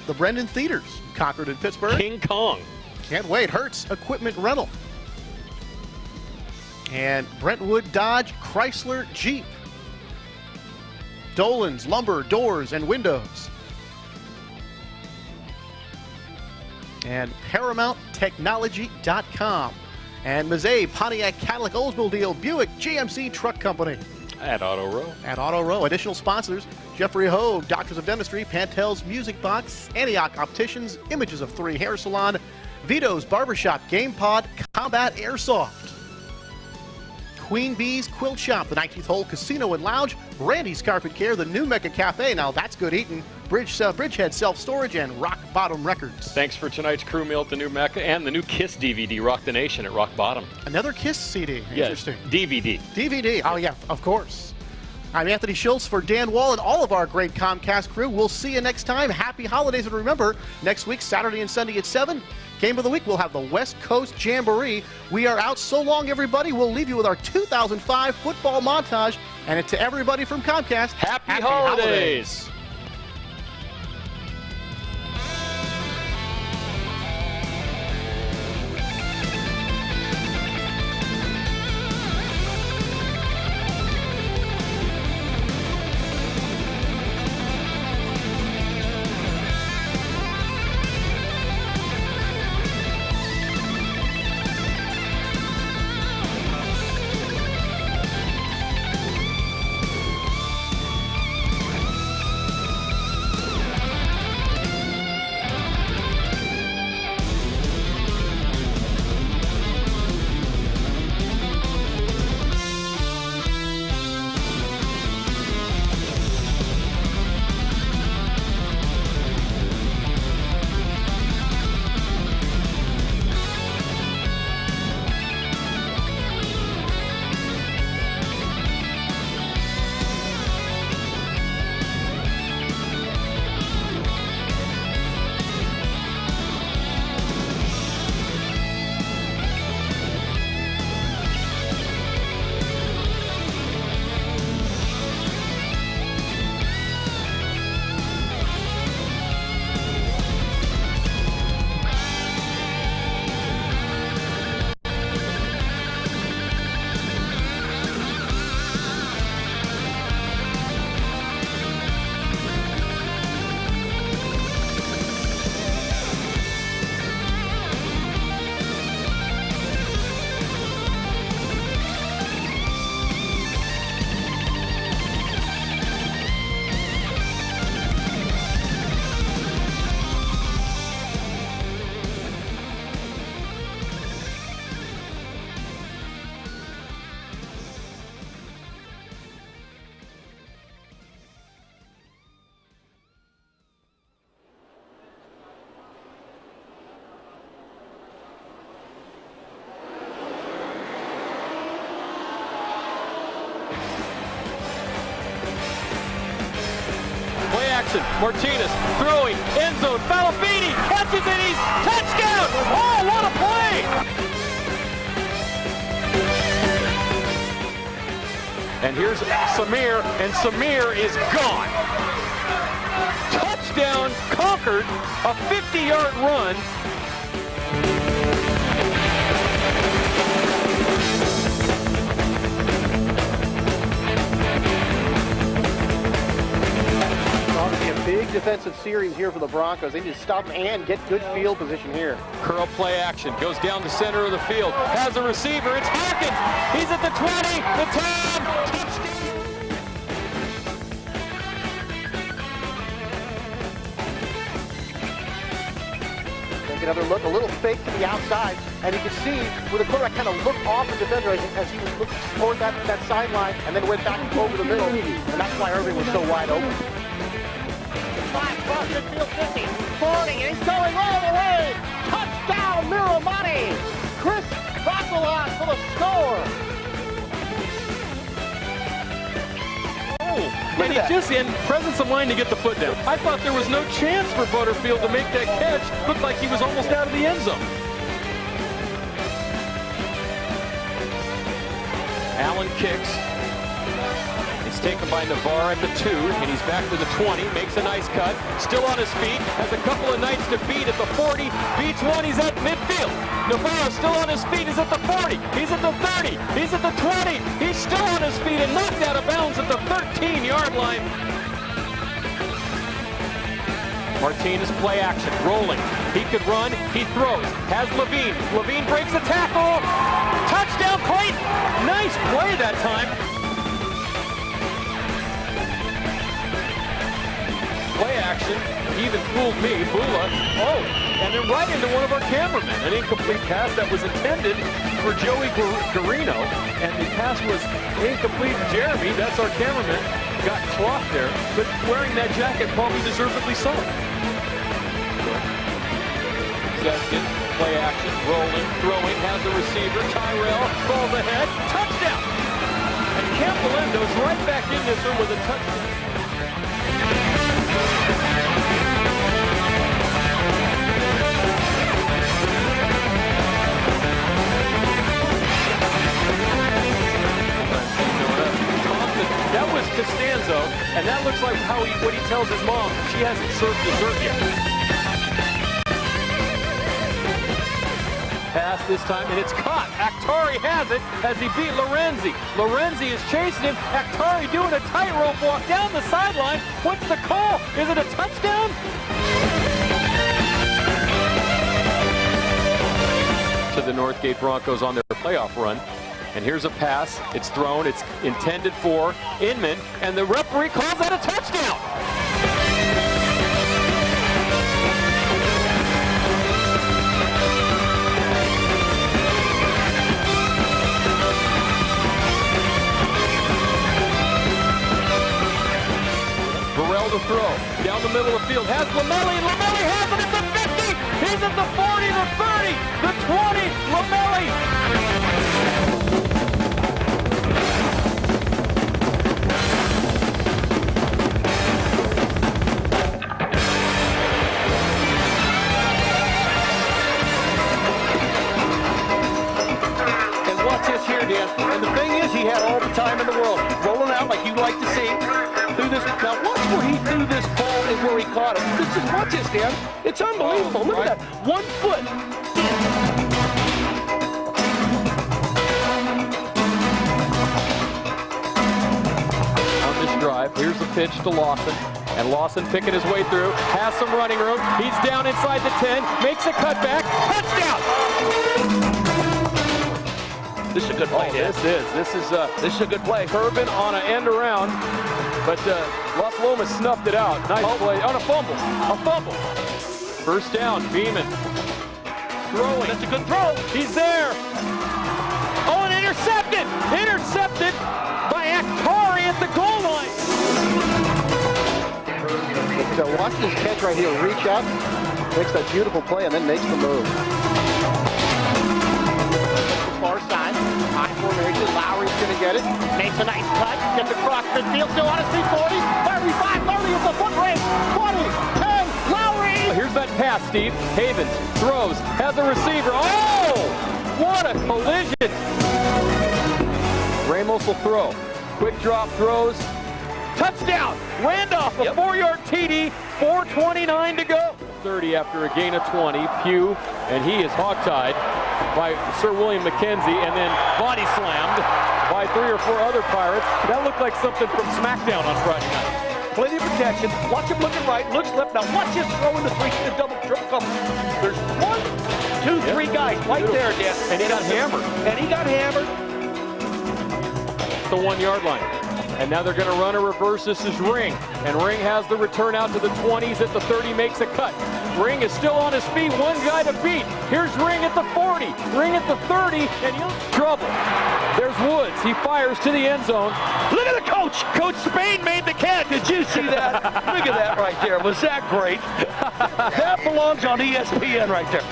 The Brendan Theaters, Concord and Pittsburgh. King Kong. Can't wait. Hertz Equipment Rental. And Brentwood Dodge Chrysler Jeep. Dolan's Lumber, Doors, and Windows. And ParamountTechnology.com. And Mazet, Pontiac, Cadillac, Oldsmobile, Buick, GMC Truck Company. At Auto Row. At Auto Row. Additional sponsors, Jeffrey Hogue, Doctors of Dentistry, Pantel's Music Box, Antioch Opticians, Images of 3 Hair Salon, Vito's Barbershop, Game Pod, Combat Airsoft. Queen Bee's Quilt Shop, the 19th Hole Casino and Lounge, Randy's Carpet Care, the New Mecca Cafe, now that's good eating, Bridgehead Self-Storage, and Rock Bottom Records. Thanks for tonight's crew meal at the New Mecca and the new Kiss DVD, Rock the Nation at Rock Bottom. Another Kiss CD. Interesting. Yes, DVD. DVD. Oh, yeah, of course. I'm Anthony Schultz for Dan Wall and all of our great Comcast crew. We'll see you next time. Happy holidays. And remember, next week, Saturday and Sunday at 7, Game of the Week, we'll have the West Coast Jamboree. We are out so long, everybody. We'll leave you with our 2005 football montage. And to everybody from Comcast, Happy holidays. Martinez throwing, end zone, Falafini catches it, he's touchdown! Oh, what a play! And here's Samir, and Samir is gone. Touchdown, Concord, a 50-yard run. Big defensive series here for the Broncos. They need to stop them and get good field position here. Curl play action, goes down the center of the field, has a receiver, it's Hawkins, he's at the 20, the 10, touchdown! Take another look, a little fake to the outside, and you can see where the quarterback kind of looked off the defender as he was looking toward that sideline and then went back over the middle, and that's why Irving was so wide open. Across midfield 50, 40, and he's going all the way. Touchdown, Miramati. Chris Vasilon for the score. Oh, And he just in presence of mind to get the foot down. I thought there was no chance for Butterfield to make that catch. Looked like he was almost out of the end zone. Allen kicks. It's taken by Navarre at the 2, and he's back to the 20, makes a nice cut, still on his feet, has a couple of Knights to beat at the 40, beats one, he's at midfield. Navarre still on his feet, he's at the 40, he's at the 30, he's at the 20, he's still on his feet and knocked out of bounds at the 13-yard line. Martinez play action, rolling. He could run, he throws, has Levine. Levine breaks the tackle. Touchdown, Clayton. Nice play that time. Play action, even fooled me, Bula. Oh, and then right into one of our cameramen. An incomplete pass that was intended for Joey Garino, and the pass was incomplete. Jeremy, that's our cameraman, got clocked there, but wearing that jacket probably deservedly so. Second, play action, rolling, throwing, has the receiver, Tyrell, falls ahead, touchdown! And Campolendo's right back in this one with a touchdown. That was Costanzo, and that looks like what he tells his mom. She hasn't served dessert yet. Pass this time, and it's caught. Aktari has it as he beat Lorenzi. Lorenzi is chasing him. Aktari doing a tightrope walk down the sideline. What's the call? Is it a touchdown? To the Northgate Broncos on their playoff run. And here's a pass. It's thrown. It's intended for Inman. And the referee calls that a touchdown. Burrell to throw. Down the middle of the field. Has Lamelli. Lamelli has it at the 50. He's at the 40, the 30, the 20. Lamelli. And the thing is, he had all the time in the world. Rolling out like you'd like to see. Through this. Now watch where he threw this ball and where he caught it. Watch this, Dan. It's unbelievable. Look at that. 1 foot. On this drive, here's the pitch to Lawson. And Lawson picking his way through. Has some running room. He's down inside the 10. Makes a cutback. Touchdown! This is a good play, Dan. This is a good play. Turbin on an end around, but Las Lomas snuffed it out. Nice play on a fumble. First down, Beeman throwing. That's a good throw. He's there. Oh, and intercepted by Aktari at the goal line. So watch this catch right here. Reach up, makes that beautiful play, and then makes the move. Far side, high formation, Lowry's going to get it, makes a nice cut, gets across midfield, still on his feet, 40, 35, 30, it's a foot race, 20, 10, Lowry! Here's that pass, Steve. Havens throws, has a receiver, oh! What a collision! Ramos will throw, quick drop throws, touchdown! Randolph, a 4-yard TD, 4:29 to go. 30 after a gain of 20, Pugh, and he is hogtied by Sir William McKenzie, and then body slammed by 3 or 4 other Pirates. That looked like something from SmackDown on Friday night. Plenty of protection. Watch him looking right, looks left. Now watch his throw in the 3 double cover. There's 1, 2, 3 guys right there, Dan. And he got hammered. The 1-yard line. And now they're going to run a reverse. This is Ring. And Ring has the return out to the 20s at the 30, makes a cut. Ring is still on his feet. One guy to beat. Here's Ring at the 40. Ring at the 30. And he'll trouble. There's Woods. He fires to the end zone. Look at the coach. Coach Spain made the catch. Did you see that? Look at that right there. Was that great? That belongs on ESPN right there.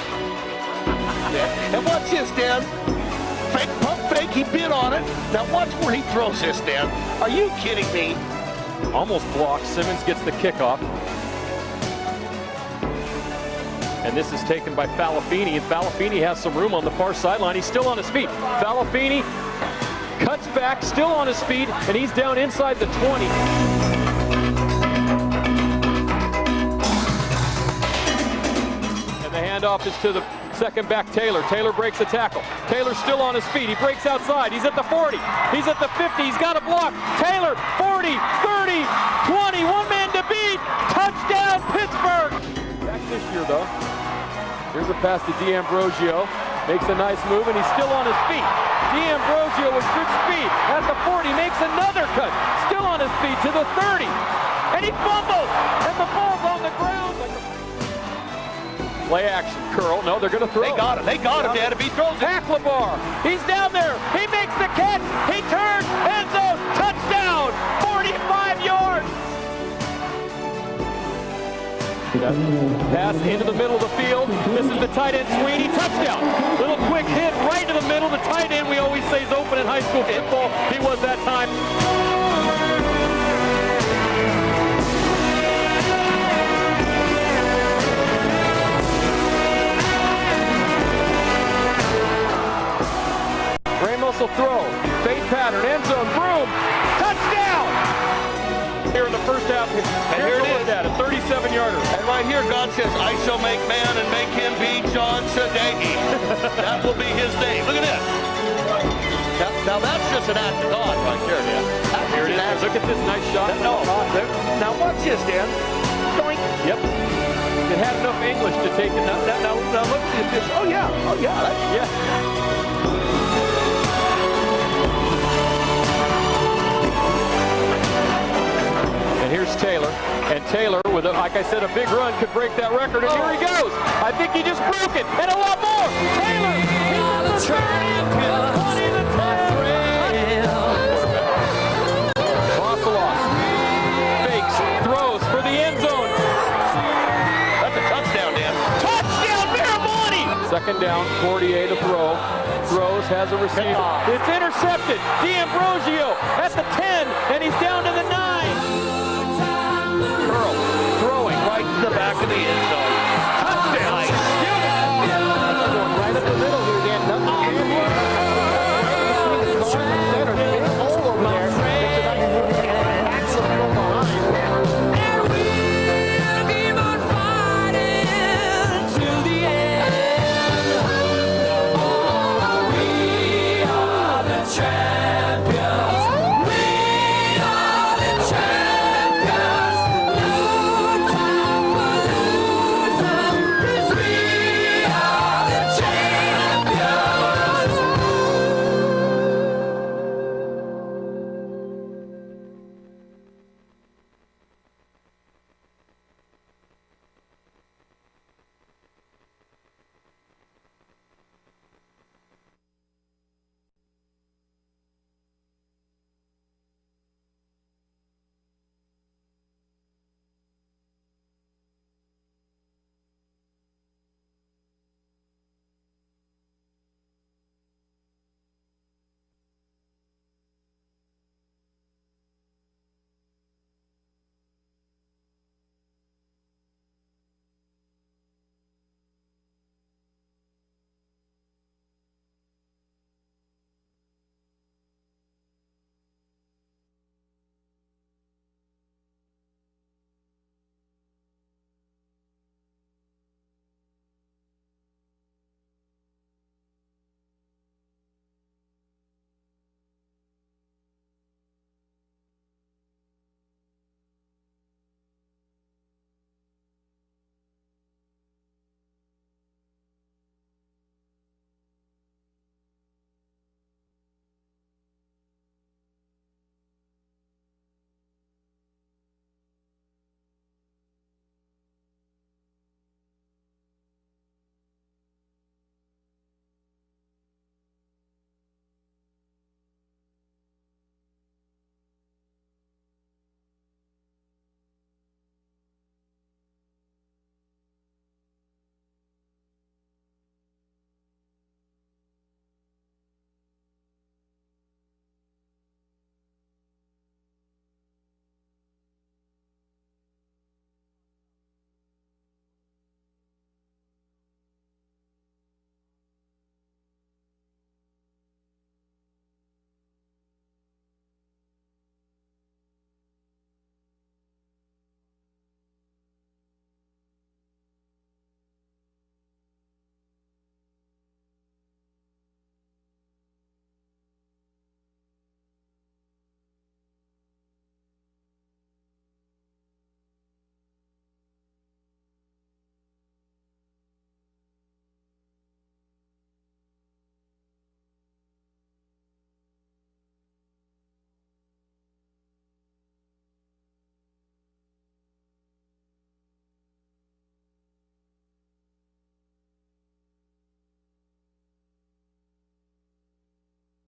And watch this, Dan. Fake pump fake, he bit on it. Now watch where he throws this, Dan. Are you kidding me? Almost blocked. Simmons gets the kickoff. And this is taken by Falafini, and Falafini has some room on the far sideline. He's still on his feet. Falafini cuts back, still on his feet, and he's down inside the 20. And the handoff is to the second back, Taylor. Taylor breaks a tackle. Taylor's still on his feet. He breaks outside. He's at the 40. He's at the 50. He's got a block. Taylor, 40, 30, 20. One man to beat. Touchdown, Pittsburgh. Back this year, though. Here's a pass to D'Ambrosio. Makes a nice move, and he's still on his feet. D'Ambrosio with good speed at the 40. Makes another cut. Still on his feet to the 30. And he fumbles. And the ball's on the ground. Play action, curl. No, they're going to throw. They got him. They got him, Dad. If he throws it. Hacklebar. He's down there. He makes the catch. He turns. End zone. Touchdown. 45 yards. Pass into the middle of the field. This is the tight end, Sweeney. Touchdown. Little quick hit right to the middle. The tight end we always say is open in high school football. He was that time. Ramos will throw. Fade pattern. End zone. Broom. Touchdown. Here in the first half. And here it is. At a 37-yarder. And right here, God says, I shall make man and make him be John Sadeghi. That will be his name. Look at this. Now that's just an act of God right there, Dan. Here it is. Look at this nice shot. Now watch this, Dan. Doink. Yep. It had enough English to take it. Now look at this. Oh, yeah. Oh, yeah. Yeah. And here's Taylor. And Taylor, with, like I said, a big run, could break that record. And here he goes. I think he just broke it. And a lot more. Taylor, he's the champion. 20 to 10. Vassilos fakes, throws for the end zone. That's a touchdown, Dan. Touchdown, Miramonte! Second down, Cordier to throw. Throws, has a receiver. It's intercepted. D'Ambrosio at the 10, and he's down to the 9. Throwing right to the back of the end zone.